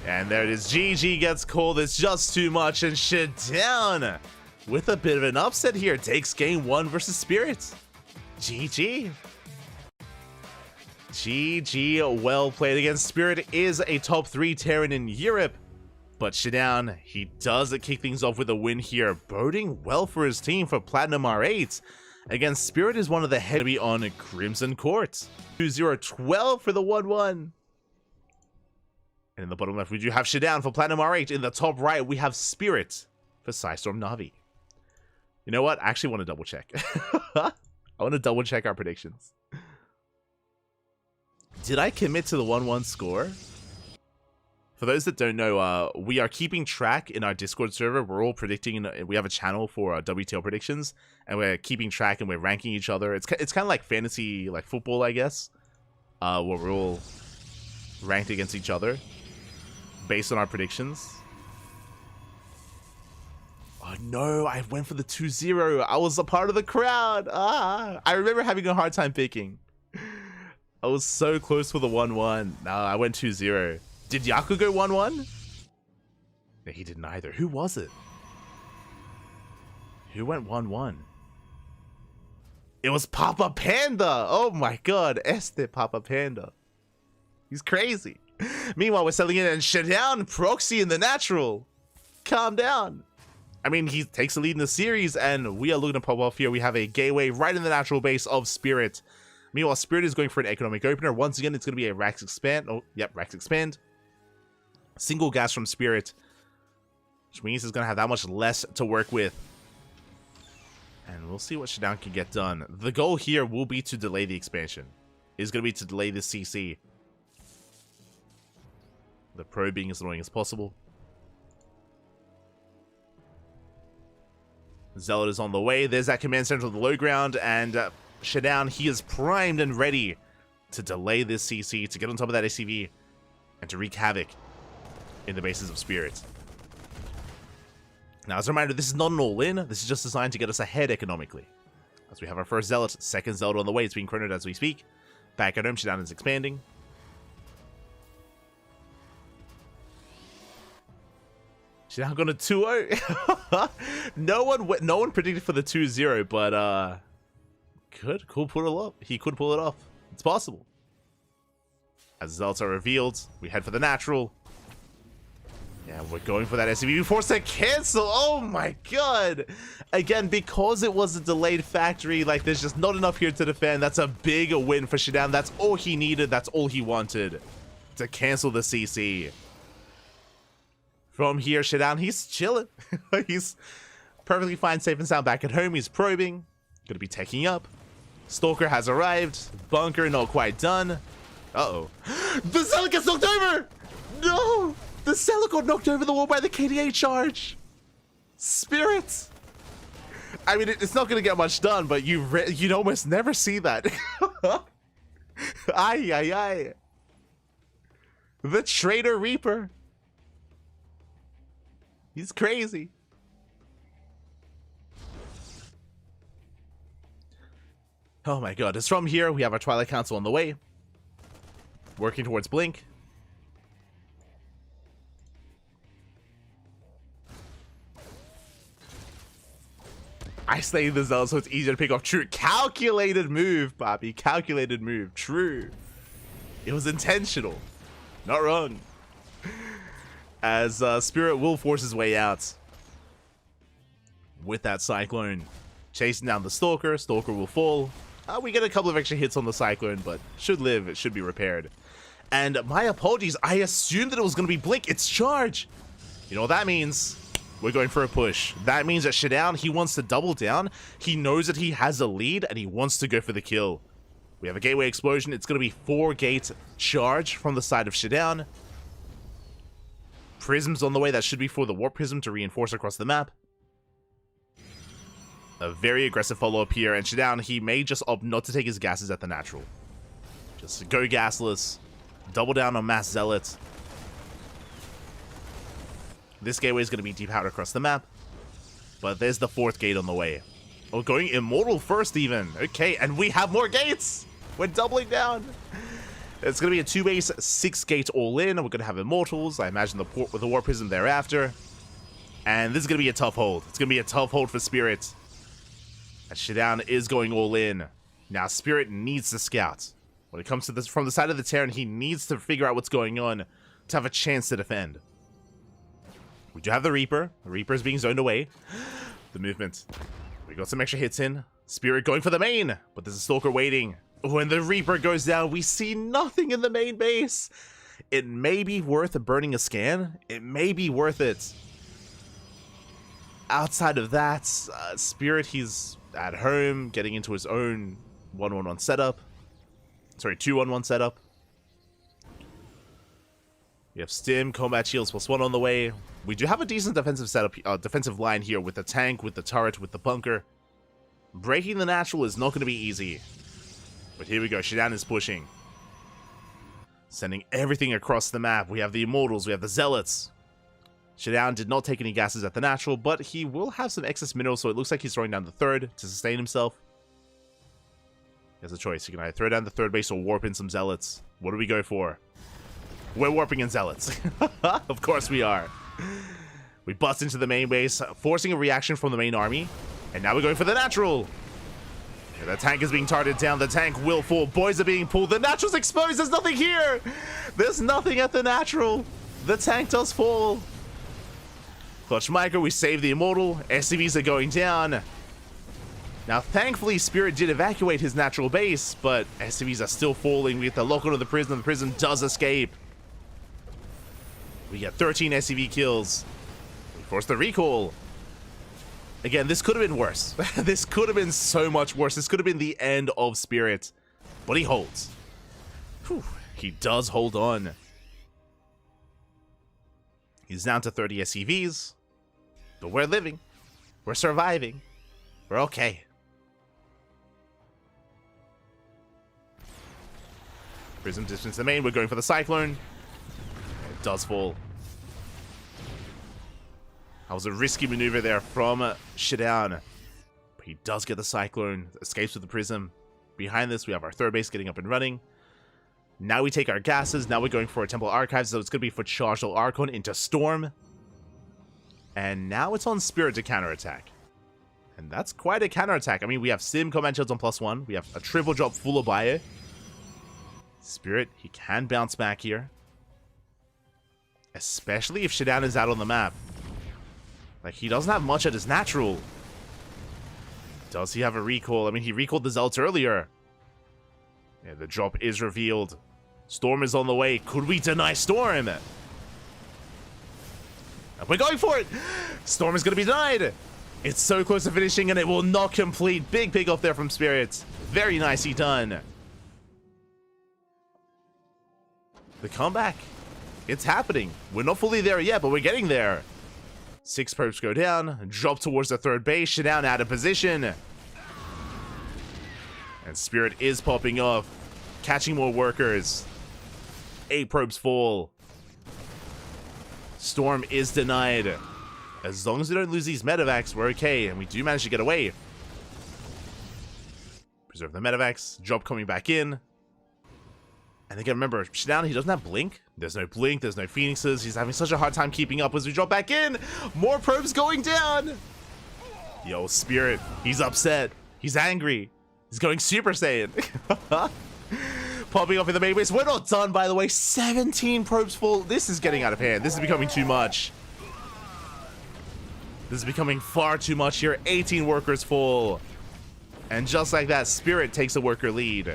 Speaker 3: And there it is. GG gets called. It's just too much. And Shutdown, with a bit of an upset here, takes game 1 versus Spirit. GG. GG, well played against Spirit. Is a top 3 Terran in Europe, but Shutdown, he does kick things off with a win here, boding well for his team for Platinum R8. Against Spirit is one of the heavy on Crimson Court. 2-0-12 for the 1-1. And in the bottom left, we do have Shutdown for Platinum R8. In the top right, we have Spirit for Psystorm Na'vi. You know what? I actually want to double check. I want to double check our predictions. Did I commit to the 1-1 score? For those that don't know, we are keeping track in our Discord server. We're all predicting. We have a channel for WTL predictions, and we're keeping track and we're ranking each other. It's kind of like fantasy, like football, I guess, where we're all ranked against each other based on our predictions. Oh no, I went for the 2-0. I was a part of the crowd. I remember having a hard time picking. I was so close for the 1-1. No, I went 2-0. Did Yaku go 1-1? No, he didn't either. Who was it? Who went 1-1? It was Papa Panda. Oh my god. Papa Panda. He's crazy. Meanwhile, we're selling in and Shutdown proxy in the natural. Calm down. I mean, he takes the lead in the series, and we are looking to pop off here. We have a gateway right in the natural base of Spirit. Meanwhile, Spirit is going for an economic opener. Once again, it's going to be a Rax Expand. Oh, yep, Rax Expand. Single gas from Spirit, which means it's going to have that much less to work with. And we'll see what Shutdown can get done. The goal here will be to delay the expansion. It's going to be to delay the CC. The Pro being as annoying as possible. Zealot is on the way. There's that command center on the low ground, and Shutdown, he is primed and ready to delay this CC, to get on top of that SCV, and to wreak havoc in the bases of Spirit. Now, as a reminder, this is not an all-in. This is just designed to get us ahead economically. As we have our first Zealot, second Zealot on the way. It's being chronoed as we speak. Back at home, Shutdown is expanding. Shutdown gone to 2-0. No one predicted for the 2-0, but could pull it off. He could pull it off. It's possible. As the Zealots are revealed, we head for the natural. Yeah, we're going for that SCV. We forced to cancel. Oh my god. Again, because it was a delayed factory, like, there's just not enough here to defend. That's a big win for Shutdown. That's all he needed. That's all he wanted. To cancel the CC. From here, Shutdown, he's chilling. Perfectly fine, safe and sound back at home. He's probing. Gonna be taking up. Stalker has arrived. Bunker not quite done. Uh-oh. The Zealot gets knocked over! No! The Zealot got knocked over the wall by the KDA charge. Spirit! I mean, it's not gonna get much done, but you'd almost never see that. Ay, ay, ay. The Traitor Reaper. He's crazy. Oh my god. It's from here. We have our Twilight Council on the way. Working towards Blink. Isolating the Zealot so it's easier to pick off. True. Calculated move, Bobby. Calculated move. True. It was intentional. Not wrong. As Spirit will force his way out. With that Cyclone. Chasing down the Stalker. Stalker will fall. We get a couple of extra hits on the Cyclone, but should live. It should be repaired. And my apologies. I assumed that it was going to be Blink. It's charge. You know what that means? We're going for a push. That means that Shutdown, he wants to double down. He knows that he has a lead, and he wants to go for the kill. We have a Gateway Explosion. It's going to be 4-gate charge from the side of Shutdown. Prisms on the way. That should be for the Warp Prism to reinforce across the map. A very aggressive follow-up here, and Shutdown, he may just opt not to take his gases at the natural. Just go gasless. Double down on Mass Zealot. This gateway is going to be depowered across the map. But there's the 4th gate on the way. Oh, going Immortal first even. Okay, and we have more gates. We're doubling down. It's going to be a 2-base, 6-gate all-in. We're going to have Immortals. I imagine the port with the War Prism thereafter. And this is going to be a tough hold. It's going to be a tough hold for Spirit. And Shutdown is going all in. Now, Spirit needs to scout. When it comes to this from the side of the Terran, he needs to figure out what's going on to have a chance to defend. We do have the Reaper. The Reaper is being zoned away. The movement. We got some extra hits in. Spirit going for the main, but there's a Stalker waiting. When the Reaper goes down, we see nothing in the main base. It may be worth burning a scan. It may be worth it. Outside of that, Spirit, he's at home, getting into his own 1-1-1 setup. Sorry, 2-1-1 setup. We have Stim, Combat Shields +1 on the way. We do have a decent defensive setup, defensive line here with the tank, with the turret, with the bunker. Breaking the natural is not going to be easy. But here we go, Shutdown is pushing. Sending everything across the map. We have the Immortals, we have the Zealots. Shutdown did not take any gases at the natural, but he will have some excess minerals, so it looks like he's throwing down the 3rd to sustain himself. He has a choice. He can either throw down the 3rd base or warp in some Zealots. What do we go for? We're warping in Zealots. Of course we are. We bust into the main base, forcing a reaction from the main army. And now we're going for the natural. Yeah, the tank is being targeted down. The tank will fall. Boys are being pulled. The natural's exposed. There's nothing here. There's nothing at the natural. The tank does fall. Clutch Micro, we save the Immortal. SCVs are going down. Now, thankfully, Spirit did evacuate his natural base, but SCVs are still falling. We get the lock onto the Prism. The Prism does escape. We get 13 SCV kills. We force the recall. Again, this could have been worse. This could have been so much worse. This could have been the end of Spirit. But he holds. Whew. He does hold on. He's down to 30 SCVs. But we're living. We're surviving. We're okay. Prism distance the main. We're going for the Cyclone. It does fall. That was a risky maneuver there from Shutdown. But he does get the Cyclone. Escapes with the Prism. Behind this, we have our 3rd base getting up and running. Now we take our gases. Now we're going for a Temple Archives. So it's going to be for Charged Archon into Storm. And now it's on Spirit to counterattack. And that's quite a counterattack. I mean, we have Sim Command Shields on +1. We have a triple drop full of bio. Spirit, he can bounce back here. Especially if Shutdown is out on the map. Like, he doesn't have much at his natural. Does he have a recall? I mean, he recalled the Zealots earlier. Yeah, the drop is revealed. Storm is on the way. Could we deny Storm? We're going for it! Storm is going to be denied! It's so close to finishing, and it will not complete. Big pick off there from Spirit. Very nicely done. The comeback. It's happening. We're not fully there yet, but we're getting there. 6 probes go down. Drop towards the third base. Shutdown out of position. And Spirit is popping off. Catching more workers. 8 probes fall. Storm is denied. As long as we don't lose these medevacs, we're okay. And we do manage to get away. Preserve the medevacs. Drop coming back in. And again, remember, Shutdown, he doesn't have Blink. There's no Blink, there's no Phoenixes. He's having such a hard time keeping up as we drop back in. More probes going down. Yo, Spirit, he's upset. He's angry. He's going Super Saiyan. Popping up in the main base. We're not done, by the way. 17 probes full. This is getting out of hand. This is becoming too much. This is becoming far too much here. 18 workers full. And just like that, Spirit takes a worker lead.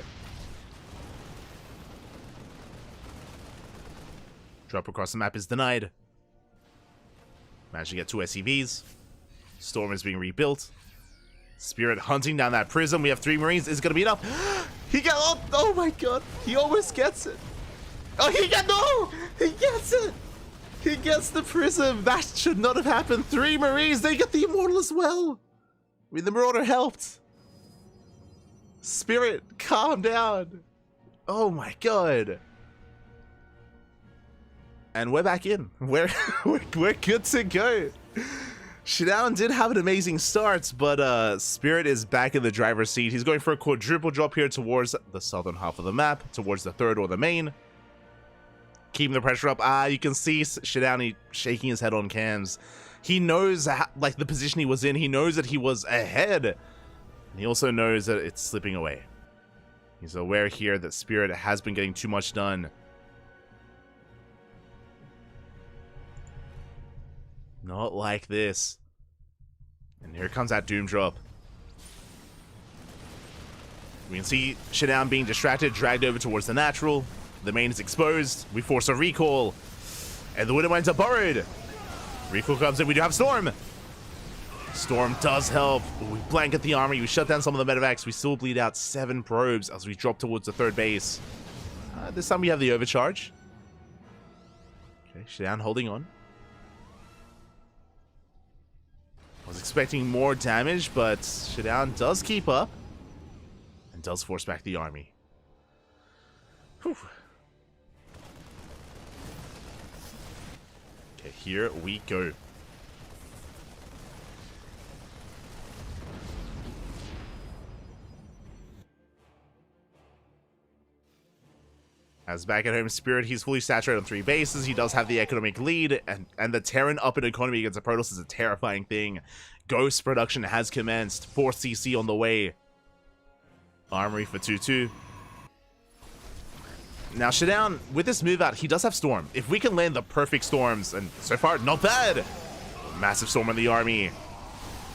Speaker 3: Drop across the map is denied. Managed to get 2 SCVs. Storm is being rebuilt. Spirit hunting down that prism. We have 3 Marines. Is it going to be enough? He got... Oh my god. He almost gets it. Oh, he got... No! He gets it! He gets the prism. That should not have happened. 3 Marines. They get the Immortal as well. I mean, the Marauder helped. Spirit, calm down. Oh my god. And we're back in. We're good to go. Shutdown did have an amazing start, but Spirit is back in the driver's seat. He's going for a quadruple drop here towards the southern half of the map, towards the third or the main. Keeping the pressure up. You can see Shutdown shaking his head on cams. He knows like the position he was in. He knows that he was ahead. And he also knows that it's slipping away. He's aware here that Spirit has been getting too much done. Not like this. And here comes that Doom drop. We can see Shutdown being distracted, dragged over towards the natural. The main is exposed. We force a recall. And the Widow Mines are borrowed. Recall comes in. We do have Storm. Storm does help. We blanket the army. We shut down some of the medevacs. We still bleed out 7 probes as we drop towards the third base. This time we have the overcharge. Okay, Shutdown holding on. I was expecting more damage, but Shutdown does keep up and does force back the army. Whew. Okay, here we go. As back at home, Spirit, he's fully saturated on 3 bases. He does have the economic lead, and the Terran up in economy against the Protoss is a terrifying thing. Ghost production has commenced. 4 CC on the way. Armory for 2-2. Now, Shutdown, with this move out, he does have Storm. If we can land the perfect Storms, and so far, not bad. Massive Storm in the army.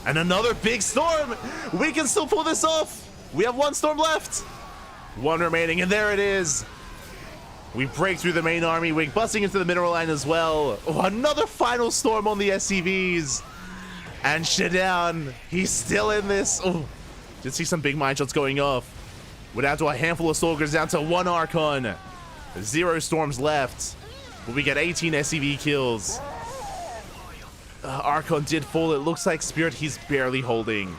Speaker 3: And another big Storm! We can still pull this off! We have 1 Storm left! 1 remaining, and there it is! We break through the main army. We're busting into the mineral line as well. Oh, another final Storm on the SCVs. And Shutdown, he's still in this. Oh, did see some big mine shots going off. We're down to a handful of Soldiers, down to 1 Archon. 0 Storms left. But we get 18 SCV kills. Archon did fall. It looks like Spirit, he's barely holding.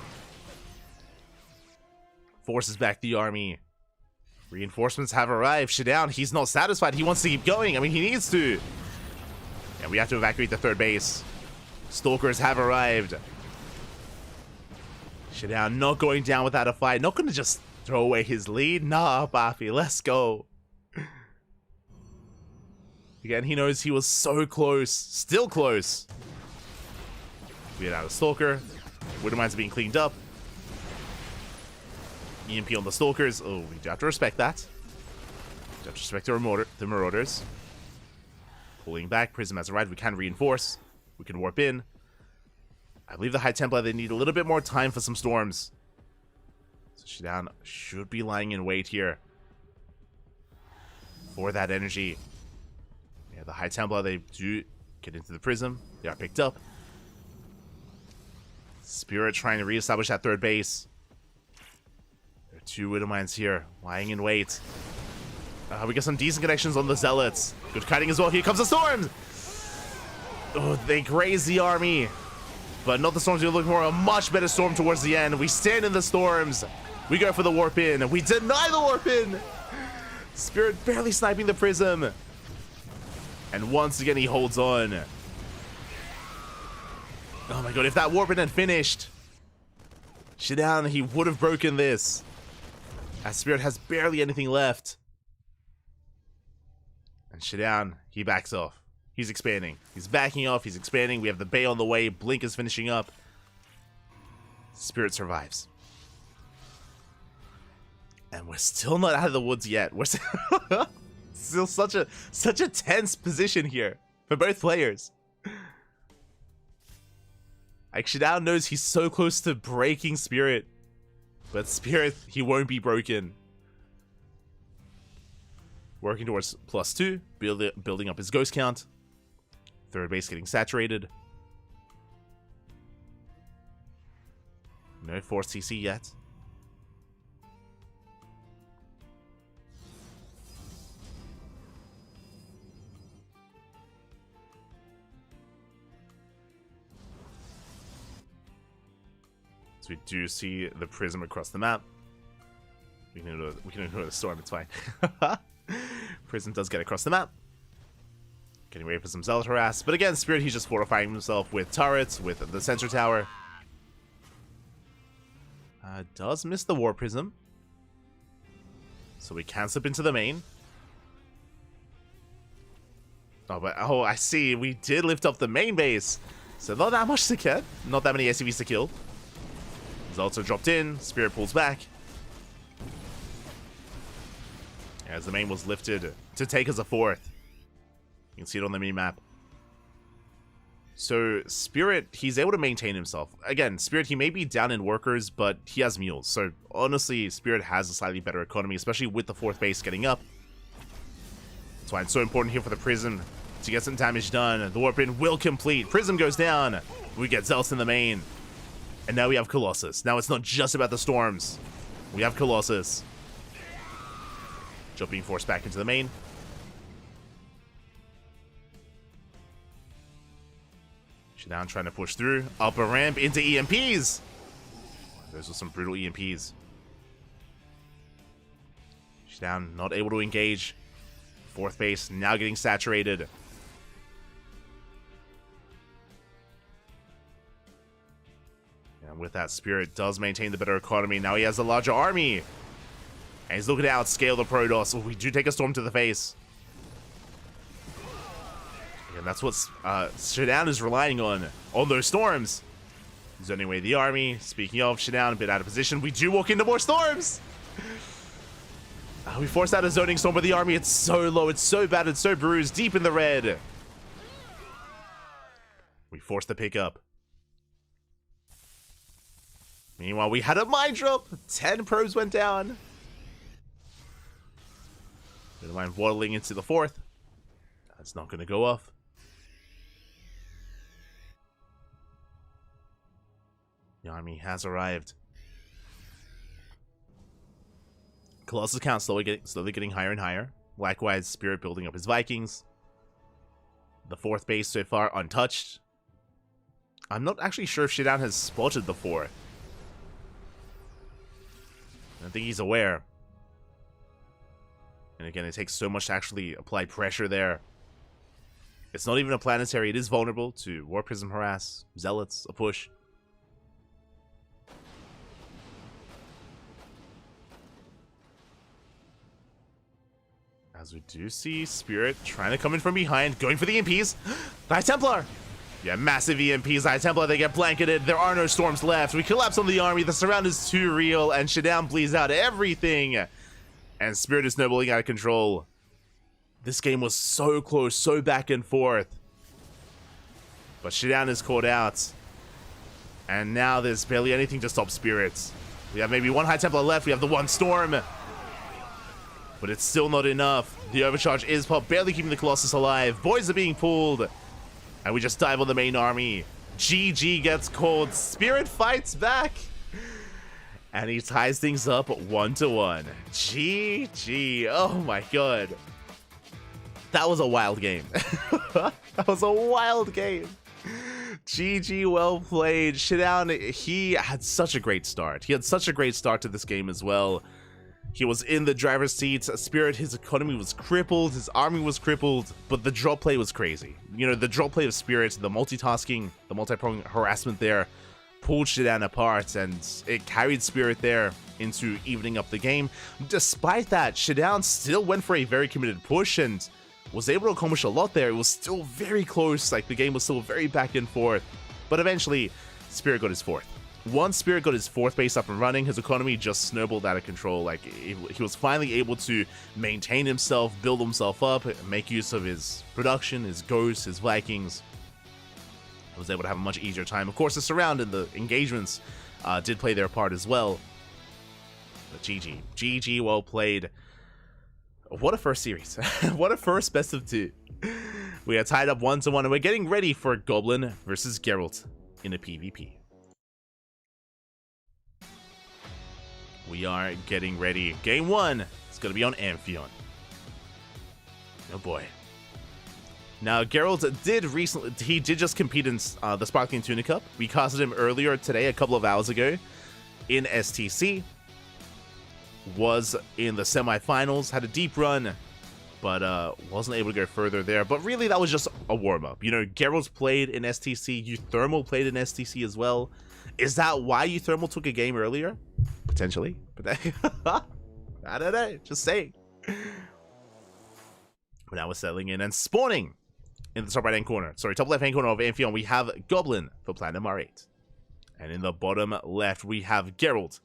Speaker 3: Forces back the army. Reinforcements have arrived. Shutdown, he's not satisfied. He wants to keep going. I mean, he needs to. And we have to evacuate the third base. Stalkers have arrived. Shutdown not going down without a fight. Not going to just throw away his lead. Nah, Bafi, let's go. Again, he knows he was so close. Still close. We get out a Stalker. Widow Mines are being cleaned up. EMP on the Stalkers. Oh, we do have to respect that. We have to respect the Marauders. Pulling back. Prism has arrived. We can reinforce. We can warp in. I believe the High Templar, they need a little bit more time for some Storms. So Shutdown should be lying in wait here for that energy. Yeah, the High Templar, they do get into the Prism. They are picked up. Spirit trying to reestablish that third base. There are two Widow Mines here, lying in wait. We get some decent connections on the Zealots. Good kiting as well. Here comes the Storm! Oh, they graze the army. But not the Storms we're looking for. A much better Storm towards the end. We stand in the Storms. We go for the Warp In. We deny the Warp In! Spirit barely sniping the Prism. And once again, he holds on. Oh my god, if that Warp In had finished, Shidan, he would have broken this. As Spirit has barely anything left. And Shidan, he backs off. He's expanding. He's backing off. He's expanding. We have the Bay on the way. Blink is finishing up. Spirit survives. And we're still not out of the woods yet. We're still such a tense position here for both players. Like, Shidan knows he's so close to breaking Spirit. But Spirit, he won't be broken. Working towards +2, building up his ghost count. Third base getting saturated. No forced CC yet. So we do see the Prism across the map. We can ignore the Storm, it's fine. Prism does get across the map. Getting ready for some Zealot harass. But again, Spirit, he's just fortifying himself with turrets, with the sensor tower. Does miss the War Prism. So we can slip into the main. Oh, I see. We did lift up the main base. So not that much to get. Not that many SCVs to kill. Zealots are dropped in. Spirit pulls back. As the main was lifted to take as a fourth. You can see it on the mini-map. So, Spirit, he's able to maintain himself. Again, Spirit, he may be down in workers, but he has mules. So, honestly, Spirit has a slightly better economy, especially with the fourth base getting up. That's why it's so important here for the Prism to get some damage done. The Warp In will complete. Prism goes down. We get Zealous in the main. And now we have Colossus. Now it's not just about the Storms. We have Colossus. Jumping force back into the main. Shidan trying to push through. Up a ramp into EMPs. Those were some brutal EMPs. Shidan not able to engage. Fourth base now getting saturated. And with that, Spirit does maintain the better economy. Now he has a larger army. And he's looking to outscale the Protoss. We do take a Storm to the face. And that's what Shidan is relying on those Storms. Zoning away the army. Speaking of, Shidan a bit out of position. We do walk into more Storms. We force out a zoning Storm, but the army, it's so low, it's so bad, it's so bruised, deep in the red. We force the pickup. Meanwhile, we had a mine drop. 10 probes went down. Don't mind waddling into the fourth. That's not going to go off. The army has arrived. Colossus count slowly getting higher and higher. Likewise, Spirit building up his Vikings. The fourth base so far untouched. I'm not actually sure if Shidan has spotted the fourth. I think he's aware. And again, it takes so much to actually apply pressure there. It's not even a planetary. It is vulnerable to War Prism harass, Zealots, a push. As we do see Spirit trying to come in from behind, going for the EMPs. The High Templar! Yeah, massive EMPs. High Templar, they get blanketed. There are no Storms left. We collapse on the army. The surround is too real, and Shidan bleeds out everything. And Spirit is snowballing out of control. This game was so close, so back and forth. But Shidan is caught out. And now there's barely anything to stop Spirits. We have maybe one High Templar left. We have the one Storm. But it's still not enough. The overcharge is barely keeping the Colossus alive. Boys are being pulled. And we just dive on the main army. GG gets called. Spirit fights back. And he ties things up 1-1. GG. Oh my god. That was a wild game. That was a wild game. GG, well played. Shidown, he had such a great start. He had such a great start to this game as well. He was in the driver's seat. Spirit, his economy was crippled, his army was crippled, but the drop play was crazy. You know, the drop play of Spirit, the multitasking, the multi-pronged harassment there, pulled Shidown apart, and it carried Spirit there into evening up the game. Despite that, Shidown still went for a very committed push and was able to accomplish a lot there. It was still very close, like the game was still very back and forth, but eventually Spirit got his fourth. Once Spirit got his fourth base up and running, his economy just snowballed out of control. Like, he was finally able to maintain himself, build himself up, make use of his production, his ghosts, his Vikings. He was able to have a much easier time. Of course, the surround and the engagements did play their part as well. But GG, well played. What a first series. What a first best of 2. We are tied up 1-1, and we're getting ready for Goblin versus Geralt in a PvP. We are getting ready. Game 1 is going to be on Amphion. Oh boy. Now, Geralt did just compete in the Sparkling Tuna Cup. We casted him earlier today, a couple of hours ago, in STC. Was in the semifinals, had a deep run, but wasn't able to go further there. But really, that was just a warm-up. You know, Geralt played in STC, Euthermal played in STC as well. Is that why Euthermal took a game earlier? Potentially. But I don't know, just saying. But now we're settling in and spawning in the top right-hand corner. Sorry, top left-hand corner of Amphion, we have Goblin for Platinum R8. And in the bottom left, we have Geralt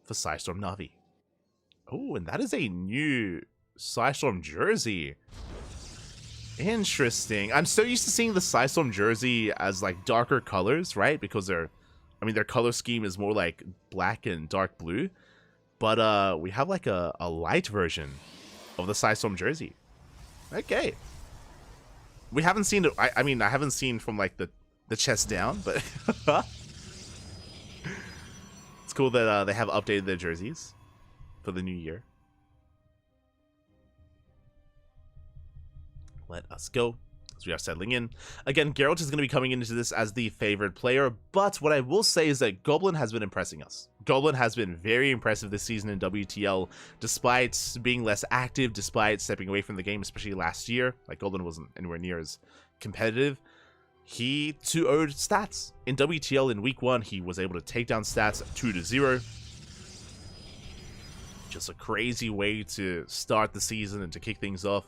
Speaker 3: for Psystorm Na'vi. Oh, and that is a new Psystorm jersey. Interesting. I'm so used to seeing the Psystorm jersey as like darker colors, right? Because their color scheme is more like black and dark blue. But we have like a light version of the Psystorm jersey. Okay. We haven't seen it. I mean, I haven't seen from like the chest down, but it's cool that they have updated their jerseys for the new year. Let us go as we are settling in. Again, Geralt is going to be coming into this as the favored player, but what I will say is that Goblin has been impressing us. Goblin has been very impressive this season in WTL, despite being less active, despite stepping away from the game, especially last year. Like, Goblin wasn't anywhere near as competitive. He 2-0'd stats. In WTL in week 1, he was able to take down stats 2-0. Just a crazy way to start the season and to kick things off.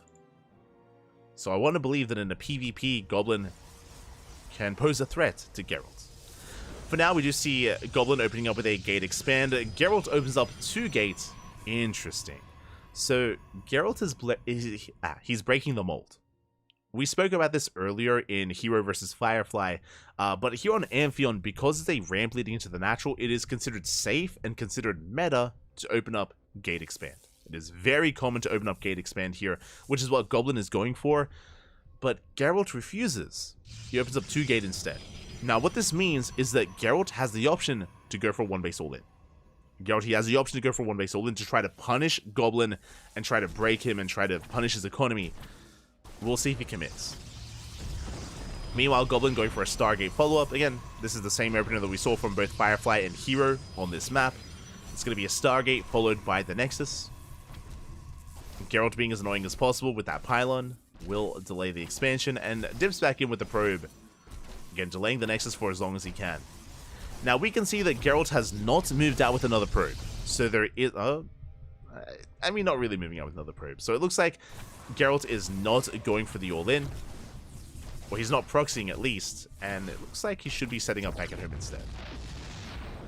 Speaker 3: So I want to believe that in a PvP, Goblin can pose a threat to Geralt. For now, we do see Goblin opening up with a gate expand. Geralt opens up 2 gates. Interesting. So Geralt he's breaking the mold. We spoke about this earlier in Hero vs. Firefly, but here on Amphion, because it's a ramp leading into the natural, it is considered safe and considered meta to open up gate expand. It is very common to open up gate expand here, which is what Goblin is going for, but Geralt refuses. He opens up 2 gate instead. Now what this means is that Geralt has the option to go for 1 base all in. He has the option to go for 1 base all in to try to punish Goblin and try to break him and try to punish his economy. We'll see if he commits. Meanwhile, Goblin going for a Stargate follow-up. Again, this is the same opener that we saw from both Firefly and Hero on this map. It's going to be a Stargate followed by the Nexus. Geralt being as annoying as possible with that pylon will delay the expansion and dips back in with the probe. Again, delaying the Nexus for as long as he can. Now we can see that Geralt has not moved out with another probe. So there is... I mean, not really moving out with another probe. So it looks like Geralt is not going for the all-in. Well, he's not proxying at least. And it looks like he should be setting up back at home instead.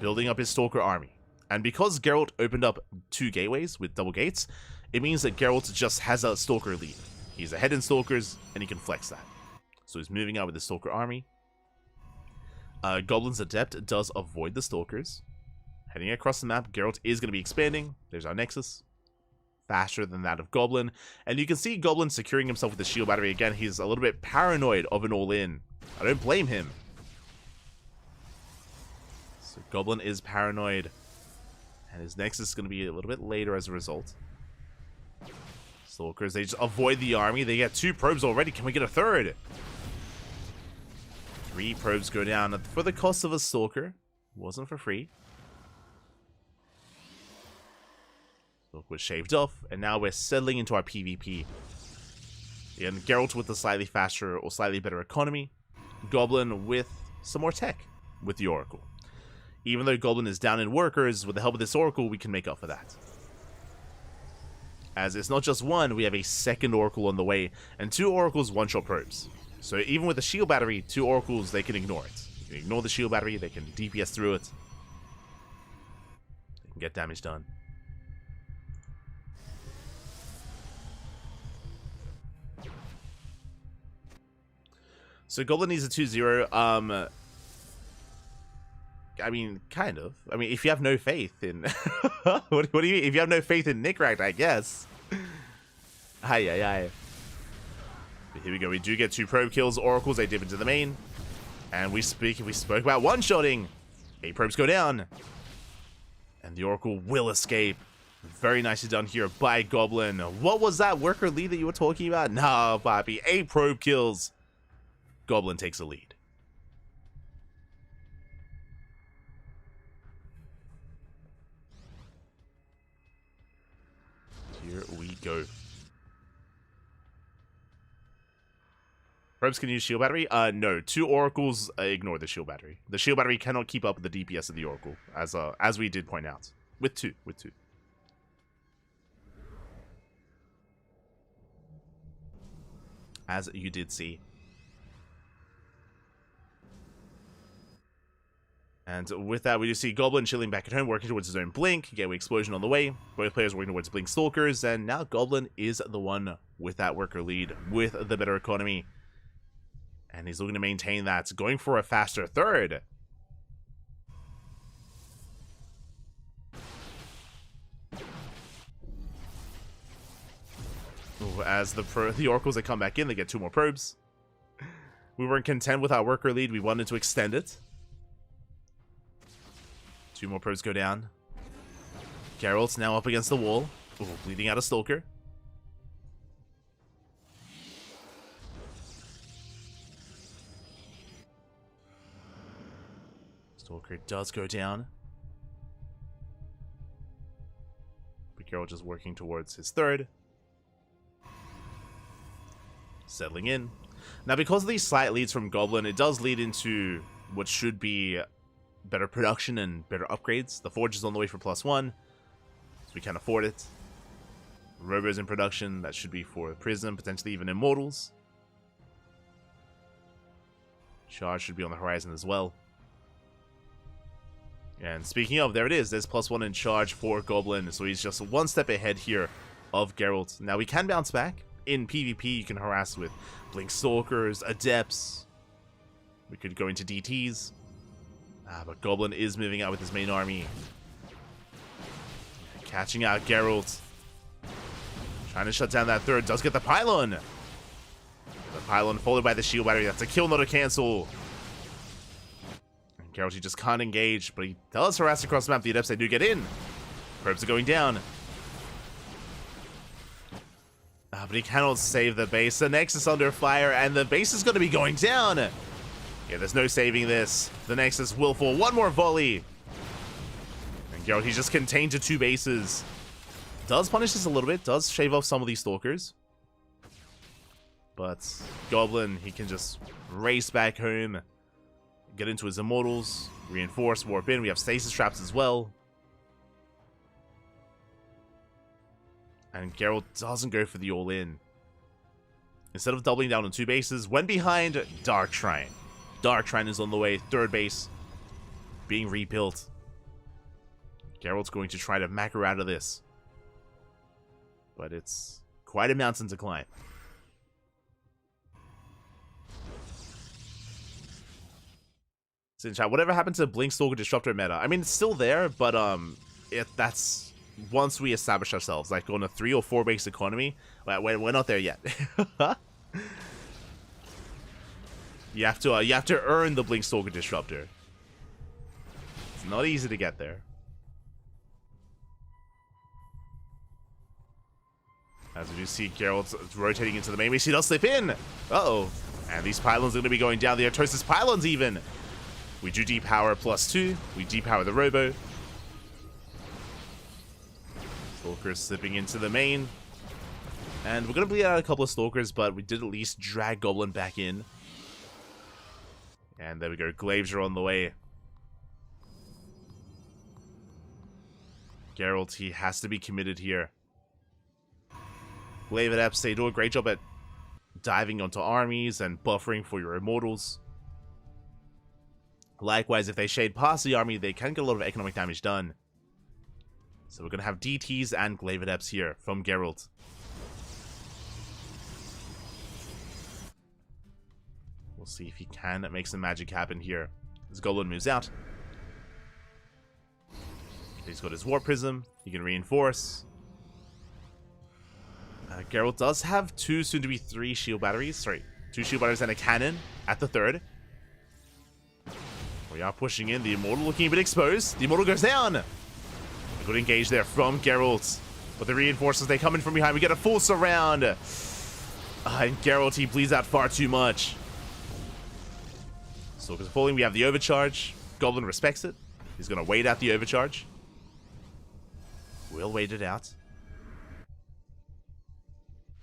Speaker 3: Building up his Stalker army. And because Geralt opened up 2 gateways with double gates, it means that Geralt just has a Stalker lead. He's ahead in Stalkers, and he can flex that. So he's moving out with the Stalker army. Goblin's Adept does avoid the Stalkers. Heading across the map, Geralt is going to be expanding. There's our Nexus. Faster than that of Goblin. And you can see Goblin securing himself with the shield battery again. He's a little bit paranoid of an all-in. I don't blame him. So Goblin is paranoid. And his Nexus is going to be a little bit later as a result. Stalkers, they just avoid the army. They get 2 probes already. Can we get a 3rd? 3 probes go down for the cost of a Stalker. Wasn't for free. Stalker was shaved off, and now we're settling into our PvP. Again, Geralt with the slightly faster or slightly better economy. Goblin with some more tech with the Oracle. Even though Goblin is down in workers, with the help of this Oracle, we can make up for that. As it's not just one, we have a 2nd Oracle on the way, and 2 Oracles one-shot probes. So even with the shield battery, 2 Oracles, they can ignore it. They can ignore the shield battery, they can DPS through it. They can get damage done. So Goblin needs a 2-0. I mean, kind of. I mean, if you have no faith in... what do you mean? If you have no faith in Nickrack, I guess. Aye. But here we go. We do get 2 probe kills. Oracles, they dip into the main. And we spoke about one-shotting. 8 probes go down. And the Oracle will escape. Very nicely done here by Goblin. What was that worker lead that you were talking about? Nah, Bobby. 8 probe kills. Goblin takes the lead. Here we go. Probes can use shield battery? No. 2 Oracles ignore the shield battery. The shield battery cannot keep up with the DPS of the Oracle, as we did point out. With two. As you did see. And with that, we do see Goblin chilling back at home, working towards his own Blink. Gateway Explosion on the way. Both players working towards Blink Stalkers. And now Goblin is the one with that worker lead, with the better economy. And he's looking to maintain that. Going for a faster 3rd. Ooh, as the Oracles, they come back in, they get 2 more probes. We weren't content with our worker lead. We wanted to extend it. 2 more probes go down. Geralt's now up against the wall. Ooh, bleeding out a Stalker. Stalker does go down. But Geralt just working towards his 3rd. Settling in. Now, because of these slight leads from Goblin, it does lead into what should be better production and better upgrades. The Forge is on the way for +1, so we can afford it. Robo's in production, that should be for Prism, potentially even Immortals. Charge should be on the horizon as well. And speaking of, there it is, there's +1 in charge for Goblin, so he's just 1 step ahead here of Geralt. Now we can bounce back. In PvP, you can harass with Blink Stalkers, Adepts. We could go into DTs. But Goblin is moving out with his main army. Catching out Geralt. Trying to shut down that 3rd. Does get the pylon. The pylon followed by the shield battery. That's a kill, not a cancel. And Geralt, he just can't engage. But he does harass across the map. The Adepts, they do get in. Probes are going down. But he cannot save the base. The Nexus under fire. And the base is going to be going down. Yeah, there's no saving this. The Nexus will fall. 1 more volley. And Geralt, he's just contained to 2 bases. Does punish this a little bit. Does shave off some of these Stalkers. But Goblin, he can just race back home. Get into his Immortals. Reinforce, warp in. We have stasis traps as well. And Geralt doesn't go for the all-in. Instead of doubling down on 2 bases, went behind Dark Shrine. Dark Shrine is on the way. 3rd base being rebuilt. Geralt's going to try to macro out of this. But it's quite a mountain to climb. So in chat, whatever happened to Blink Stalker Disruptor meta? I mean, it's still there, but that's once we establish ourselves, like on a 3 or 4 base economy. We're not there yet. You have to earn the Blink Stalker Disruptor. It's not easy to get there. As we do see Geralt rotating into the main base, he does slip in. Uh-oh. And these pylons are going to be going down. The Otosis pylons even. We do depower +2. We depower the Robo. Stalkers slipping into the main. And we're going to bleed out a couple of Stalkers, but we did at least drag Goblin back in. And there we go. Glaives are on the way. Geralt, he has to be committed here. Glaive and Epps, they do a great job at diving onto armies and buffering for your immortals. Likewise, if they shade past the army, they can get a lot of economic damage done. So we're going to have DTs and Glaive and Epps here from Geralt. We'll see if he can make some magic happen here. As Goblin moves out. He's got his Warp Prism. He can reinforce. Geralt does have 2, soon to be 3 shield batteries. Sorry, 2 shield batteries and a cannon at the 3rd. We are pushing in. The Immortal looking a bit exposed. The Immortal goes down. A good engage there from Geralt. But the reinforcers, they come in from behind. We get a full surround. And Geralt, he bleeds out far too much. Stalkers are falling. We have the overcharge. Goblin respects it. He's going to wait out the overcharge. We'll wait it out.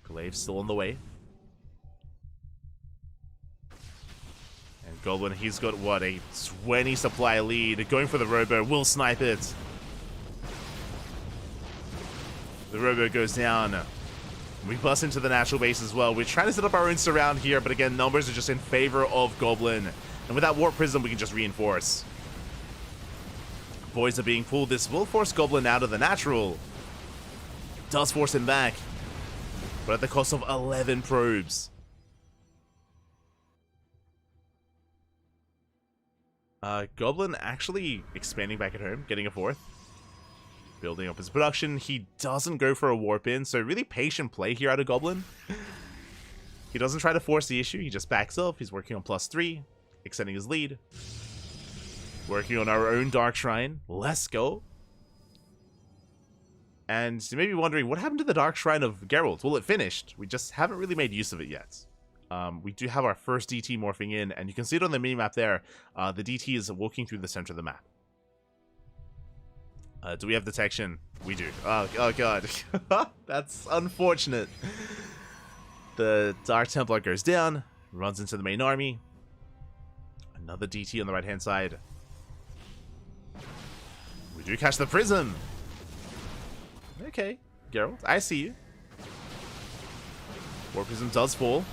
Speaker 3: Glaive's still on the way. And Goblin, he's got, what, a 20 supply lead. Going for the Robo, will snipe it. The Robo goes down. We bust into the natural base as well. We're trying to set up our own surround here, but again, numbers are just in favor of Goblin. And with that Warp Prism, we can just reinforce. Boys are being pulled. This will force Goblin out of the natural. Does force him back. But at the cost of 11 probes. Goblin actually expanding back at home, getting a 4th. Building up his production. He doesn't go for a warp in, so really patient play here out of Goblin. He doesn't try to force the issue, he just backs up. He's working on +3, extending his lead. Working on our own Dark Shrine. Let's go. And you may be wondering, what happened to the Dark Shrine of Geralt? Well, it finished. We just haven't really made use of it yet. We do have our first DT morphing in, and you can see it on the minimap there. The DT is walking through the center of the map. Do we have detection? We do. Oh god. That's unfortunate. The Dark Templar goes down, runs into the main army. Another DT on the right-hand side. We do catch the Prism. Okay, Geralt, I see you. Warp Prism does fall.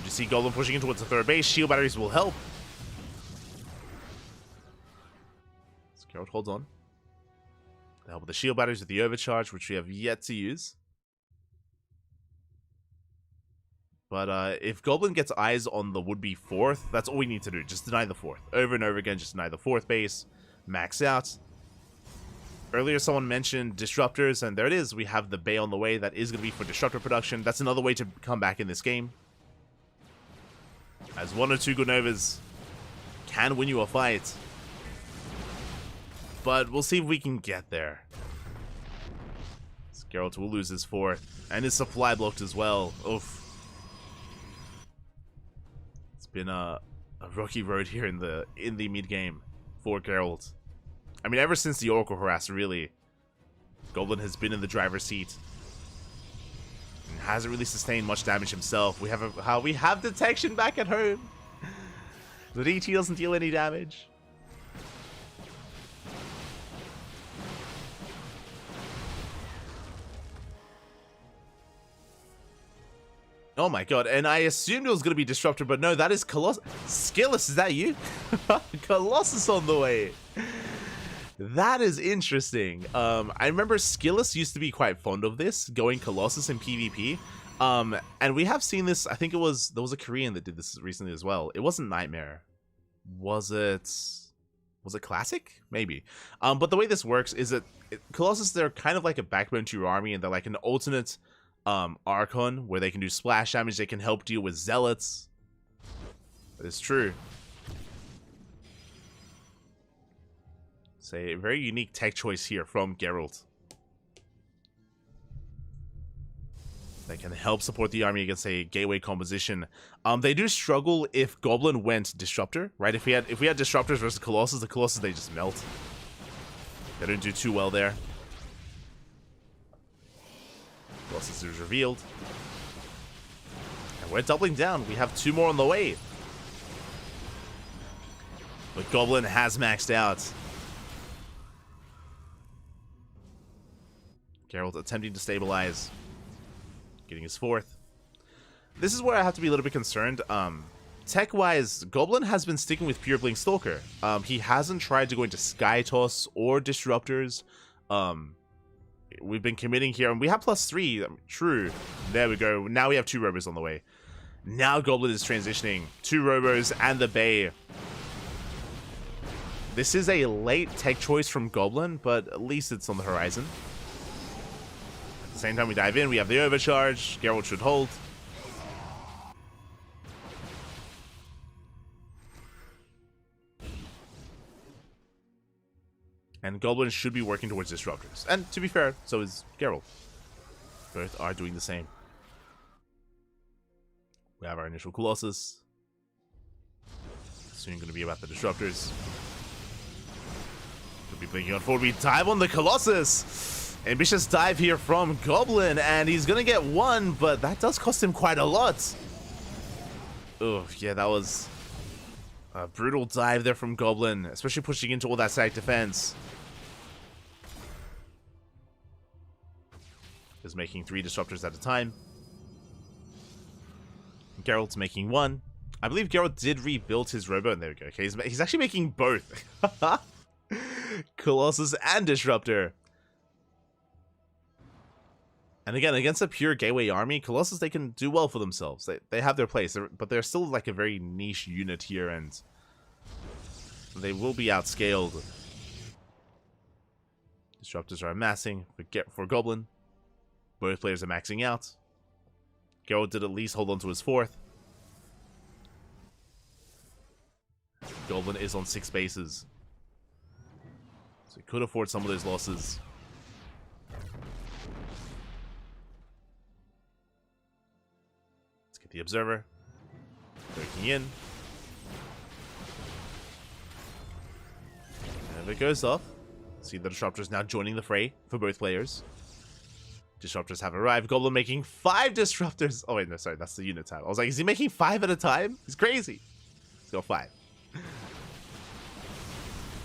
Speaker 3: You see Goblin pushing in towards the 3rd base. Shield batteries will help. So Geralt holds on. To help with the shield batteries with the overcharge, which we have yet to use. But if Goblin gets eyes on the would-be 4th, that's all we need to do. Just deny the 4th. Over and over again, just deny the 4th base. Max out. Earlier, someone mentioned disruptors, and there it is. We have the Bay on the way. That is going to be for disruptor production. That's another way to come back in this game. As 1 or 2 good Novas can win you a fight. But we'll see if we can get there. Geralt will lose his 4th, and his supply blocked as well. Oof. It's been a rocky road here in the mid-game for Geralt. I mean, ever since the Oracle harass, really, Goblin has been in the driver's seat and hasn't really sustained much damage himself. We have detection back at home. The DT doesn't deal any damage. Oh my god, and I assumed it was going to be Disruptor, but no, that is Colossus. Skillus, is that you? Colossus on the way. That is interesting. I remember Skillus used to be quite fond of this, going Colossus in PvP. And we have seen this, I think there was a Korean that did this recently as well. It wasn't Nightmare. Was it Classic? Maybe. But the way this works is that Colossus, they're kind of like a backbone to your army, and they're like an alternate Archon, where they can do splash damage, they can help deal with Zealots. That is true. It's a very unique tech choice here from Geralt. That can help support the army against a gateway composition. They do struggle if Goblin went Disruptor, right? If we had Disruptors versus Colossus, the Colossus, they just melt. They don't do too well there. Colossus is revealed. And we're doubling down. We have 2 more on the way. But Goblin has maxed out. Geralt attempting to stabilize. Getting his 4th. This is where I have to be a little bit concerned. Tech-wise, Goblin has been sticking with Pure Blink Stalker. He hasn't tried to go into Sky Toss or Disruptors. We've been committing here, and we have +3. True. There we go. Now we have 2 Robos on the way. Now Goblin is transitioning. 2 Robos and the Bay. This is a late tech choice from Goblin, but at least it's on the horizon. At the same time we dive in, we have the overcharge. Geralt should hold. And Goblin should be working towards Disruptors. And to be fair, so is Geralt. Both are doing the same. We have our initial Colossus. Soon going to be about the Disruptors. Could be blinking on forward. We dive on the Colossus. Ambitious dive here from Goblin. And he's going to get 1, but that does cost him quite a lot. Oh, yeah, that was a brutal dive there from Goblin. Especially pushing into all that static defense. Is making 3 Disruptors at a time. Geralt's making 1. I believe Geralt did rebuild his Robo. And there we go. Okay, he's actually making both. Colossus and Disruptor. And again, against a pure gateway army, Colossus, they can do well for themselves. They have their place, but they're still like a very niche unit here, and they will be outscaled. Disruptors are amassing for Goblin. Both players are maxing out. Geralt did at least hold on to his 4th. Goblin is on 6 bases. So he could afford some of those losses. Let's get the Observer. Breaking in. And it goes off. See the Disruptors now joining the fray for both players. Disruptors have arrived. Goblin making 5 Disruptors. Oh, wait, no, sorry. That's the unit time. I was like, is he making 5 at a time? He's crazy. Let's go 5.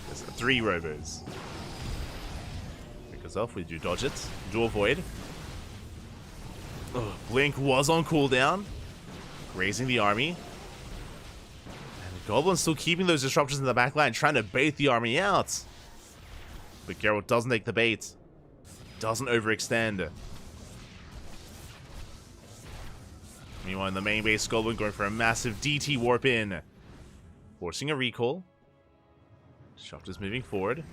Speaker 3: There's 3 Robos. It goes off. We do dodge it. Do avoid. Oh, Blink was on cooldown. Raising the army. And Goblin's still keeping those Disruptors in the back line, trying to bait the army out. But Geralt doesn't take the bait. Doesn't overextend. Meanwhile, in the main base, Goblin going for a massive DT warp in. Forcing a recall. Disruptors moving forward.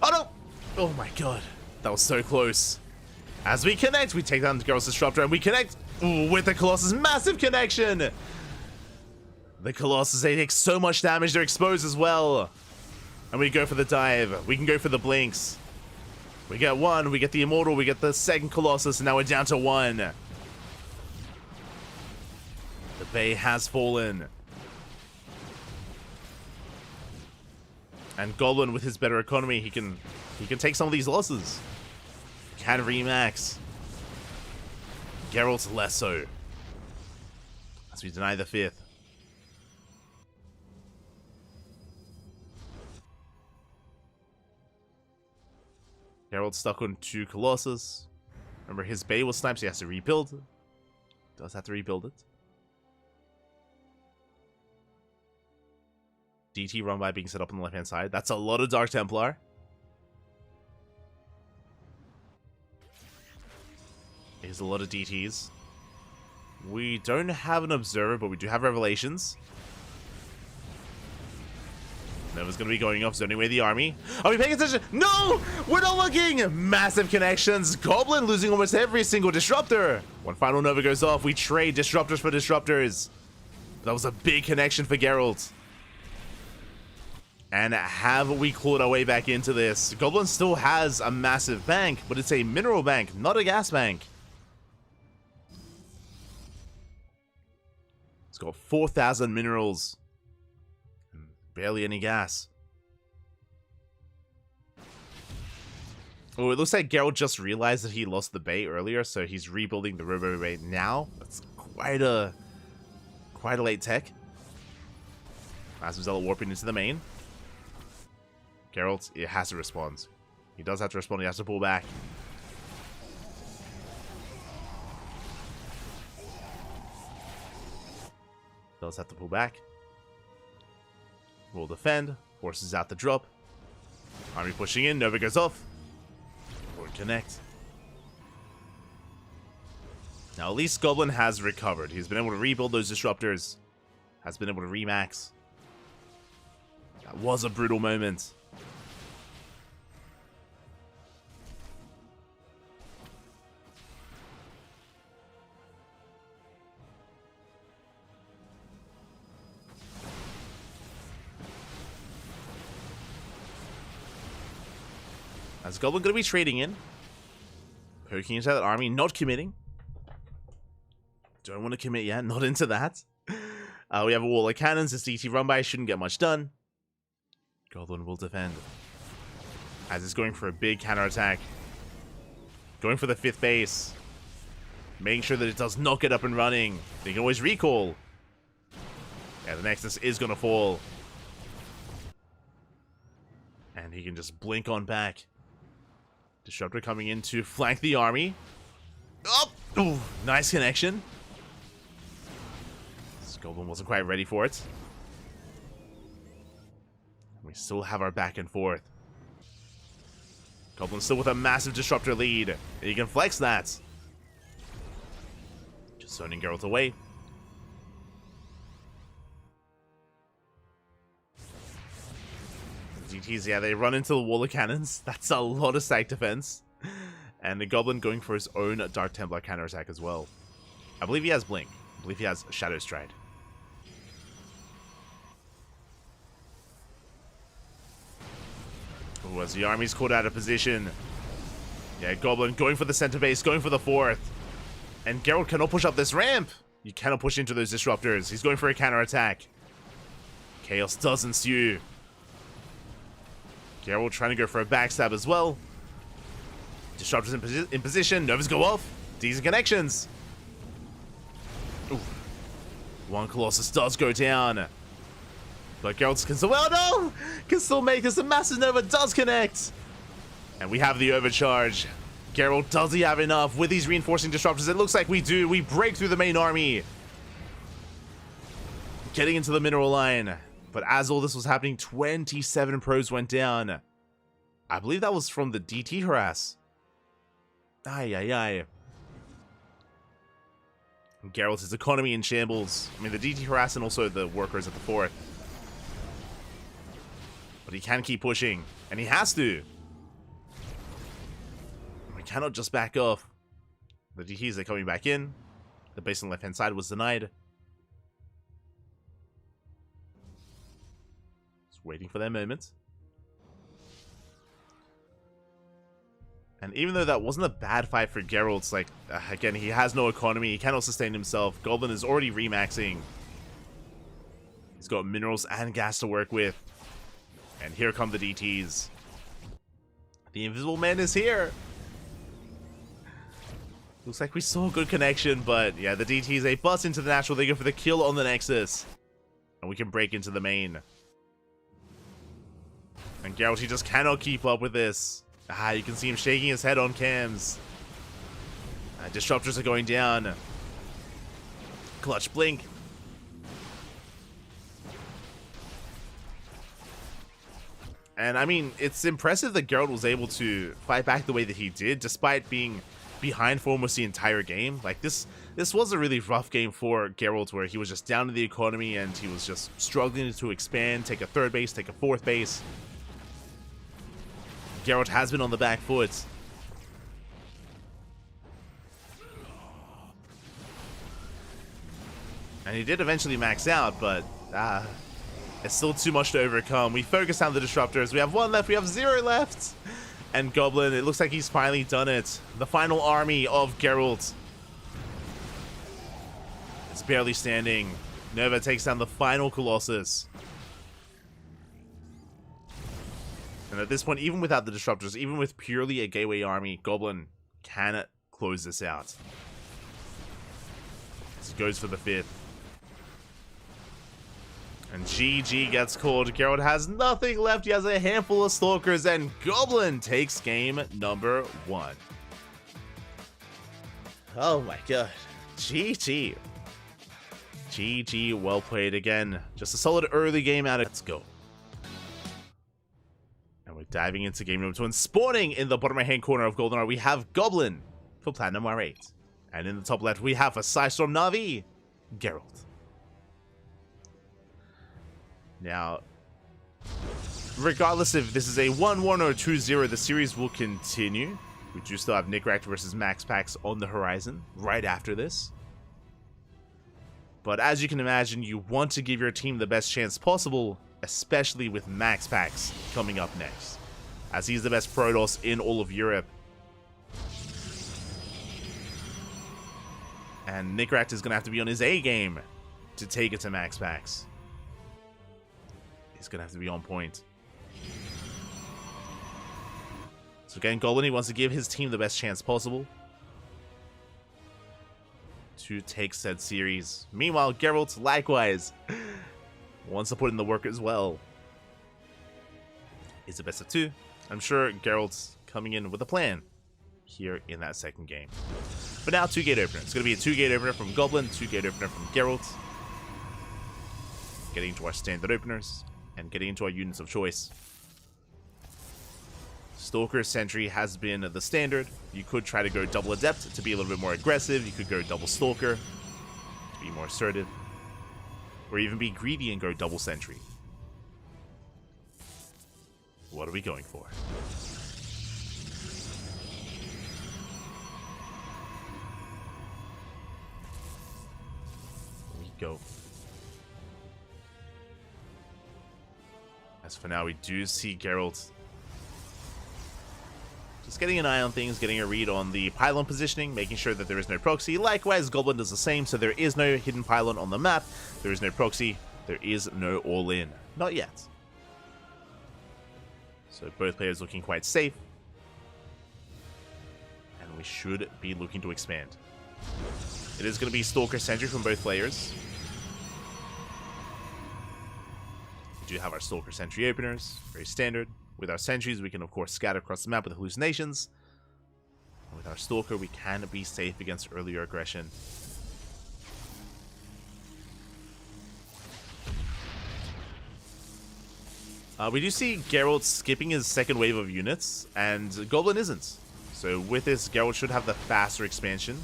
Speaker 3: Oh no! Oh my god. That was so close. As we connect, we take down Geralt's Disruptor and we connect with the Colossus. Massive connection! The Colossus, they take so much damage, they're exposed as well. And we go for the dive. We can go for the blinks. We get 1, we get the Immortal, we get the second Colossus, and now we're down to 1. The Bay has fallen. And Goblin, with his better economy, he can take some of these losses. Can remax. Geralt's less so. As we deny the 5th. Geralt stuck on 2 Colossus. Remember, his Bay was sniped, so he has to rebuild. Does have to rebuild it. DT run by being set up on the left-hand side. That's a lot of Dark Templar. Here's a lot of DTs. We don't have an Observer, but we do have Revelations. Nova's going to be going off, zoning away the army. Are we paying attention? No! We're not looking! Massive connections. Goblin losing almost every single Disruptor. One final Nova goes off. We trade Disruptors for Disruptors. That was a big connection for Geralt. And have we clawed our way back into this? Goblin still has a massive bank, but it's a mineral bank, not a gas bank. It's got 4,000 minerals. And barely any gas. Oh, it looks like Geralt just realized that he lost the bay earlier, so he's rebuilding the Robo Bay now. That's quite a late tech. As Zealot warping into the main. Geralt, it has to respond. He does have to respond, he has to pull back. Does have to pull back. Will defend, forces out the drop. Army pushing in, Nova goes off. Or connect. Now at least Goblin has recovered. He's been able to rebuild those disruptors. Has been able to remax. That was a brutal moment. As Goblin going to be trading in. Poking into that army, not committing. Don't want to commit yet, not into that. We have a wall of cannons. This DT run by shouldn't get much done. Goblin will defend. As it's going for a big counterattack. Going for the 5th base. Making sure that it does not get up and running. They can always recall. Yeah, the Nexus is going to fall. And he can just blink on back. Disruptor coming in to flank the army. Oh! Ooh, nice connection. This Goblin wasn't quite ready for it. We still have our back and forth. Goblin still with a massive Disruptor lead. And he can flex that. Just zoning Geralt away. GTs, yeah, they run into the wall of cannons. That's a lot of stack defense. And the Goblin going for his own Dark Templar counterattack as well. I believe he has Blink. I believe he has Shadow Stride. Oh, as the army's caught out of position. Yeah, Goblin going for the center base, going for the 4th. And Geralt cannot push up this ramp. You cannot push into those disruptors. He's going for a counterattack. Chaos does ensue. Geralt trying to go for a backstab as well. Disruptors in position. Novas go off. Decent connections. Ooh. One Colossus does go down. But Geralt can still... Oh no! Can still make this. A massive Nova does connect. And we have the overcharge. Geralt, does he have enough with these reinforcing disruptors? It looks like we do. We break through the main army. Getting into the mineral line. But as all this was happening, 27 pros went down. I believe that was from the DT harass. Aye. Geralt, his economy in shambles. I mean, the DT harass and also the workers at the 4th. But he can keep pushing. And he has to. We cannot just back off. The DTs are coming back in. The base on the left-hand side was denied. Waiting for their moment. And even though that wasn't a bad fight for Geralt, like, again, he has no economy, he cannot sustain himself. Goblin is already remaxing. He's got minerals and gas to work with. And here come the DTs. The Invisible Man is here. Looks like we saw a good connection, but yeah, the DTs, they bust into the natural, they go for the kill on the Nexus. And we can break into the main. And Geralt, he just cannot keep up with this. You can see him shaking his head on cams. Disruptors are going down. Clutch Blink. And I mean, it's impressive that Geralt was able to fight back the way that he did, despite being behind for almost the entire game. Like, this was a really rough game for Geralt, where he was just down to the economy and he was just struggling to expand, take a 3rd base, take a 4th base. Geralt has been on the back foot. And he did eventually max out, but It's still too much to overcome. We focus on the disruptors. We have 1 left. We have 0 left. And Goblin, it looks like he's finally done it. The final army of Geralt. It's barely standing. Nova takes down the final Colossus. And at this point, even without the disruptors, even with purely a gateway army, Goblin can close this out. So goes for the 5th. And GG gets called. Geralt has nothing left. He has a handful of Stalkers, and Goblin takes game number 1. Oh my god. GG. GG, well played again. Just a solid early game out of... Let's go. And we're diving into game number 2. And spawning in the bottom right-hand corner of Goldeneye, we have Goblin for Platinum R8. And in the top left, we have for Psystorm Na'vi, Geralt. Now, regardless if this is a 1-1 or 2-0, the series will continue. We do still have Nickrat versus MaxPax on the horizon right after this. But as you can imagine, you want to give your team the best chance possible, especially with MaxPax coming up next, as he's the best Protoss in all of Europe. And Nickrat is going to have to be on his A game to take it to MaxPax. He's going to have to be on point. So again, Goblin, he wants to give his team the best chance possible to take said series. Meanwhile, Geralt, likewise, wants to put in the work as well. It's a best of 2. I'm sure Geralt's coming in with a plan here in that second game. But now, 2-gate opener. It's going to be a 2-gate opener from Goblin, 2-gate opener from Geralt. Getting into our standard openers and getting into our units of choice. Stalker Sentry has been the standard. You could try to go double Adept to be a little bit more aggressive. You could go double Stalker to be more assertive. Or even be greedy and go double Sentry. What are we going for? Here we go. As for now, we do see Geralt just getting an eye on things, getting a read on the pylon positioning, making sure that there is no proxy. Likewise, Goblin does the same, so there is no hidden pylon on the map. There is no proxy. There is no all-in. Not yet. So both players looking quite safe. And we should be looking to expand. It is going to be Stalker Sentry from both players. We do have our Stalker Sentry openers, very standard. With our Sentries, we can of course scatter across the map with hallucinations. And with our Stalker, we can be safe against earlier aggression. We do see Geralt skipping his second wave of units, and Goblin isn't. So with this, Geralt should have the faster expansion.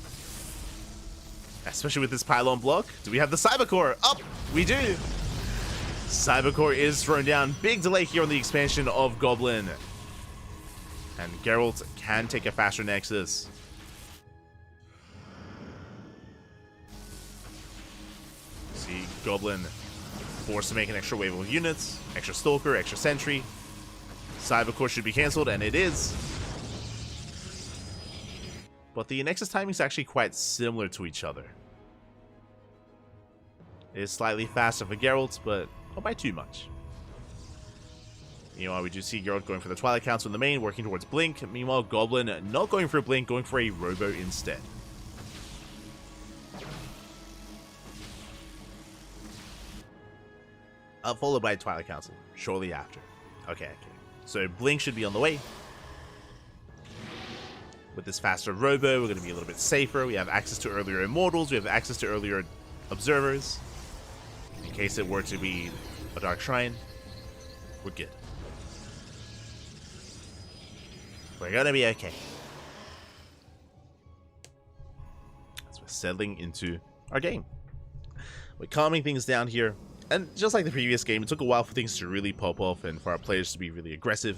Speaker 3: Especially with this pylon block. Do we have the Cybercore? Up! We do! Cybercore is thrown down. Big delay here on the expansion of Goblin. And Geralt can take a faster Nexus. See, Goblin forced to make an extra wave of units. Extra Stalker, extra Sentry. Cybercore should be cancelled, and it is. But the Nexus timing is actually quite similar to each other. It is slightly faster for Geralt, but not by too much. Meanwhile, we do see Geralt going for the Twilight Council in the main, working towards Blink. Meanwhile, Goblin not going for a Blink, going for a Robo instead. Followed by Twilight Council shortly after. Okay. So Blink should be on the way. With this faster Robo, we're going to be a little bit safer. We have access to earlier Immortals. We have access to earlier Observers. In case it were to be a Dark Shrine, we're good. We're going to be okay. So we're settling into our game. We're calming things down here. And just like the previous game, it took a while for things to really pop off and for our players to be really aggressive.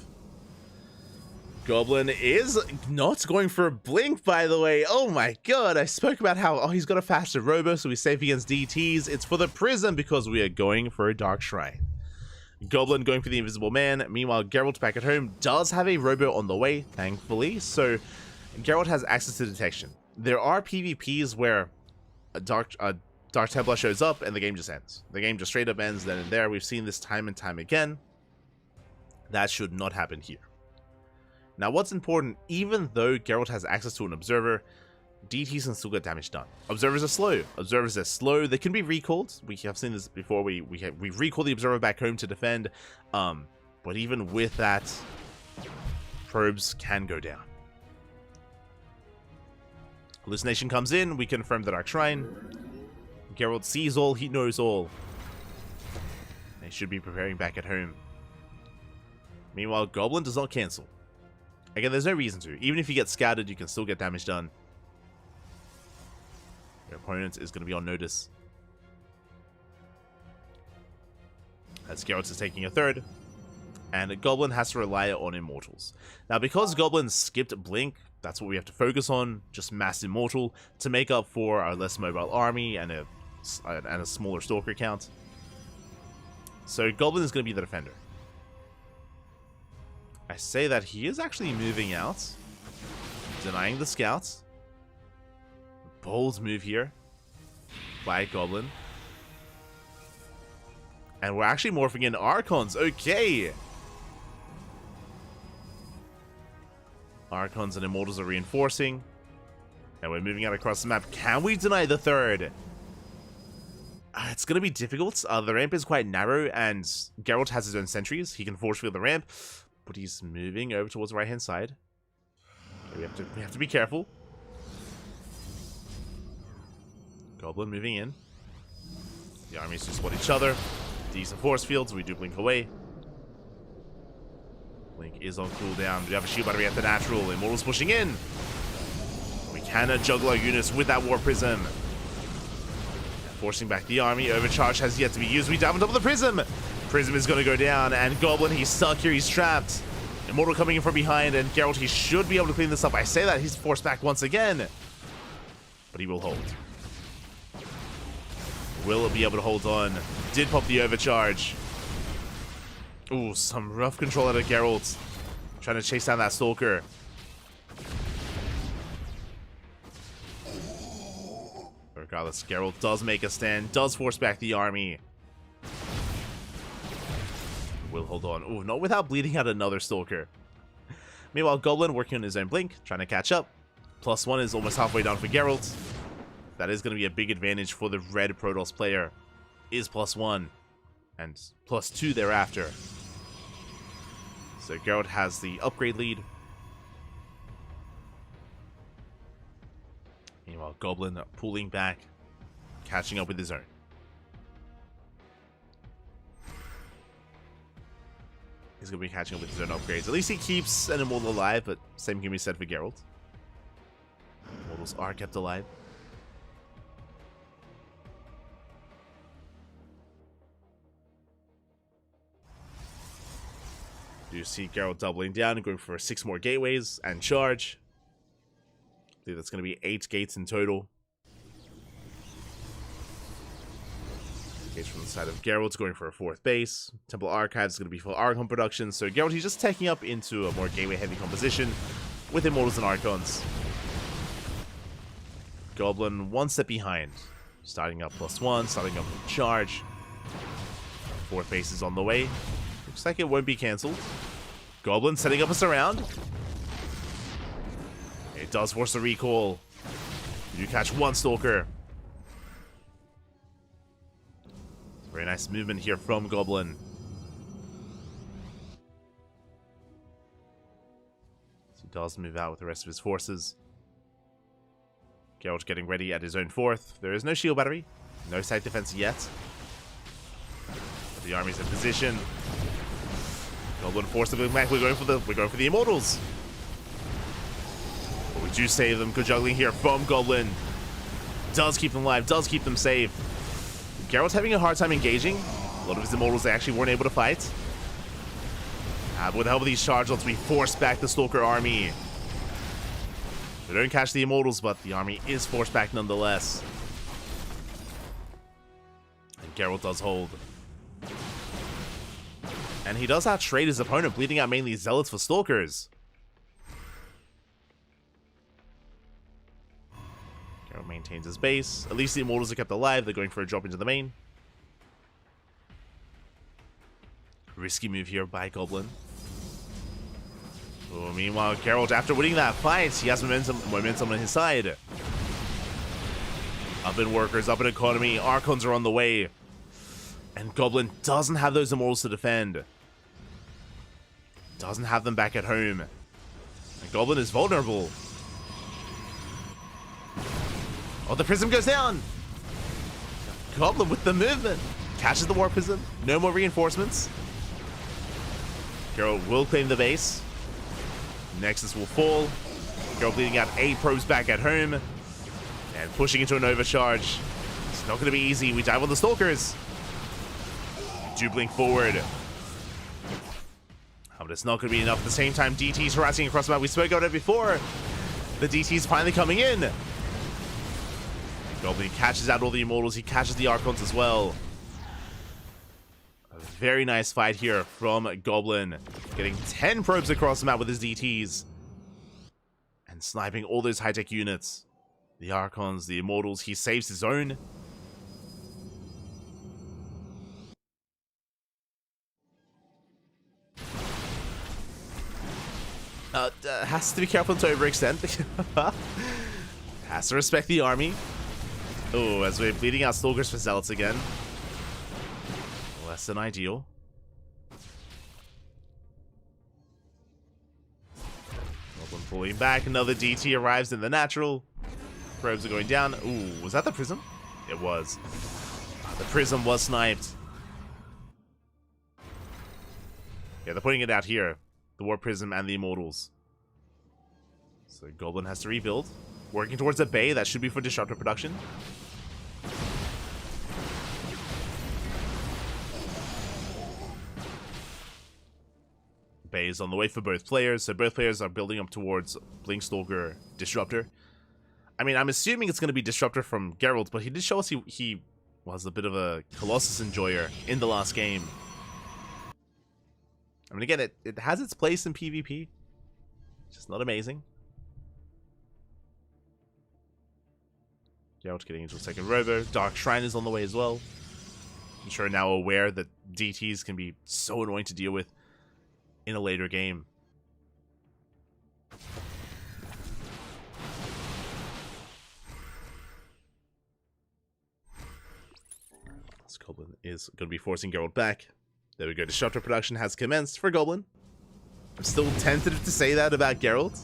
Speaker 3: Goblin is not going for a Blink, by the way. Oh my god, I spoke about how, he's got a faster Robo, so he's safe against DTs. It's for the Prism because we are going for a Dark Shrine. Goblin going for the Invisible Man. Meanwhile, Geralt back at home does have a robo on the way, thankfully. So Geralt has access to detection. There are PvPs where a Dark Templar shows up and the game just ends. The game just straight up ends then and there. We've seen this time and time again. That should not happen here. Now, what's important, even though Geralt has access to an Observer, DTs can still get damage done. Observers are slow. Observers are slow. They can be recalled. We have seen this before. We recall the Observer back home to defend. But even with that, probes can go down. Hallucination comes in. We confirm the Dark Shrine. Geralt sees all. He knows all. They should be preparing back at home. Meanwhile, Goblin does not cancel. Again, there's no reason to. Even if you get scattered, you can still get damage done. Your opponent is going to be on notice. As Geralt is taking a third. And Goblin has to rely on Immortals. Now, because Goblin skipped Blink, that's what we have to focus on. Just Mass Immortal to make up for our less mobile army and a smaller Stalker count. So Goblin is going to be the defender. I say that he is actually moving out, denying the scouts. Bold move here by Goblin. And we're actually morphing in Archons. Okay. Archons and Immortals are reinforcing. And we're moving out across the map. Can we deny the third? It's going to be difficult. The ramp is quite narrow and Geralt has his own sentries. He can force field the ramp. But he's moving over towards the right-hand side. Okay, we have to be careful. Goblin moving in. The armies just spot each other. Decent force fields. We do blink away. Blink is on cooldown. We have a shield battery at the natural. Immortals pushing in. We cannot juggle our units with that War Prism. Forcing back the army. Overcharge has yet to be used. We dive on top of the Prism. Prism is going to go down, and Goblin, he's stuck here, he's trapped. Immortal coming in from behind, and Geralt, he should be able to clean this up. I say that, he's forced back once again. But he will hold. Will be able to hold on. Did pop the overcharge. Ooh, some rough control out of Geralt. Trying to chase down that Stalker. Regardless, Geralt does make a stand, does force back the army. Will hold on. Ooh, not without bleeding out another Stalker. Meanwhile, Goblin working on his own blink, trying to catch up. +1 is almost halfway down for Geralt. That is going to be a big advantage for the red Protoss player. Is +1. And +2 thereafter. So Geralt has the upgrade lead. Meanwhile, Goblin pulling back, catching up with his own. He's going to be catching up with his own upgrades. At least he keeps an Immortal alive, but same can be said for Geralt. Immortals are kept alive. You see Geralt doubling down and going for 6 more gateways and charge. I think that's going to be 8 gates in total. Gates from the side of Geralt going for a 4th base. Temple Archives is going to be full Archon production. So Geralt, he's just taking up into a more gateway heavy composition with Immortals and Archons. Goblin 1 step behind. Starting up +1, starting up with charge. 4th base is on the way. Looks like it won't be cancelled. Goblin setting up a surround. It does force a recall. You catch 1 Stalker. Very nice movement here from Goblin. So he does move out with the rest of his forces. Geralt getting ready at his own 4th. There is no shield battery. No side defense yet. But the army's in position. Goblin forced to move back. We're going for the Immortals. But we do save them. Good juggling here from Goblin. Does keep them alive. Does keep them safe. Geralt's having a hard time engaging. A lot of his Immortals they actually weren't able to fight. But with the help of these charge lots, we force back the Stalker army. They don't catch the Immortals, but the army is forced back nonetheless. And Geralt does hold. And he does outtrade his opponent, bleeding out mainly Zealots for Stalkers. Geralt maintains his base. At least the Immortals are kept alive. They're going for a drop into the main. Risky move here by Goblin. Oh, meanwhile, Geralt, after winning that fight, he has momentum on his side. Up in workers, up in economy, Archons are on the way. And Goblin doesn't have those Immortals to defend. Doesn't have them back at home. And Goblin is vulnerable. Oh, the Prism goes down! Goblin with the movement. Catches the War Prism. No more reinforcements. Geralt will claim the base. Nexus will fall. Geralt bleeding out 8 probes back at home. And pushing into an overcharge. It's not going to be easy. We dive on the Stalkers. Do blink forward. But it's not going to be enough. At the same time, DT's harassing across the map. We spoke about it before. The DT's finally coming in. Goblin catches out all the Immortals. He catches the Archons as well. A very nice fight here from Goblin. Getting 10 probes across the map with his DTs. And sniping all those high-tech units. The Archons, the Immortals. He saves his own. Has to be careful to overextend. Has to respect the army. Oh, as we're bleeding out Stalkers for Zealots again. Less than ideal. Goblin pulling back. Another DT arrives in the natural. Probes are going down. Ooh, was that the Prism? It was. The Prism was sniped. Yeah, they're putting it out here. The War Prism and the Immortals. So Goblin has to rebuild. Working towards a Bay. That should be for Disruptor production. Bay is on the way for both players. So both players are building up towards Blinkstalker Disruptor. I mean, I'm assuming it's going to be Disruptor from Geralt, but he did show us he was a bit of a Colossus enjoyer in the last game. I mean, again, it has its place in PvP. Just not amazing. Geralt getting into a second robo. Dark Shrine is on the way as well. I'm sure now aware that DTs can be so annoying to deal with in a later game. This Goblin is going to be forcing Geralt back. There we go. Disruptor production has commenced for Goblin. I'm still tentative to say that about Geralt.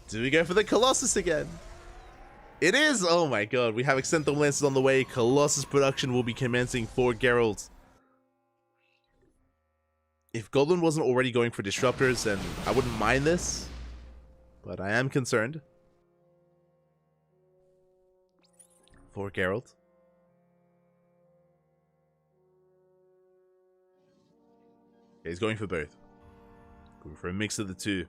Speaker 3: Do we go for the Colossus again? It is! Oh my god. We have Extended Lances on the way. Colossus production will be commencing for Geralt. If Goblin wasn't already going for Disruptors, then I wouldn't mind this. But I am concerned. For Geralt. He's going for both. Going for a mix of the two.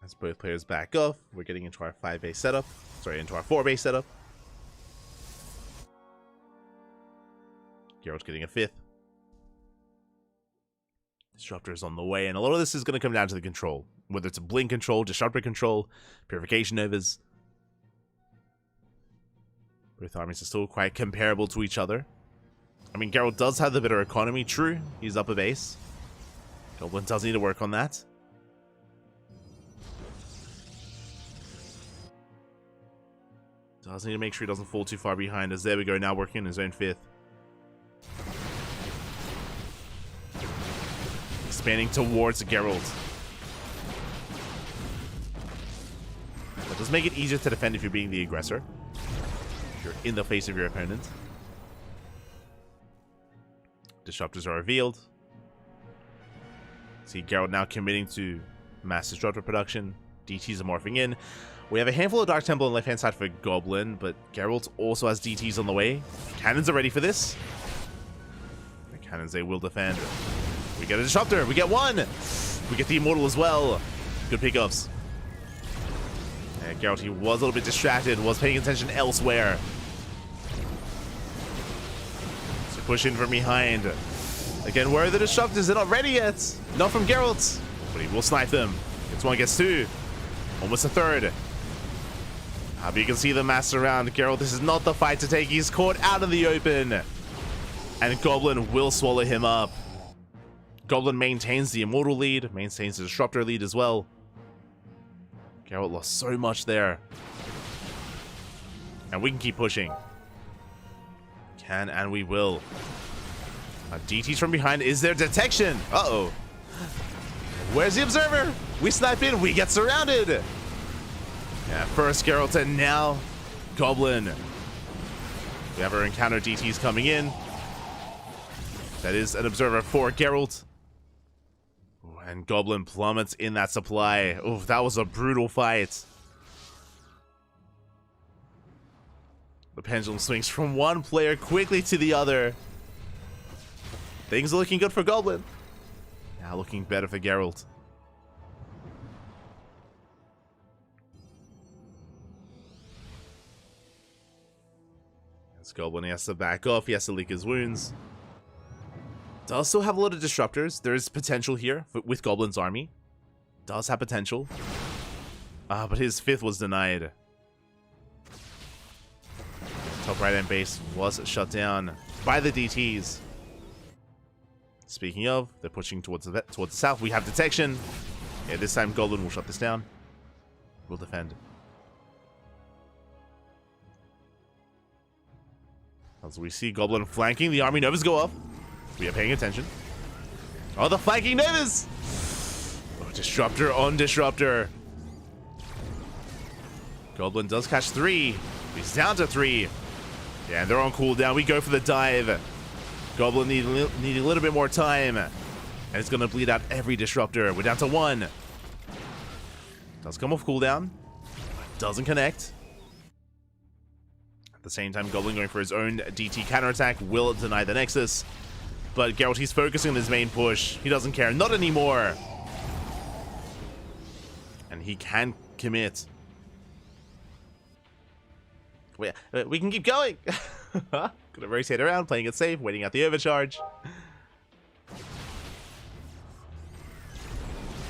Speaker 3: As both players back off, we're getting into our 5-base setup. Sorry, into our 4-base setup. Geralt's getting a 5th. Disruptor is on the way, and a lot of this is going to come down to the control. Whether it's a blink control, disruptor control, purification novas. Both armies are still quite comparable to each other. I mean, Geralt does have the better economy, true. He's up a base. Goblin does need to work on that. Does need to make sure he doesn't fall too far behind, as there we go, now working on his own 5th. Expanding towards Geralt. That does make it easier to defend if you're being the aggressor. If you're in the face of your opponent. Disruptors are revealed. See Geralt now committing to mass disruptor production. DTs are morphing in. We have a handful of Dark Temple on the left-hand side for Goblin, but Geralt also has DTs on the way. Cannons are ready for this. The cannons, they will defend. We get a Disruptor. We get one. We get the Immortal as well. Good pickups. And Geralt, he was a little bit distracted, was paying attention elsewhere. push in from behind. Again, where are the disruptors? They're not ready yet. Not from Geralt. But he will snipe them. Gets one, gets two. Almost a third. But you can see the mass around Geralt. This is not the fight to take. He's caught out in the open. And Goblin will swallow him up. Goblin maintains the Immortal lead. Maintains the Disruptor lead as well. Geralt lost so much there. And we can keep pushing. Can and we will. DTs from behind. Is there detection? Uh-oh. Where's the observer? We snipe in. We get surrounded. Yeah, first Geralt and now Goblin. We have our encounter DTs coming in. That is an observer for Geralt. Ooh, and Goblin plummets in that supply. Oh, that was a brutal fight. The pendulum swings from one player quickly to the other. Things are looking good for Goblin. Now looking better for Geralt. As Goblin has to back off, he has to lick his wounds. Does still have a lot of disruptors. There is potential here with Goblin's army. Does have potential. But his fifth was denied. Top right end base was shut down by the DTs. Speaking of, they're pushing towards the south. We have detection. Yeah, this time Goblin will shut this down. We'll defend. As we see Goblin flanking, the army Novas go off. We are paying attention. Oh, the flanking Novas! Oh, Disruptor on Disruptor. Goblin does catch 3. He's down to 3. Yeah, and they're on cooldown. We go for the dive. Goblin need a little bit more time. And it's going to bleed out every Disruptor. We're down to 1. Does come off cooldown. Doesn't connect. At the same time, Goblin going for his own DT counterattack will deny the Nexus. But Geralt, he's focusing on his main push. He doesn't care. Not anymore. And he can commit. We can keep going. Gonna rotate around, playing it safe, waiting out the overcharge.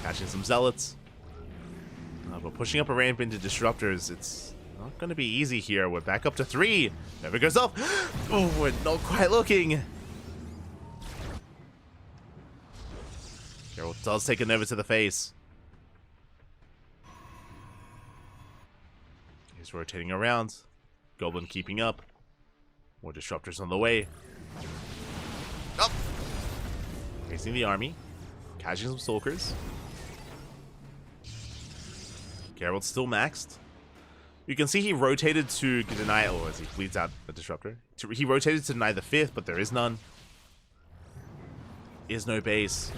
Speaker 3: Catching some zealots. But pushing up a ramp into disruptors, it's not gonna be easy here. We're back up to 3. Never goes off. Oh, we're not quite looking. Geralt does take a Nova to the face. He's rotating around. Goblin keeping up. More disruptors on the way. Oh! Facing the army. Catching some stalkers. Geralt's still maxed. You can see he rotated to deny, or as he bleeds out the disruptor. He rotated to deny the 5th, but there is none. Is no base.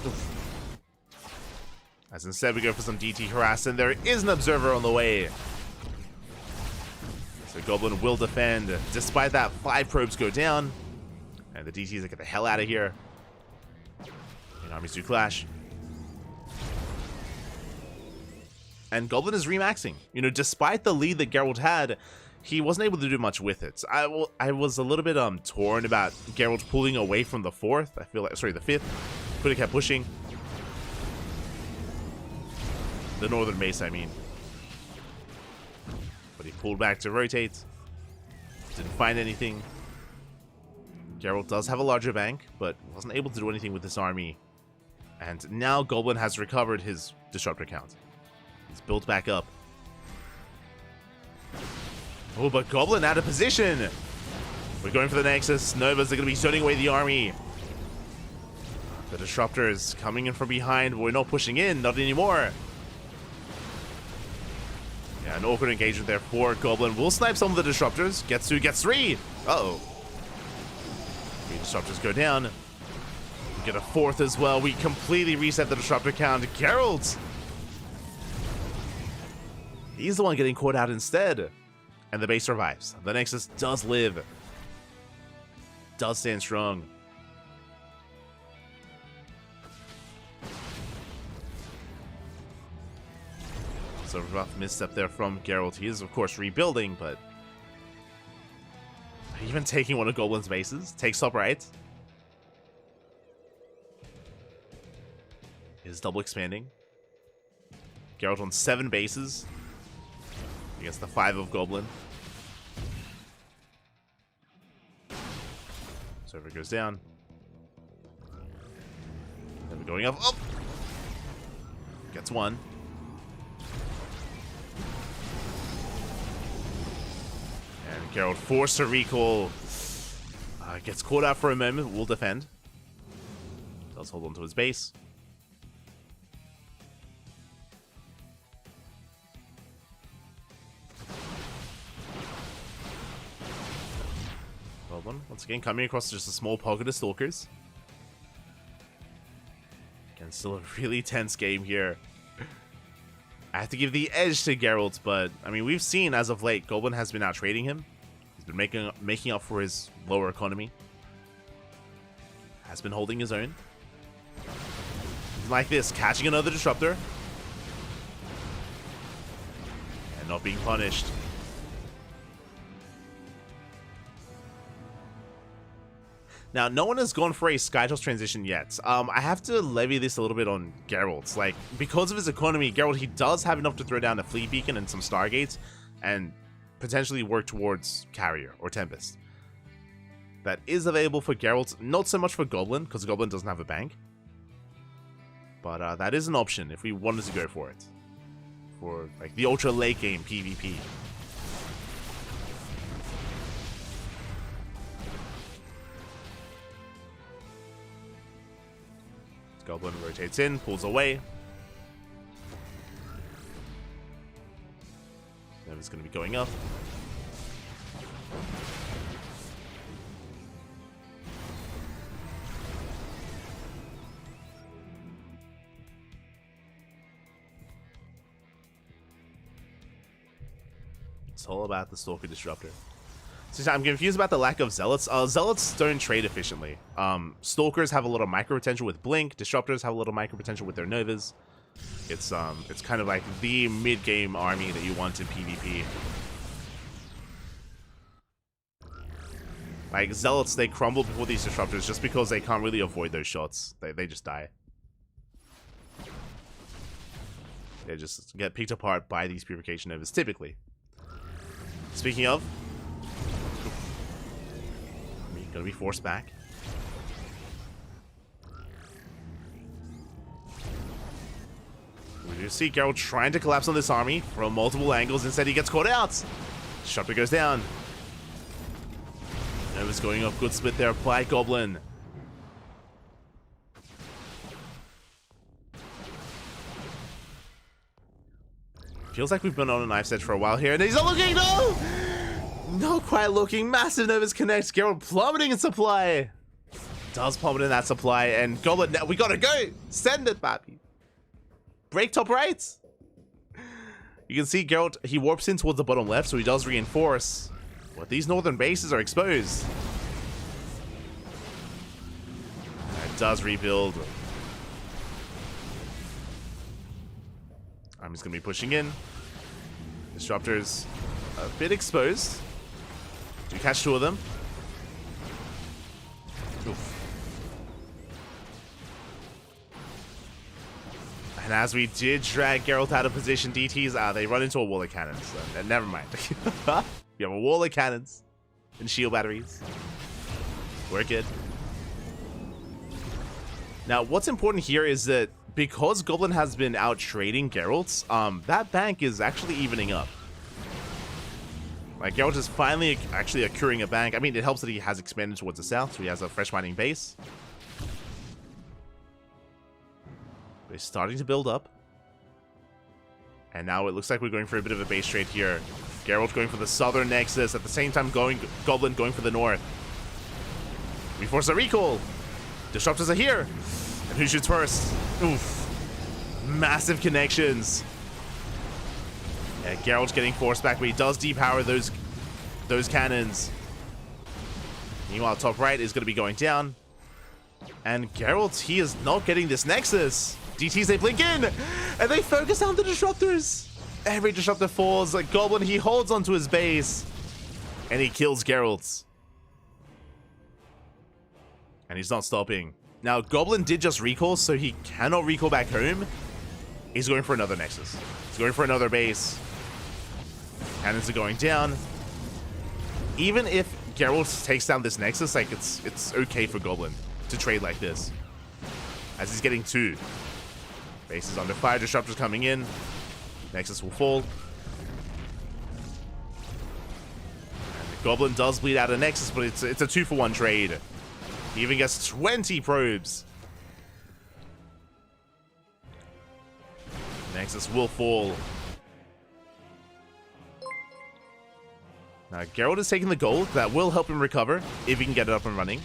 Speaker 3: Oof. As instead we go for some DT harass, and there is an observer on the way. So Goblin will defend. Despite that, 5 probes go down. And the DTs get the hell out of here. And armies do clash. And Goblin is remaxing. You know, despite the lead that Geralt had, he wasn't able to do much with it. I was a little bit torn about Geralt pulling away from the 4th. I feel like, sorry, the 5th. Could have kept pushing. The northern base, I mean. But he pulled back to rotate. Didn't find anything. Geralt does have a larger bank, but wasn't able to do anything with this army. And now Goblin has recovered his disruptor count. He's built back up. Oh, but Goblin out of position. We're going for the Nexus. Novas are going to be zoning away the army. The disruptor is coming in from behind, but we're not pushing in. Not anymore. Yeah, an awkward engagement there for Goblin. We'll snipe some of the disruptors. Gets 2, gets 3. Uh-oh. 3 disruptors go down. We get a 4th as well. We completely reset the disruptor count. Geralt! He's the one getting caught out instead. And the base survives. The Nexus does live. Does stand strong. So rough misstep there from Geralt. He is, of course, rebuilding, but Even taking one of Goblin's bases. Takes top right. Is double expanding. Geralt on 7 bases against the 5 of Goblin. Server goes down. Then we're going up. Oh! Gets 1. And Geralt forced to recall. Gets caught out for a moment. Will defend. Does hold on to his base. Once again, coming across just a small pocket of Stalkers. Again, still a really tense game here. I have to give the edge to Geralt, but I mean, we've seen as of late, Goblin has been out trading him. He's been making up for his lower economy. Has been holding his own. Like this, catching another disruptor. And not being punished. Now, no one has gone for a Skytoss transition yet. I have to levy this a little bit on Geralt. Like, because of his economy, Geralt, he does have enough to throw down a Fleet Beacon and some Stargates and potentially work towards Carrier or Tempest. That is available for Geralt, not so much for Goblin, because Goblin doesn't have a bank. But that is an option if we wanted to go for it. For, like, the ultra late game PvP. Goblin rotates in, pulls away. Nova's going to be going up. It's all about the Stalker Disruptor. So I'm confused about the lack of Zealots. Zealots don't trade efficiently. Stalkers have a lot of micro potential with Blink. Disruptors have a lot of micro potential with their Novas. It's kind of like the mid-game army that you want in PvP. Like, Zealots, they crumble before these Disruptors just because they can't really avoid those shots. They just die. They just get picked apart by these Purification Novas, typically. Speaking of, gonna be forced back. We do see Geralt trying to collapse on this army from multiple angles. Instead, he gets caught out. Disruptor goes down. Nova's going up. Good split there by Goblin. Feels like we've been on a knife's edge for a while here, and he's not looking. No! Not quite looking. Massive Novas connect. Geralt plummeting in supply. Does plummet in that supply. And Goblin, we gotta go. Send it, Bappy. Break top right. You can see Geralt, he warps in towards the bottom left, so he does reinforce. But these northern bases are exposed. It does rebuild. I'm just gonna be pushing in. Disruptors a bit exposed. Do you catch 2 of them? Oof. And as we did drag Geralt out of position, DTs, they run into a wall of cannons. So, never mind. We have a wall of cannons and shield batteries. We're good. Now, what's important here is that because Goblin has been out trading Geralt, that bank is actually evening up. Like, Geralt is finally actually accruing a bank. I mean, it helps that he has expanded towards the south, so he has a fresh mining base. But he's starting to build up. And now it looks like we're going for a bit of a base trade here. Geralt going for the southern nexus, at the same time Goblin going for the north. We force a recall. Disruptors are here. And who shoots first? Oof. Massive connections. Yeah, Geralt's getting forced back, but he does depower those cannons. Meanwhile, top right is going to be going down. And Geralt, he is not getting this nexus. DTs, they blink in, and they focus on the disruptors. Every disruptor falls. Like Goblin, he holds onto his base, and he kills Geralt. And he's not stopping. Now, Goblin did just recall, so he cannot recall back home. He's going for another Nexus. He's going for another base. Cannons are going down. Even if Geralt takes down this Nexus, like, it's okay for Goblin to trade like this. As he's getting 2. Base is under fire, Disruptors coming in. Nexus will fall. And the Goblin does bleed out a Nexus, but it's a 2-for-1 trade. He even gets 20 probes. Nexus will fall. Now, Geralt is taking the gold. That will help him recover if he can get it up and running.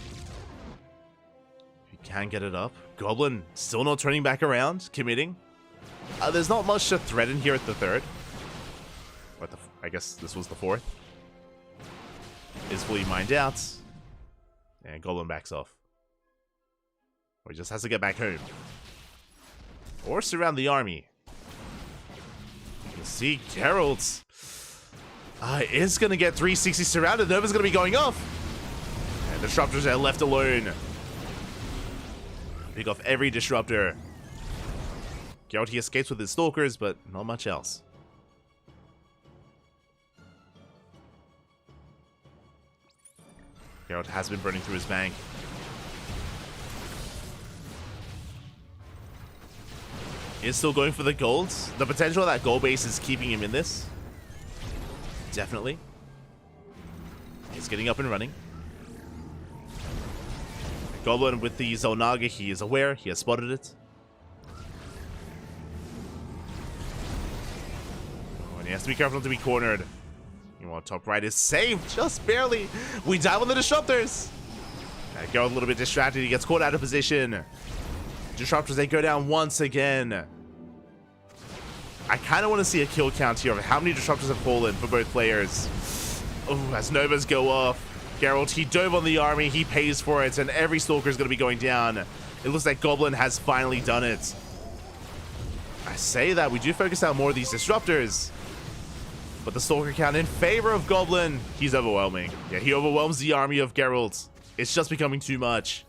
Speaker 3: If he can get it up. Goblin still not turning back around, committing. There's not much to threaten here at the 3rd. But I guess this was the 4th. Is fully mined out. And Goblin backs off. Or he just has to get back home. Or surround the army. You can see Geralt is going to get 360 surrounded. Nova's going to be going off. And Disruptors are left alone. Pick off every Disruptor. Geralt, he escapes with his Stalkers, but not much else. Geralt has been burning through his bank. Is still going for the gold. The potential of that gold base is keeping him in this. Definitely. He's getting up and running. Goblin with the Zolnaga, he is aware. He has spotted it. Oh, and he has to be careful not to be cornered. You know, top right is saved, just barely. We dive on the Disruptors. Geralt a little bit distracted. He gets caught out of position. Disruptors, they go down once again. I kind of want to see a kill count here of how many Disruptors have fallen for both players. Oh, as Novas go off. Geralt, he dove on the army. He pays for it, and every Stalker is going to be going down. It looks like Goblin has finally done it. I say that. We do focus out more of these Disruptors. But the Stalker count in favor of Goblin, he's overwhelming. Yeah, he overwhelms the army of Geralt. It's just becoming too much.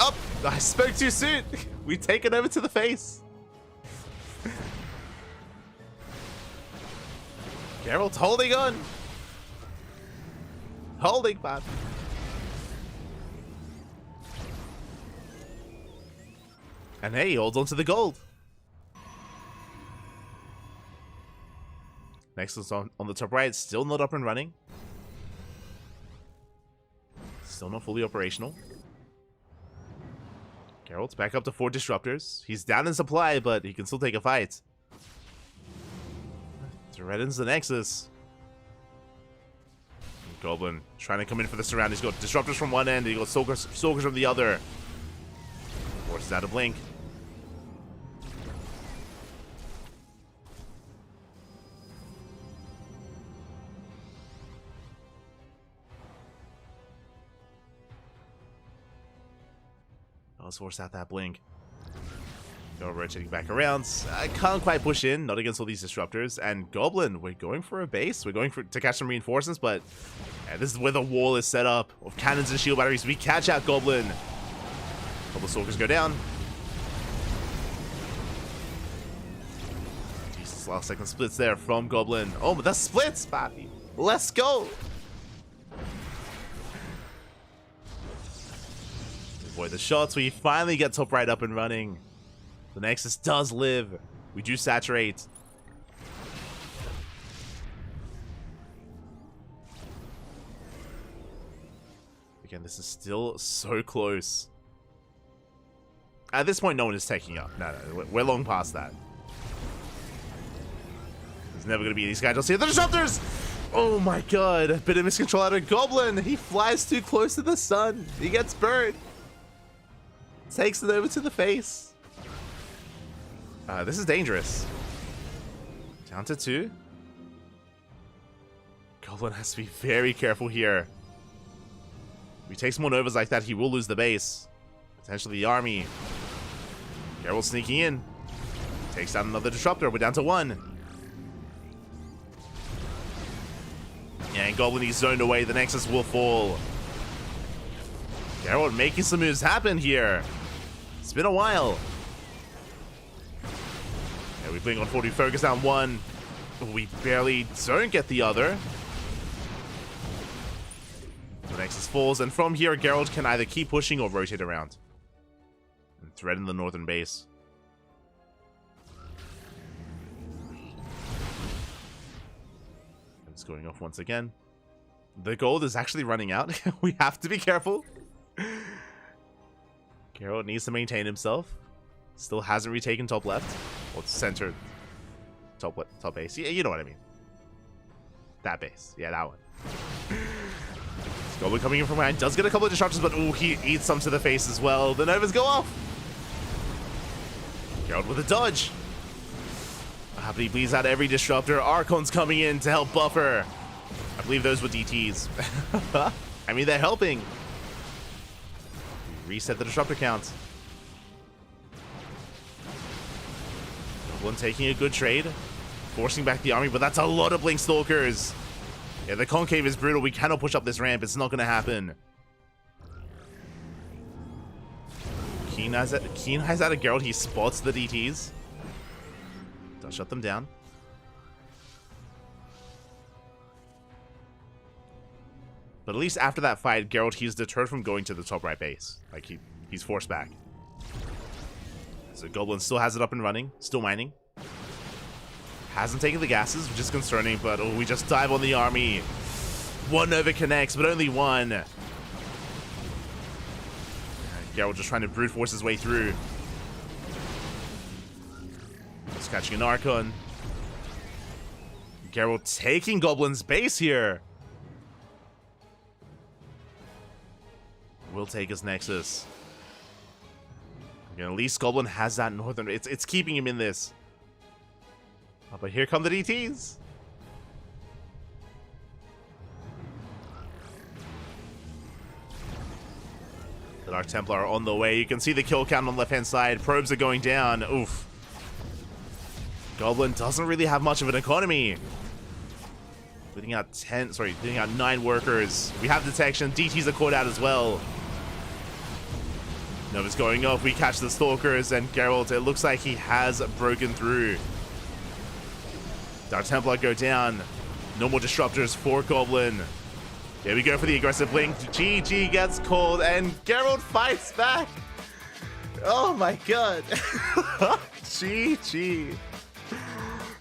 Speaker 3: Oh, I spoke too soon. We take it over to the face. Geralt holding on. Holding, man. And hey, he holds on to the gold. Next is on the top right, still not up and running. Still not fully operational. Geralt's back up to 4 Disruptors. He's down in supply, but he can still take a fight. Threatens the Nexus. Goblin trying to come in for the surround. He's got Disruptors from one end, he got Stalkers from the other. Forces out a blink. Let's force out that blink. Go rotating back around. I can't quite push in, not against all these Disruptors. And Goblin, we're going for a base. We're going to catch some reinforcements, but this is where the wall is set up of cannons and shield batteries. We catch out Goblin. Couple of Stalkers go down. Jesus, last second splits there from Goblin. Oh, but that splits, Pappy. Let's go. Avoid the shots. We finally get top right up and running. The Nexus does live. We do saturate. Again, this is still so close. At this point, no one is taking up. No, we're long past that. There's never going to be these guys. I'll see the Disruptors! Oh my god. A bit of miscontrol out of Goblin. He flies too close to the sun. He gets burned. Takes it over to the face. This is dangerous. Down to 2. Goblin has to be very careful here. If he takes more Novas like that, he will lose the base. Potentially the army. Geralt sneaking in. Takes down another Disruptor. We're down to 1. Yeah, and Goblin is zoned away. The Nexus will fall. Geralt making some moves happen here. It's been a while. Yeah, we blink on 40, focus down one. We barely don't get the other. The Nexus falls, and from here, Geralt can either keep pushing or rotate around and threaten the northern base. It's going off once again. The gold is actually running out. We have to be careful. Geralt needs to maintain himself. Still hasn't retaken top left. Or center. Top base. Yeah, you know what I mean. That base. Yeah, that one. Goblin coming in from behind. Does get a couple of disruptions, but ooh, he eats some to the face as well. The Novas go off. Geralt with a dodge. But he bleeds out every disruptor. Archon's coming in to help buffer. I believe those were DTs. I mean, they're helping. Reset the disruptor count. Goblin taking a good trade. Forcing back the army, but that's a lot of Blink Stalkers. Yeah, the concave is brutal. We cannot push up this ramp. It's not going to happen. Keen has out a Geralt. He spots the DTs. Does shut them down. But at least after that fight, Geralt, he's deterred from going to the top right base. Like, he's forced back. So Goblin still has it up and running. Still mining. Hasn't taken the gases, which is concerning, but oh, we just dive on the army. One Nova connects, but only one. And Geralt just trying to brute force his way through. Just catching an Archon. Geralt taking Goblin's base here. Will take his Nexus. Again, at least Goblin has that northern. It's keeping him in this. Oh, but here come the DTs. The Dark Templar are on the way. You can see the kill count on the left-hand side. Probes are going down. Oof. Goblin doesn't really have much of an economy. Bleeding out 9 workers. We have detection. DTs are caught out as well. Nova's going off. We catch the Stalkers, and Geralt, it looks like he has broken through. Dark Templar go down. No more disruptors for Goblin. Here we go for the aggressive blink. GG gets called, and Geralt fights back. Oh my god. GG.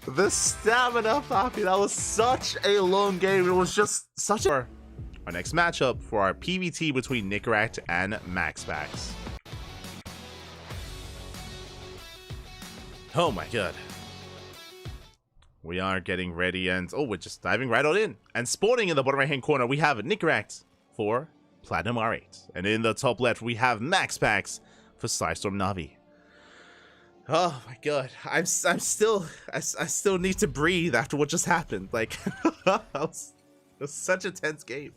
Speaker 3: The stamina, Papi. That was such a long game. It was just such a... Our next matchup for our PvT between Nickracht and MaxPax. Oh my god. We are getting ready, and oh, we're just diving right on in. And spawning in the bottom right-hand corner, we have Nickracht for Platinum R8. And in the top left, we have MaxPax for Psystorm Na'vi. Oh my god, I still need to breathe after what just happened. Like, it was such a tense game.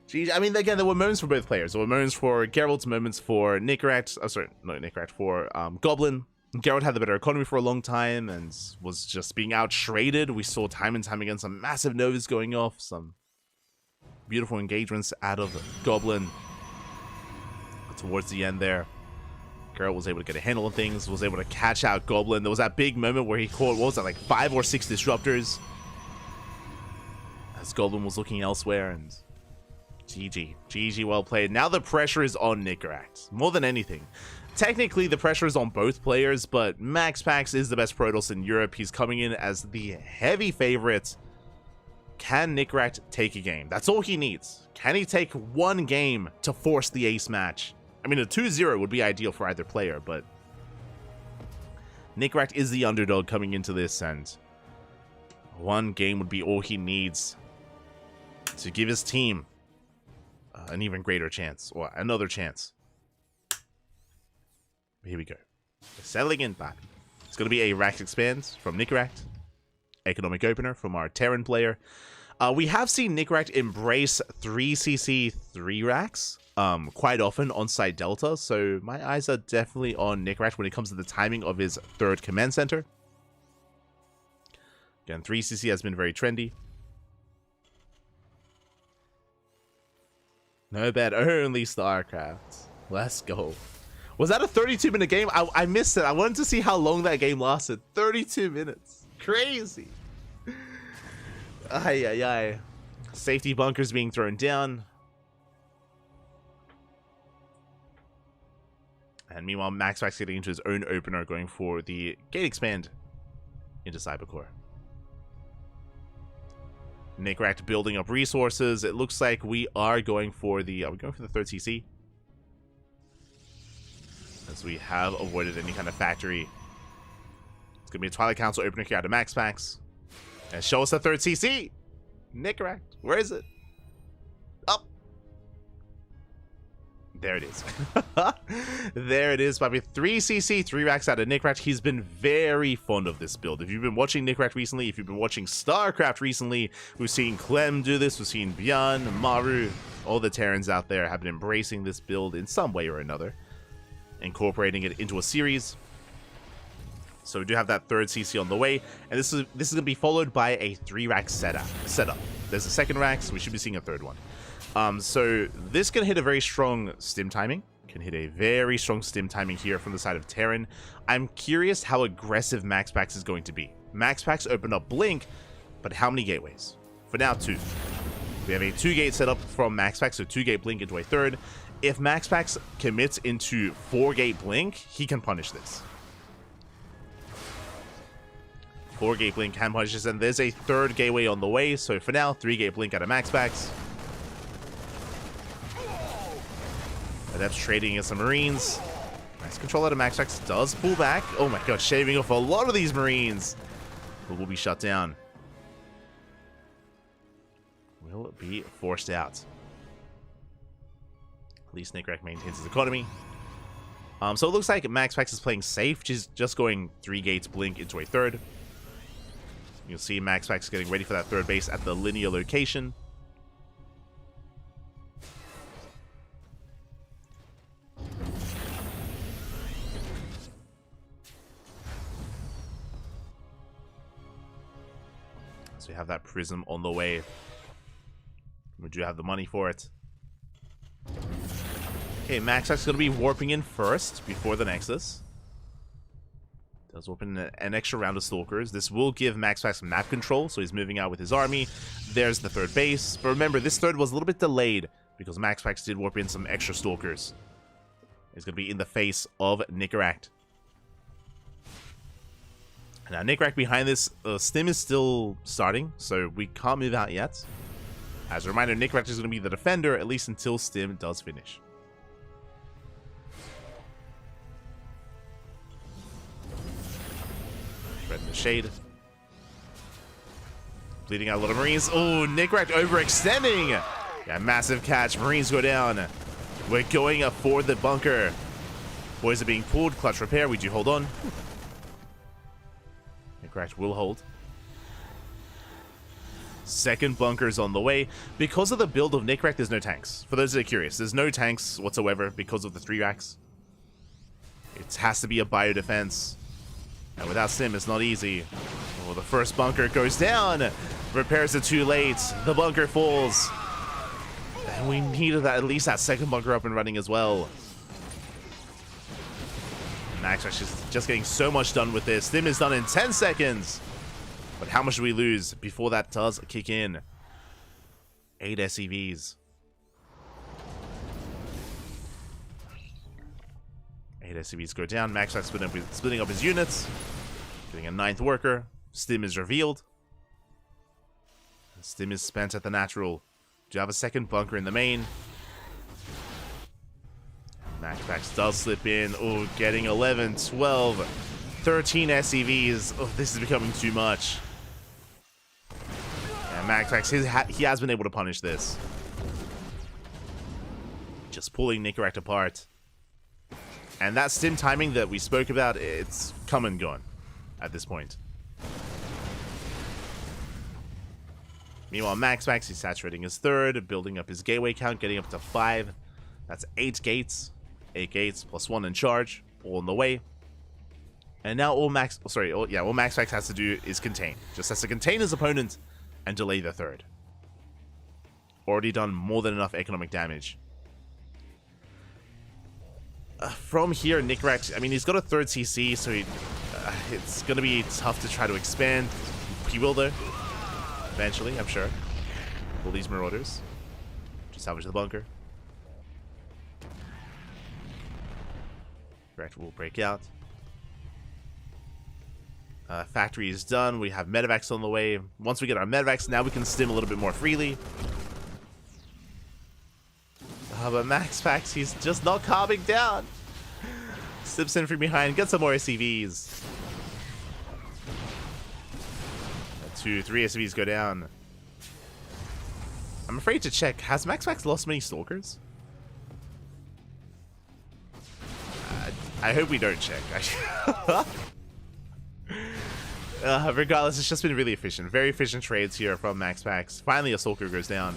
Speaker 3: Geez, I mean, again, there were moments for both players. There were moments for Geralt, moments for Nickracht. Oh, sorry, not Nickracht, for Goblin. Geralt had the better economy for a long time and was just being out-traded. We saw time and time again some massive Novas going off, some beautiful engagements out of Goblin. But towards the end there, Geralt was able to get a handle on things, was able to catch out Goblin. There was that big moment where he caught, what was that, like 5 or 6 disruptors as Goblin was looking elsewhere, and GG, well played. Now the pressure is on Nickracht, more than anything. Technically, the pressure is on both players, but MaxPax is the best Protoss in Europe. He's coming in as the heavy favorite. Can Nickracht take a game? That's all he needs. Can he take one game to force the ace match? I mean, a 2-0 would be ideal for either player, but Nickracht is the underdog coming into this, and one game would be all he needs to give his team an even greater chance, or another chance. Here we go. Settling in, Papi. It's going to be a Rax Expand from Nickracht. Economic Opener from our Terran player. We have seen Nickracht embrace 3cc 3 racks quite often on side Delta, so my eyes are definitely on Nickracht when it comes to the timing of his 3rd command center. Again, 3cc has been very trendy. No bet, only StarCraft. Let's go. Was that a 32-minute game? I missed it. I wanted to see how long that game lasted. 32 minutes. Crazy. Ay, ay, ay. Safety bunkers being thrown down. And meanwhile, MaxPax getting into his own opener, going for the gate expand into Cybercore. Nickrack building up resources. It looks like we are going for the... Are we going for the third CC? As we have avoided any kind of factory. It's going to be a Twilight Council opener here out of MaxPax. And show us the third CC! Nickrack, where is it? Up! There it is. There it is, baby. 3 CC, 3 racks out of Nickrack. He's been very fond of this build. If you've been watching Nickrack recently, if you've been watching StarCraft recently, we've seen Clem do this, we've seen Bjorn, Maru, all the Terrans out there have been embracing this build in some way or another, incorporating it into a series. So we do have that third CC on the way, and this is going to be followed by a 3-rack setup. There's a second rack, so we should be seeing a third one. So this can hit a very strong stim timing. Can hit a very strong stim timing here from the side of Terran. I'm curious how aggressive MaxPax is going to be. MaxPax opened up Blink, but how many gateways? For now, 2. We have a 2-gate setup from MaxPax, so 2-gate Blink into a third. If MaxPax commits into 4-gate Blink, he can punish this. 4-gate Blink can punish this, and there's a 3rd gateway on the way, so for now, 3-gate Blink out of MaxPax. Adepts trading against some Marines. Nice control out of MaxPax. Does pull back. Oh my god, shaving off a lot of these Marines. But will be shut down. Will be forced out. At least Nickrack maintains his economy. So it looks like MaxPax is playing safe. Just going 3 gates Blink into a third. You'll see MaxPax getting ready for that third base at the linear location. So we have that prism on the way. We do have the money for it. Okay, MaxPax is going to be warping in first before the Nexus. Does open an extra round of Stalkers. This will give MaxPax map control, so he's moving out with his army. There's the third base. But remember, this third was a little bit delayed because MaxPax did warp in some extra Stalkers. It's going to be in the face of Nickrack. Now, Nickrack behind this, Stim is still starting, so we can't move out yet. As a reminder, Nickrack is going to be the defender, at least until Stim does finish. Red in the shade. Bleeding out a lot of Marines. Oh, Nickrack overextending! Yeah, massive catch. Marines go down. We're going for the bunker. Boys are being pulled. Clutch repair. We do hold on. Nickrack will hold. Second bunker's on the way. Because of the build of Nickrack, there's no tanks. For those that are curious, there's no tanks whatsoever because of the 3 racks. It has to be a bio defense. And without Stim, it's not easy. Oh, the first bunker goes down. Repairs it too late. The bunker falls. And we needed that, at least that second bunker up and running as well. MaxPax is just getting so much done with this. Stim is done in 10 seconds. But how much do we lose before that does kick in? 8 SCVs. 8 SCVs go down. MaxPax splitting up his units. Getting a 9th worker. Stim is revealed. Stim is spent at the natural. Do you have a second bunker in the main? MaxPax does slip in. Oh, getting 11, 12, 13 SCVs. Oh, this is becoming too much. And MaxPax, he has been able to punish this. Just pulling Nickrack apart. And that Stim timing that we spoke about, it's come and gone at this point. Meanwhile, MaxPax, he's saturating his third, building up his gateway count, getting up to 5. That's 8 gates. 8 gates plus 1 in charge, all on the way. And now all MaxPax has to do is contain. Just has to contain his opponent and delay the third. already done more than enough economic damage. From here, Nickrack, I mean, he's got a 3rd CC, so it's going to be tough to try to expand. He will, though. Eventually, I'm sure. All these Marauders. Just salvage the bunker. Nickrack will break out. Factory is done. We have medevacs on the way. Once we get our medevacs, now we can stim a little bit more freely. But Max Pax, he's just not calming down. Slips in from behind, gets some more SCVs. 2, 3 SCVs go down. I'm afraid to check. Has Max Pax lost many Stalkers? I hope we don't check. Regardless, it's just been really efficient. Very efficient trades here from Max Pax. Finally, a Stalker goes down.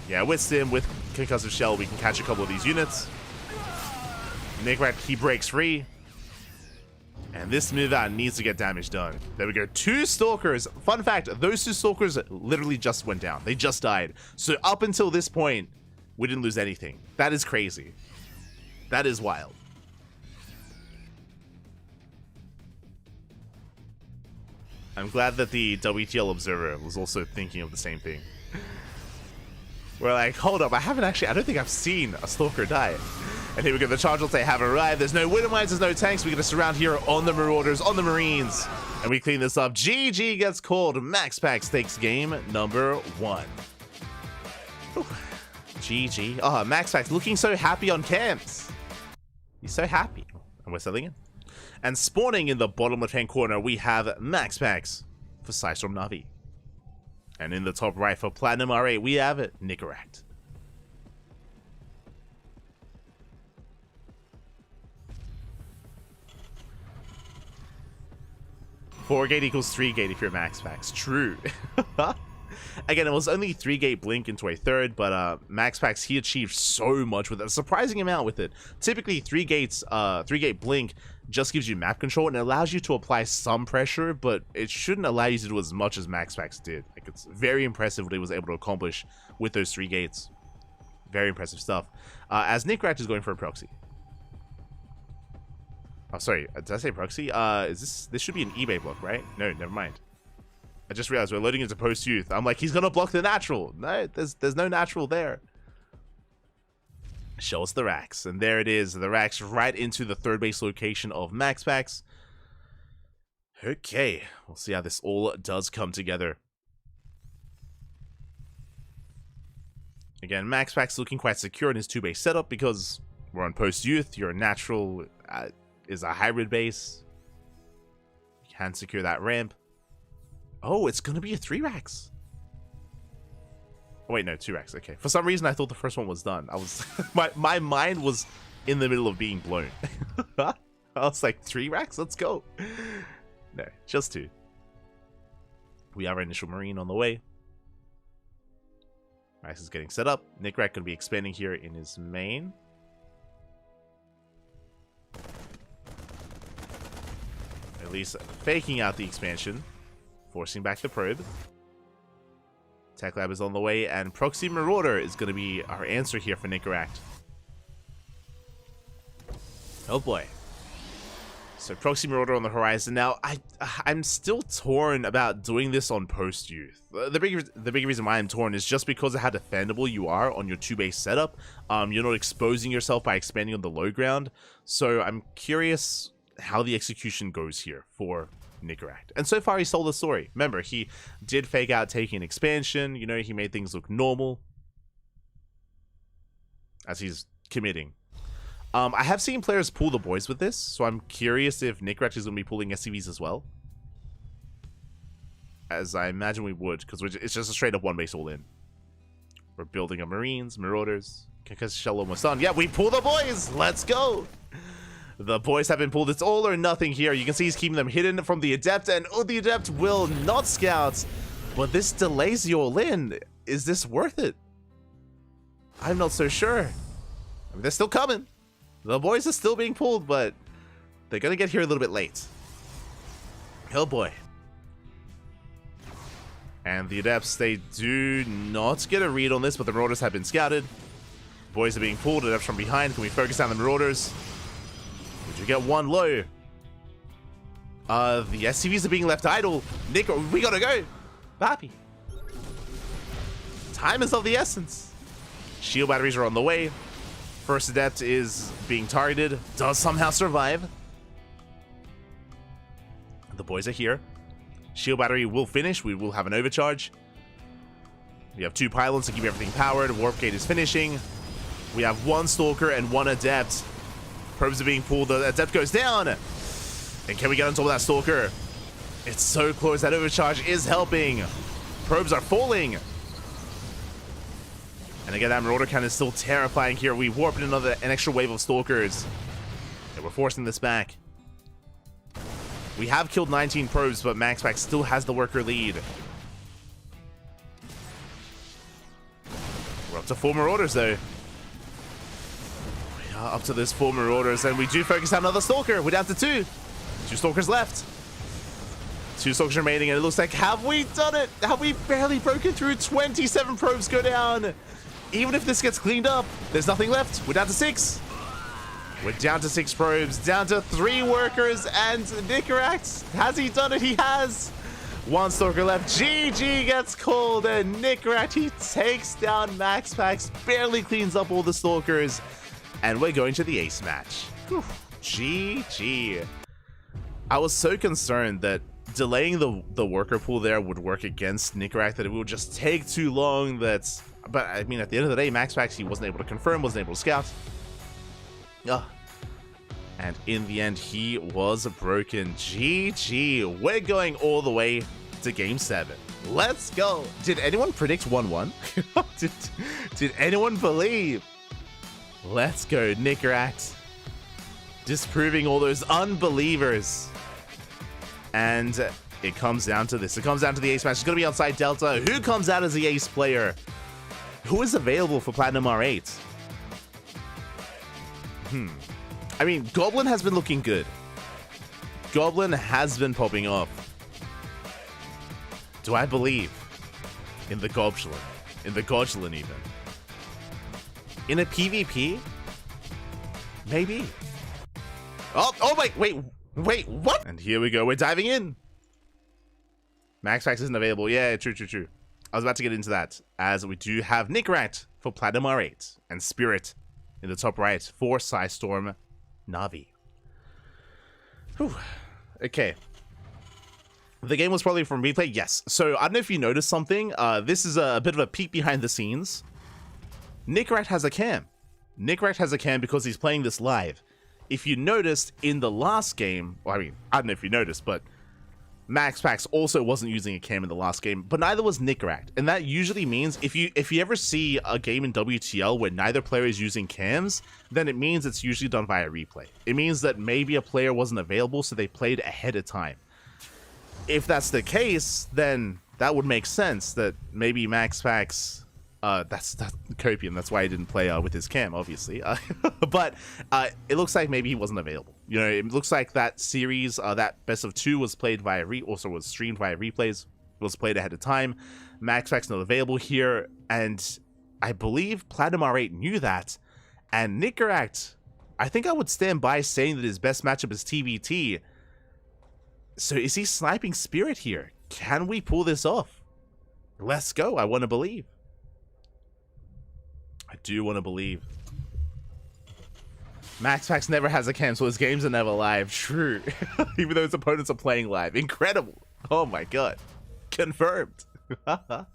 Speaker 3: Yeah, with Stim, with Concussive Shell, we can catch a couple of these units. Nickrack, he breaks free. And this move out needs to get damage done. There we go. 2 Stalkers. Fun fact, those 2 Stalkers literally just went down. They just died. So up until this point, we didn't lose anything. That is crazy. That is wild. I'm glad that the WTL Observer was also thinking of the same thing. We're like, hold up, I don't think I've seen a Stalker die. And here we go, the charge will say have arrived. There's no Widow Mines, there's no tanks. We're gonna surround here on the Marauders, on the Marines. And we clean this up. GG gets called. Max Pax takes game number 1. Ooh. GG. Oh, Max Pax looking so happy on camps. He's so happy. And we're selling it. And spawning in the bottom left-hand corner, we have Max Pax for Psystorm Navi. And in the top right for Platinum R8, we have Nickrack. Four gate equals 3 gate if you're Max Pax. True. Again, it was only 3 gate blink into a 3rd, but Max Pax, he achieved so much with it, a surprising amount with it. Typically, 3 gate blink just gives you map control and it allows you to apply some pressure, but it shouldn't allow you to do as much as Max Pax did. Like, it's very impressive what he was able to accomplish with those 3 gates. Very impressive stuff. As Nickrack is going for a proxy. Oh, sorry, did I say proxy? This should be an eBay block, right? No, never mind. I just realized we're loading into post-youth. I'm like, he's gonna block the natural. No, there's no natural there. Show us the racks. And there it is. The racks right into the 3rd base location of Max Pax. Okay, we'll see how this all does come together. Again, Max Pax looking quite secure in his 2-base setup because we're on post-youth. Your natural is a hybrid base. You can secure that ramp. Oh, it's going to be a 3 racks. Oh, wait, no, 2 racks. Okay. For some reason, I thought the first one was done. I was my mind was in the middle of being blown. I was like, 3 racks? Let's go. No, just 2. We have our initial Marine on the way. Max is getting set up. Nickrack going to be expanding here in his main. At least faking out the expansion. Forcing back the probe. Tech Lab is on the way, and Proxy Marauder is going to be our answer here for Nickrack. Oh boy. So Proxy Marauder on the horizon. Now, I'm still torn about doing this on post-youth. The big reason why I'm torn is just because of how defendable you are on your 2-base setup. You're not exposing yourself by expanding on the low ground. So I'm curious how the execution goes here for Nickrack. And so far, he sold the story. Remember, he did fake out taking an expansion. You know, he made things look normal as he's committing. I have seen players pull the boys with this, so I'm curious if Nickrack is going to be pulling SCVs as well. As I imagine we would, because it's just a straight up 1-base all in. We're building a Marines, Marauders. Concussive Shell almost done. Yeah, we pull the boys! Let's go! The boys have been pulled. It's all or nothing here. You can see he's keeping them hidden from the Adept, and oh, the Adept will not scout. But this delays the all-in. Is this worth it? I'm not so sure. I mean, they're still coming. The boys are still being pulled, but they're going to get here a little bit late. Oh boy. And the Adepts, they do not get a read on this, but the Marauders have been scouted. Boys are being pulled, Adepts from behind. Can we focus on the Marauders? We do get one low. The SCVs are being left idle. Nick, we gotta go. Papi. Time is of the essence. Shield batteries are on the way. First Adept is being targeted. Does somehow survive. The boys are here. Shield battery will finish. We will have an overcharge. We have 2 pylons to keep everything powered. Warp gate is finishing. We have 1 Stalker and 1 Adept. Probes are being pulled. The Adept goes down. And can we get on top of that Stalker? It's so close. That overcharge is helping. Probes are falling. And again, that Marauder cannon is still terrifying here. We warped an extra wave of Stalkers. And we're forcing this back. We have killed 19 probes, but MaxPack still has the worker lead. We're up to 4 Marauders, though. We are up to this 4 Marauders, and we do focus on another Stalker. We're down to 2. 2 Stalkers left. 2 Stalkers remaining, and it looks like, have we done it? Have we barely broken through? 27 probes go down. Even if this gets cleaned up, there's nothing left. We're down to 6. We're down to 6 probes, down to 3 workers, and Nicaract, has he done it? He has. 1 Stalker left. GG gets called, and Nicaract, he takes down MaxPax, barely cleans up all the Stalkers, and we're going to the ace match. Whew. GG. I was so concerned that delaying the worker pool there would work against Nicaract, that it would just take too long. But I mean, at the end of the day, MaxPax, he wasn't able to confirm, wasn't able to scout. And in the end, he was broken. GG. We're going all the way to Game 7. Let's go. Did anyone predict 1-1? did anyone believe? Let's go, Nicaract. Disproving all those unbelievers. And it comes down to this. It comes down to the ace match. It's going to be outside Delta. Who comes out as the ace player? Who is available for Platinum R8? I mean, Goblin has been looking good. Goblin has been popping off. Do I believe in the Goblin? In the Goblin, even? In a PvP? Maybe. Oh, wait, what? And here we go. We're diving in. MaxPax isn't available. Yeah, true. I was about to get into that, as we do have Nicaract for Platinum R8 and Spirit in the top right for Psystorm Na'Vi. Whew. Okay. The game was probably from replay? Yes. So, I don't know if you noticed something. This is a bit of a peek behind the scenes. Nicaract has a cam. Nicaract has a cam because he's playing this live. If you noticed in the last game, well, I mean, I don't know if you noticed, but MaxPax also wasn't using a cam in the last game, but neither was Nicaract. And that usually means if you ever see a game in WTL where neither player is using cams, then it means it's usually done via replay. It means that maybe a player wasn't available, so they played ahead of time. If that's the case, then that would make sense that maybe MaxPax, that's Copian, that's why he didn't play with his cam, obviously. But it looks like maybe he wasn't available. You know, it looks like that series, that best of 2 was played via also was streamed via replays. It was played ahead of time. MaxPax not available here, and I believe Platinum R8 knew that. And Nicaract, I think I would stand by saying that his best matchup is TBT. So is he sniping Spirit here? Can we pull this off? Let's go. I want to believe. I do want to believe. MaxPax never has a cam, so his games are never live. True. Even though his opponents are playing live. Incredible. Oh my god. Confirmed. But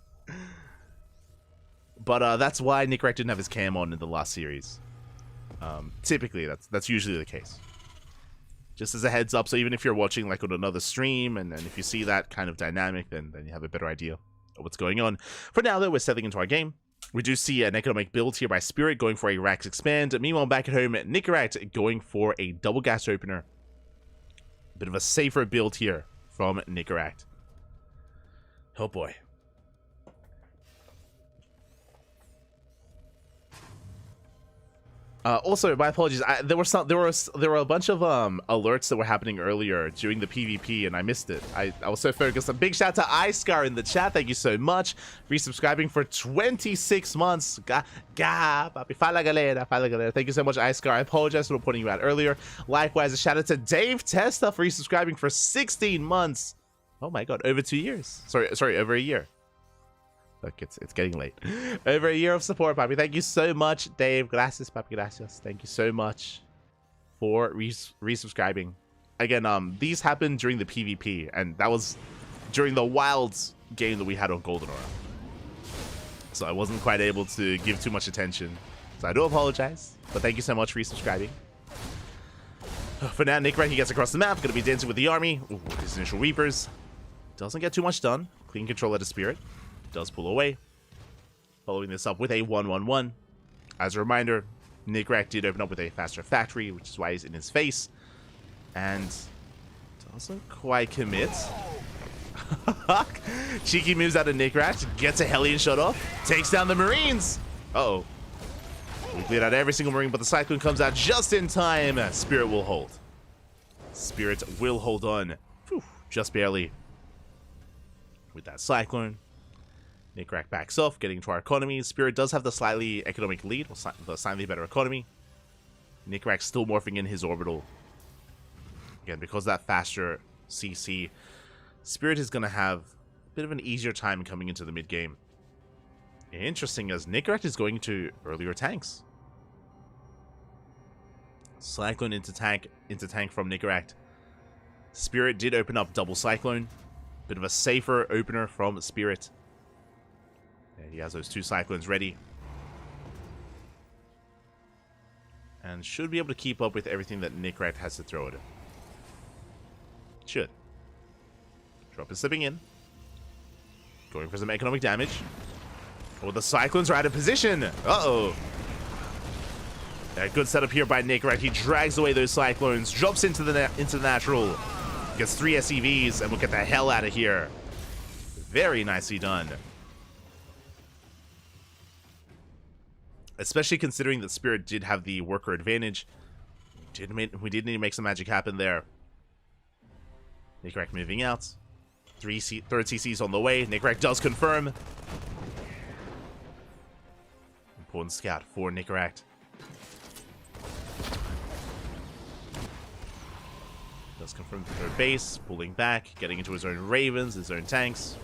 Speaker 3: that's why Nicaract didn't have his cam on in the last series. Typically, that's usually the case. Just as a heads up, so even if you're watching like on another stream, and if you see that kind of dynamic, then you have a better idea of what's going on. For now, though, we're settling into our game. We do see an economic build here by Spirit going for a Rax Expand. Meanwhile, back at home, Nicaract going for a double gas opener. Bit of a safer build here from Nicaract. Oh boy. Also, my apologies. There were a bunch of alerts that were happening earlier during the PvP, and I missed it. I was so focused. A big shout out to iScar in the chat. Thank you so much. Resubscribing for 26 months. Papi, fala galera, fala galera. Thank you so much, iScar. I apologize for pointing you out earlier. Likewise, a shout out to Dave Testa for resubscribing for 16 months. Oh my god, over 2 years. Sorry, over a year. Look, it's getting late. Over a year of support, Papi. Thank you so much, Dave. Gracias, Papi. Gracias. Thank you so much for resubscribing. Again, these happened during the PvP, and that was during the Wilds game that we had on Golden Aura. So I wasn't quite able to give too much attention. So I do apologize, but thank you so much for resubscribing. For now, Nick Reiki gets across the map. Gonna be dancing with the army. Ooh, with his initial Reapers. Doesn't get too much done. Clean control at a Spirit. Does pull away. Following this up with a 1-1-1. As a reminder, Nickrak did open up with a faster factory, which is why he's in his face. And doesn't quite commit. Cheeky moves out of Nickrak, gets a Hellion shot off, takes down the Marines. Uh-oh. We cleared out every single Marine, but the Cyclone comes out just in time. Spirit will hold. Spirit will hold on. Whew, just barely. With that Cyclone. Nickrak backs off, getting into our economy. Spirit does have the slightly economic lead, or the slightly better economy. Nickrak still morphing in his orbital. Again, because that faster CC, Spirit is going to have a bit of an easier time coming into the mid-game. Interesting, as Nickrak is going to earlier tanks. Cyclone into tank from Nickrak. Spirit did open up double Cyclone. Bit of a safer opener from Spirit. He has those 2 Cyclones ready. And should be able to keep up with everything that Nickrak has to throw at him. Should. Drop is slipping in. Going for some economic damage. Oh, the Cyclones are out of position. Uh-oh. A good setup here by Nickrak. He drags away those Cyclones. Drops into the natural. Gets 3 SCVs, and we'll get the hell out of here. Very nicely done. Especially considering that Spirit did have the worker advantage. We did need to make some magic happen there. Nickrak moving out. Third CC's on the way. Nickrak does confirm. Important scout for Nickrak. Does confirm the third base. Pulling back. Getting into his own Ravens, his own tanks.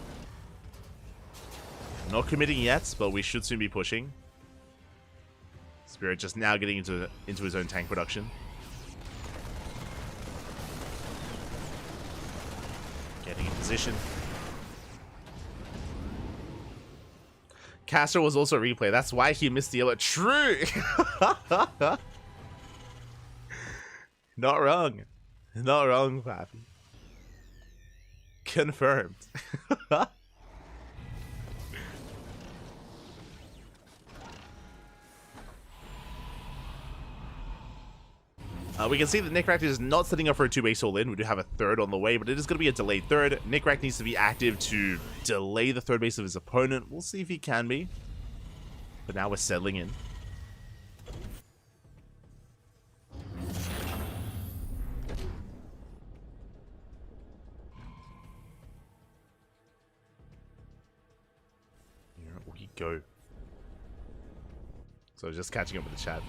Speaker 3: Not committing yet, but we should soon be pushing. Spirit just now getting into his own tank production. Getting in position. Caster was also a replay. That's why he missed the alert. True! Not wrong. Not wrong, Papi. Confirmed. We can see that Nickrak is not setting up for a 2-base all-in. We do have a third on the way, but it is going to be a delayed third. Nickrak needs to be active to delay the third base of his opponent. We'll see if he can be. But now we're settling in. Here we go. So just catching up with the chat.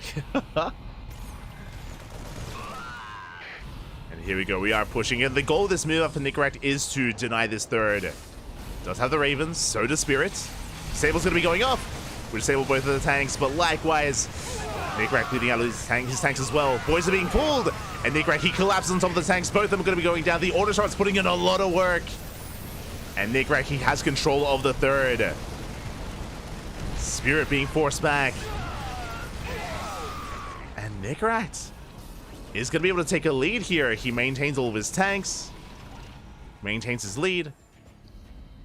Speaker 3: And here we go. We are pushing it. The goal of this move up for Nickrak is to deny this third. Does have the Ravens. So does Spirit. Sable's going to be going off. We disable both of the tanks, but likewise, Nickrak leading out of his tanks as well. Boys are being pulled, and Nickrak, he collapses on top of the tanks. Both of them are going to be going down. The Order Shard's putting in a lot of work. And Nickrak, he has control of the third. Spirit being forced back. And Nickrak is going to be able to take a lead here. He maintains all of his tanks. Maintains his lead.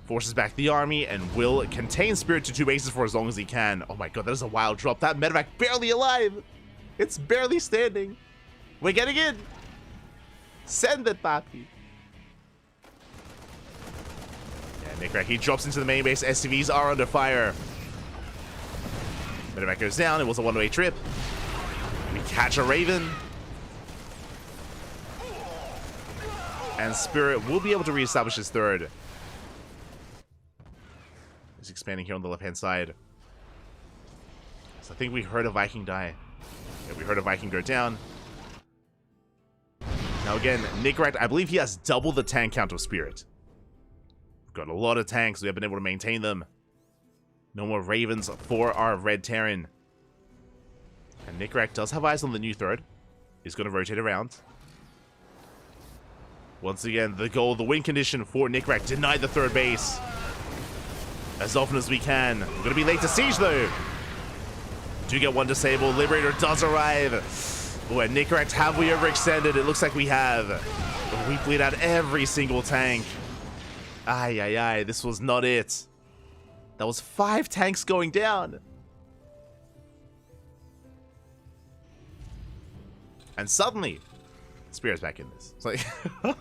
Speaker 3: Forces back the army and will contain Spirit to 2 bases for as long as he can. Oh my god, that is a wild drop. That medevac barely alive. It's barely standing. We're getting in. Send it, Papi. Yeah, Nickrak, he drops into the main base. SCVs are under fire. Medevac goes down. It was a one-way trip. We catch a Raven. And Spirit will be able to reestablish his third. He's expanding here on the left-hand side. So I think we heard a Viking die. Yeah, we heard a Viking go down. Now again, Nickrat, I believe he has double the tank count of Spirit. We've got a lot of tanks. We have been able to maintain them. No more Ravens for our Red Terran. And Nickrat does have eyes on the new third. He's going to rotate around. Once again, the goal, the win condition for Nickrat. Deny the third base. As often as we can. We're going to be late to siege though. Do get one disabled. Liberator does arrive. Oh, and Nickrat, have we overextended? It looks like we have. We bleed out every single tank. Ay, ay, ay. This was not it. That was 5 tanks going down. And suddenly, Spirit's back in this. It's like,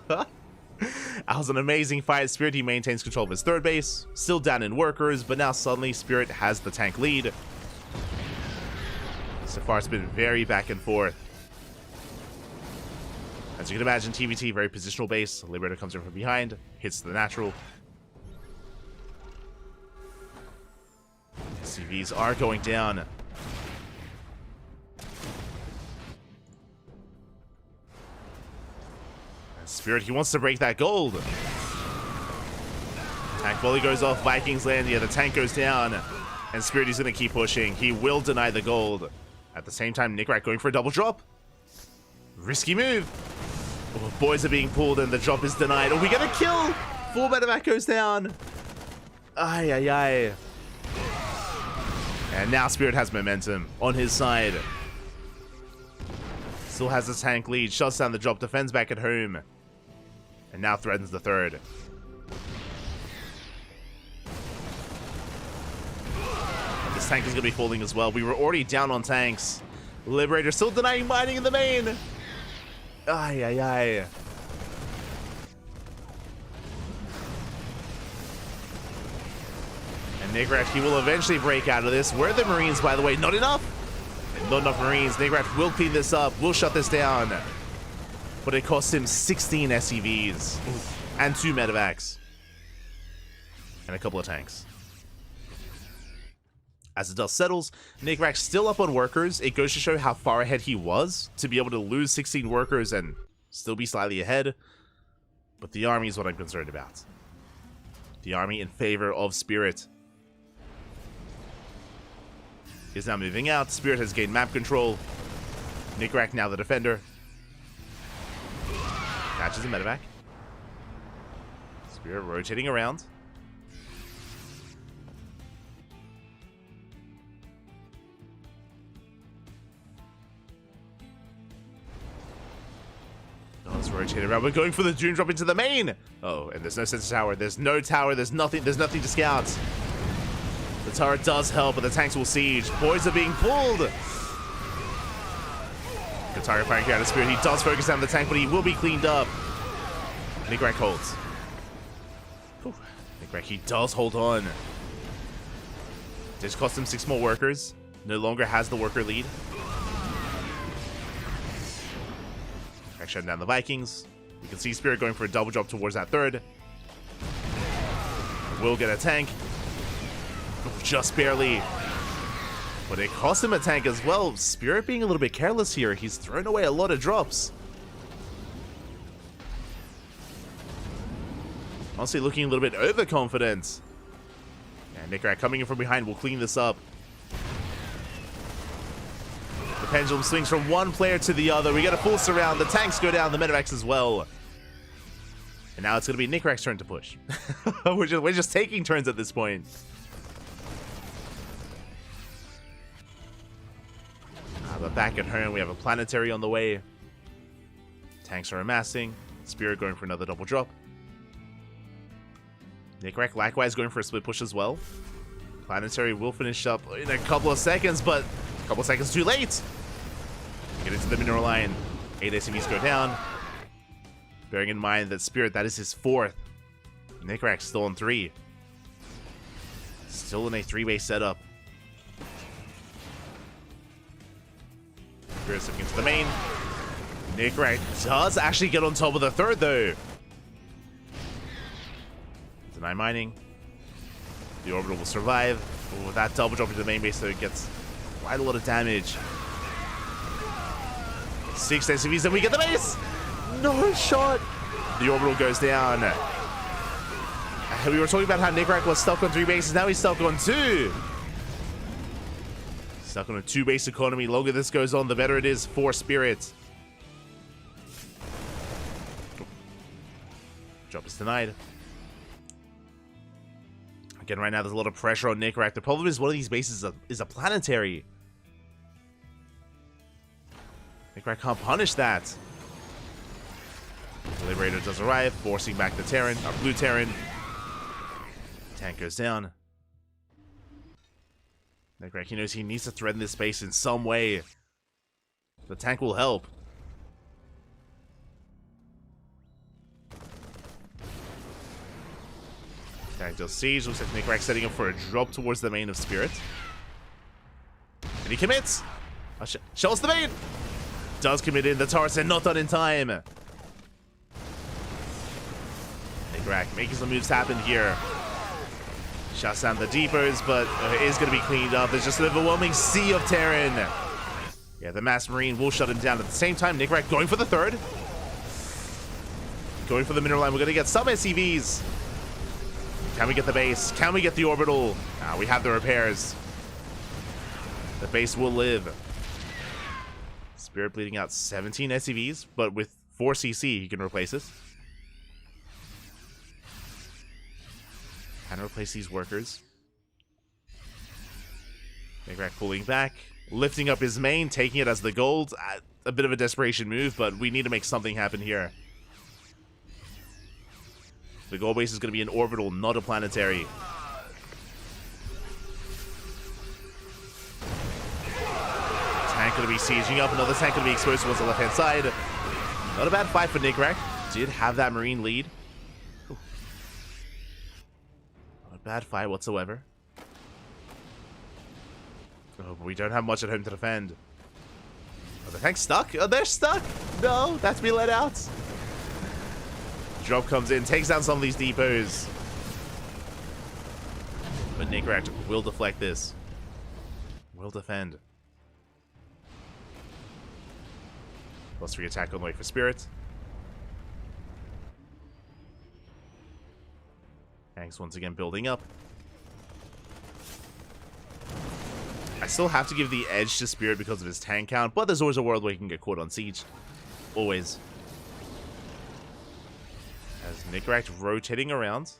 Speaker 3: that was an amazing fight. Spirit, he maintains control of his third base. Still down in workers, but now suddenly Spirit has the tank lead. So far, it's been very back and forth. As you can imagine, TVT, very positional base. Liberator comes in from behind, hits the natural. CVs are going down. And Spirit, he wants to break that gold. Tank volley goes off, Vikings land, yeah, the tank goes down. And Spirit is going to keep pushing. He will deny the gold. At the same time, Nickrat going for a double drop. Risky move. Oh, boys are being pulled and the drop is denied. Oh, we get a kill. 4 medevac goes down. Ay, ay, ay. And now Spirit has momentum on his side. Still has the tank lead. Shuts down the drop. Defends back at home. And now threatens the third. And this tank is going to be falling as well. We were already down on tanks. Liberator still denying mining in the main. Ay, ay, ay. And Nickrat, he will eventually break out of this. Where are the Marines, by the way? Not enough. Not enough Marines. Nickrat will clean this up. Will shut this down. But it cost him 16 SCVs. And 2 medevacs. And a couple of tanks. As the dust settles, Nickrat still up on workers. It goes to show how far ahead he was to be able to lose 16 workers and still be slightly ahead. But the army is what I'm concerned about. The army in favor of Spirit is now moving out. Spirit has gained map control. Nickrat now the defender. Catches a medevac. Spirit rotating around. Let's rotate around. We're going for the Doom drop into the main. Oh, and there's no sensor tower. There's no tower. There's nothing to scout. The turret does help, but the tanks will siege. Boys are being pulled. Good target firing here out of Spirit. He does focus down the tank, but he will be cleaned up. Nickrat holds. Nickrat, he does hold on. Just cost him 6 more workers. No longer has the worker lead. Shutting down the Vikings. We can see Spirit going for a double drop towards that third. Will get a tank. Just barely. But it cost him a tank as well. Spirit being a little bit careless here. He's thrown away a lot of drops. Honestly, looking a little bit overconfident. And Nickrat coming in from behind will clean this up. Pendulum swings from one player to the other. We get a full surround. The tanks go down. The medevacs as well. And now it's going to be Nickrat's turn to push. we're just taking turns at this point. But back at home, we have a planetary on the way. Tanks are amassing. Spirit going for another double drop. Nickrat likewise going for a split push as well. Planetary will finish up in a couple of seconds, but a couple of seconds too late. Get into the mineral line. 8 SCVs go down. Bearing in mind that Spirit, that is his 4th. Nickrat still on 3. Still in a 3-base setup. Spirit stepping into the main. Nickrak does actually get on top of the third, though. Deny mining. The orbital will survive. Oh, that double drop into the main base, though, gets quite a lot of damage. 6 SCVs, and we get the base! No shot! The orbital goes down. We were talking about how Nickrak was stuck on 3 bases. Now he's stuck on 2. Stuck on a 2-base economy. The longer this goes on, the better it is for Spirit. Drop is denied. Again, right now there's a lot of pressure on Nickrak. The problem is one of these bases is a planetary. Nickrak can't punish that. The Liberator does arrive, forcing back the Terran, our blue Terran. Tank goes down. Nickrak, he knows he needs to threaten this base in some way. The tank will help. Tank does siege. Looks like Nickrak setting up for a drop towards the main of Spirit. And he commits. Shows the main. Does commit in. The turrets are not done in time. Nickrak making some moves happen here. Shuts down the depots, but it is going to be cleaned up. There's just an overwhelming sea of Terran. Yeah, the Mass Marine will shut him down. At the same time, Nickrak going for the third. Going for the mineral line. We're going to get some SCVs. Can we get the base? Can we get the orbital? We have the repairs. The base will live. Spirit bleeding out 17 SCVs, but with 4 CC, he can replace it. Can replace these workers. Nickrak pulling back, lifting up his main, taking it as the gold. A bit of a desperation move, but we need to make something happen here. The gold base is going to be an orbital, not a planetary. Tank going to be sieging up. Another tank going to be exposed towards the left-hand side. Not a bad fight for Nickrak. Did have that Marine lead. Ooh. Not a bad fight whatsoever. Oh, but we don't have much at home to defend. Are the tanks stuck? Oh, they're stuck! No, that's me let out. Drop comes in, takes down some of these depots. But Nickrak will deflect this. Will defend. +3 attack on the way for Spirit. Tanks once again building up. I still have to give the edge to Spirit because of his tank count, but there's always a world where he can get caught on siege. Always. As Nickrak rotating around.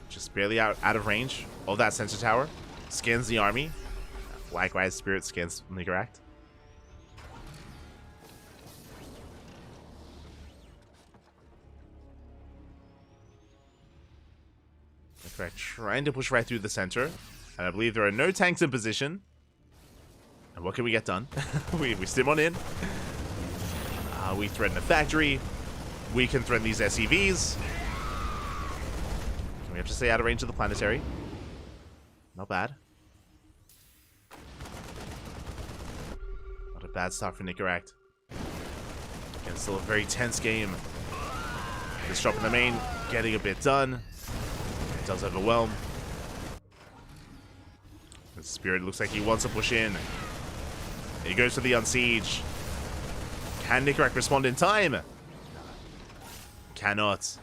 Speaker 3: Just barely out of range of that sensor tower. Scans the army. Likewise, Spirit scans Nickrak. Nickrak trying to push right through the center. And I believe there are no tanks in position. And what can we get done? we stim on in. We threaten a factory. We can threaten these SCVs. Can we have to stay out of range of the planetary? Not bad. Not a bad start for Nickrak. Again, still a very tense game. This drop in the main, getting a bit done. It does overwhelm. The Spirit looks like he wants to push in. He goes for the unsiege. Can Nickrak respond in time? Cannot.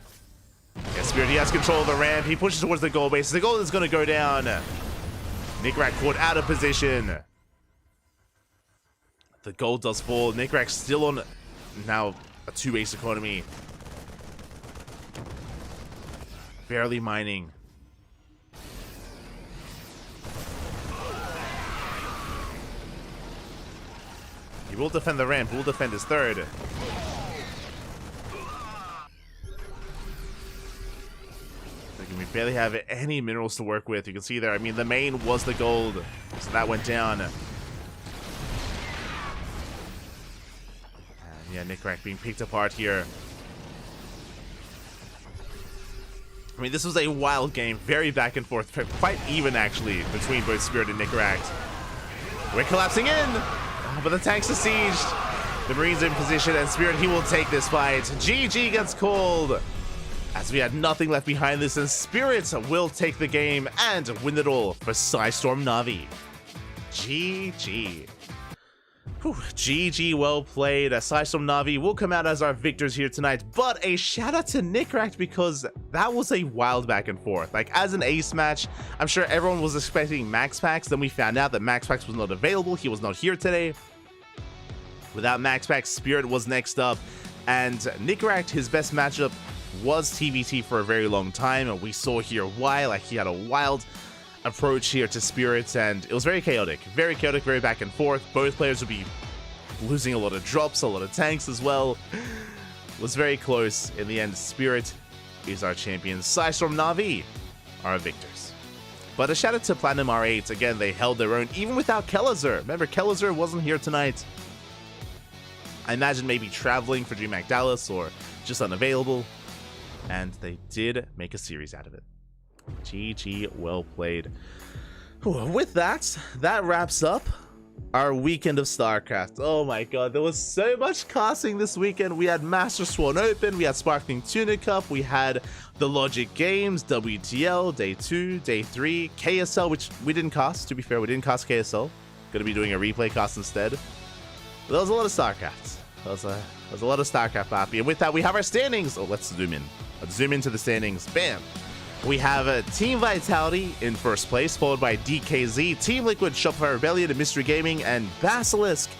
Speaker 3: Yeah, Spirit, he has control of the ramp. He pushes towards the gold base. The gold is going to go down. Nickrak caught out of position. The gold does fall. Nickrak still on now a 2-base economy. Barely mining. He will defend the ramp. He will defend his third. We barely have any minerals to work with. You can see there, I mean, the main was the gold, so that went down. And yeah, Nickrak being picked apart here. I mean, this was a wild game, very back and forth, quite even actually between both Spirit and Nickrak. We're collapsing in, but the tanks are sieged. The Marines are in position, and Spirit, he will take this fight. GG gets called, as we had nothing left behind this, and Spirit will take the game and win it all for Psystorm Na'Vi. GG. Whew, GG, well played. Psystorm Na'Vi will come out as our victors here tonight, but a shout out to Nickracked, because that was a wild back and forth. Like, as an ace match, I'm sure everyone was expecting Max Packs, then we found out that Max Packs was not available. He was not here today. Without Max Packs, Spirit was next up, and Nickracked, his best matchup was TVT for a very long time, and we saw here why. Like, he had a wild approach here to Spirit, and it was very chaotic, very back and forth. Both players would be losing a lot of drops, a lot of tanks as well. It was very close. In the end, Spirit is our champion. Psystorm Na'Vi are our victors. But a shout out to Platinum R8. Again, they held their own, even without Kelazur. Remember, Kelazur wasn't here tonight. I imagine maybe traveling for DreamHack Dallas or just unavailable. And they did make a series out of it. GG, well played. With that, that wraps up our weekend of StarCraft. Oh my god, there was so much casting this weekend. We had Master Sworn Open, we had Sparkling Tuna Cup, we had the Logic Games, WTL, Day 2, Day 3, KSL, which we didn't cast, to be fair, we didn't cast KSL. Gonna be doing a replay cast instead. But there was a lot of StarCraft. There was a lot of StarCraft, Papi. And with that, we have our standings. Oh, let's zoom in. Let's zoom into the standings. Bam! We have Team Vitality in first place, followed by DKZ, Team Liquid, Shopify Rebellion, and Mystery Gaming, and Basilisk.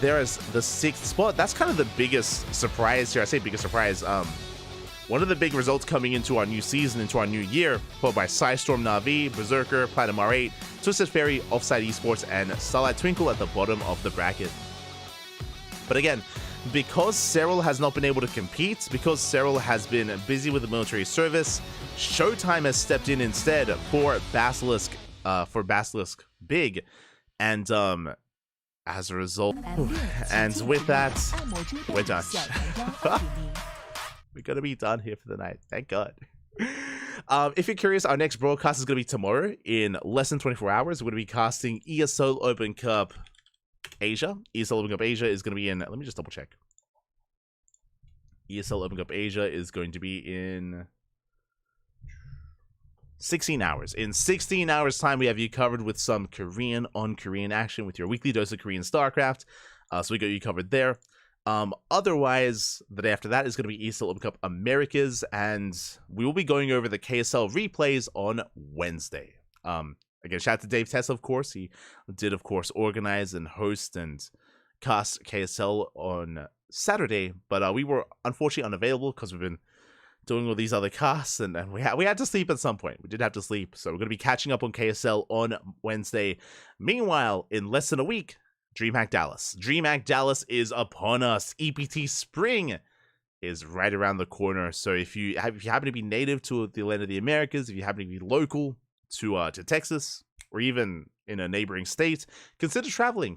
Speaker 3: There is the 6th spot. That's kind of the biggest surprise here. I say biggest surprise. One of the big results coming into our new season, into our new year, followed by Psystorm Na'Vi, Berserker, Platinum R8, Twisted Fairy, Offside Esports, and Starlight Twinkle at the bottom of the bracket. But again, because Cyril has not been able to compete, because Cyril has been busy with the military service, Showtime has stepped in instead for Basilisk Big, and as a result, and with that, we're done. We're gonna be done here for the night. Thank God. If you're curious, our next broadcast is gonna be tomorrow in less than 24 hours. We're gonna be casting ESL Open Cup Asia. ESL Open Cup Asia is going to be in, let me just double check. ESL Open Cup Asia is going to be in 16 hours. In 16 hours time, we have you covered with some Korean on Korean action with your weekly dose of Korean StarCraft. So we got you covered there. Otherwise, the day after that is going to be ESL Open Cup Americas, and we will be going over the KSL replays on Wednesday. Again, shout out to Dave Tessa, of course. He did, of course, organize and host and cast KSL on Saturday, but we were unfortunately unavailable because we've been doing all these other casts, and we had to sleep at some point. We did have to sleep, so we're going to be catching up on KSL on Wednesday. Meanwhile, in less than a week, DreamHack Dallas. DreamHack Dallas is upon us. EPT Spring is right around the corner, so if you happen to be native to the land of the Americas, if you happen to be local to Texas, or even in a neighboring state, consider traveling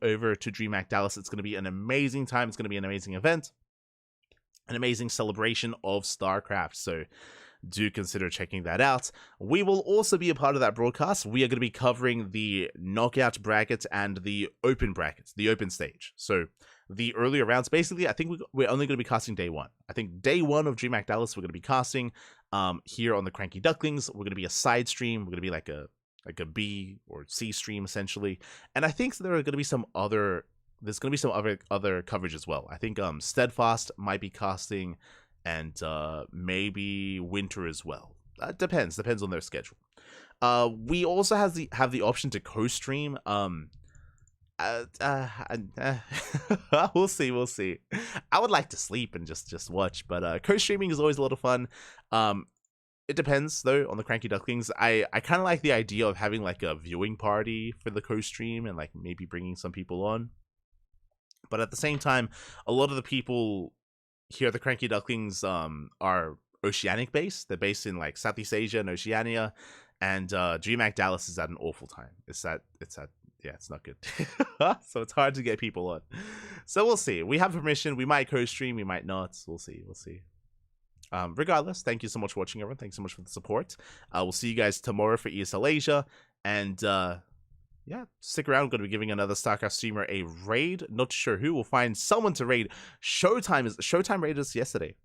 Speaker 3: over to DreamHack Dallas. It's going to be an amazing time. It's going to be an amazing event, an amazing celebration of StarCraft. So do consider checking that out. We will also be a part of that broadcast. We are going to be covering the knockout brackets and the open brackets, the open stage. So the earlier rounds, basically, I think we're only going to be casting day 1. I think day 1 of DreamHack Dallas, we're going to be casting here on the CranKy Ducklings. We're going to be a side stream. We're going to be like a B or C stream, essentially. And I think there are going to be some other, there's going to be some other coverage as well. I think Steadfast might be casting, and maybe Winter as well. Depends on their schedule. We also have the option to co-stream. We'll see. I would like to sleep and just watch, but co-streaming is always a lot of fun. It depends though on the CranKy Ducklings. I kind of like the idea of having like a viewing party for the co-stream and like maybe bringing some people on. But at the same time, a lot of the people here at the CranKy Ducklings are Oceanic based. They're based in like Southeast Asia and Oceania, and DreamHack Dallas is at an awful time. It's not good. So it's hard to get people on. So we'll see. We have permission. We might co-stream. We might not. We'll see. Regardless, thank you so much for watching, everyone. Thanks so much for the support. We'll see you guys tomorrow for ESL Asia. And yeah, stick around. I'm going to be giving another StarCraft streamer a raid. Not sure who. We'll find someone to raid. Showtime raided us yesterday.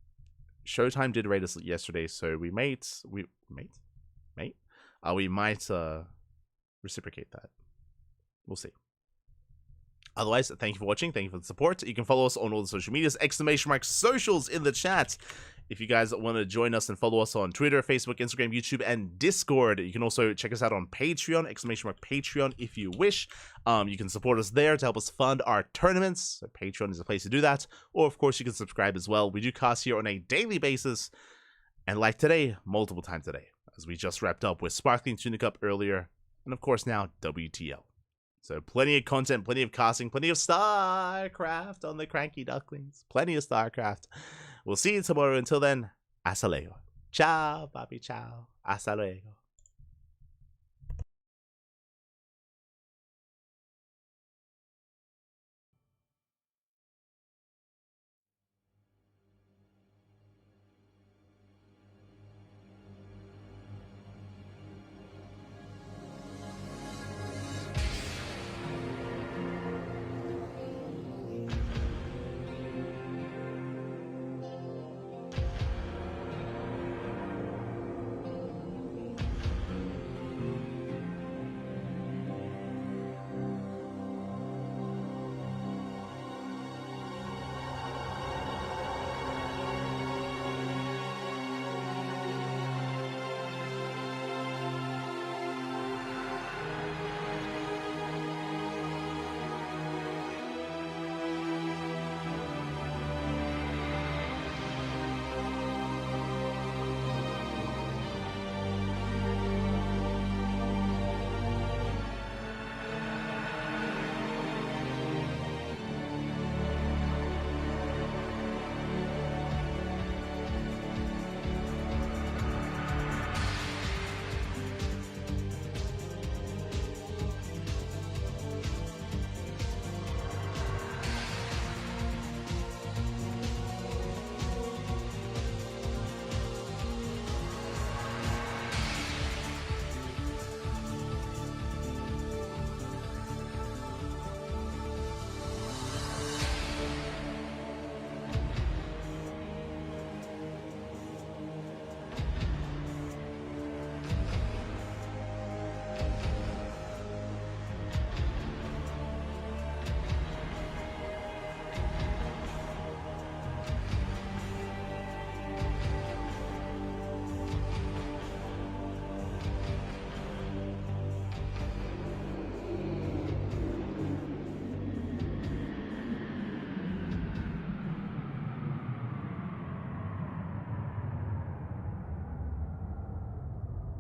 Speaker 3: Showtime did raid us yesterday, so we might reciprocate that. We'll see. Otherwise, thank you for watching. Thank you for the support. You can follow us on all the social medias. !socials in the chat. If you guys want to join us and follow us on Twitter, Facebook, Instagram, YouTube, and Discord. You can also check us out on Patreon, !Patreon if you wish. You can support us there to help us fund our tournaments. So Patreon is a place to do that. Or, of course, you can subscribe as well. We do cast here on a daily basis. And like today, multiple times a day. As we just wrapped up with Sparkling Tuna Cup earlier. And, of course, now WTL. So plenty of content, plenty of casting, plenty of StarCraft on the CranKy Ducklings. Plenty of StarCraft. We'll see you tomorrow. Until then, hasta luego. Ciao, papi, ciao. Hasta luego.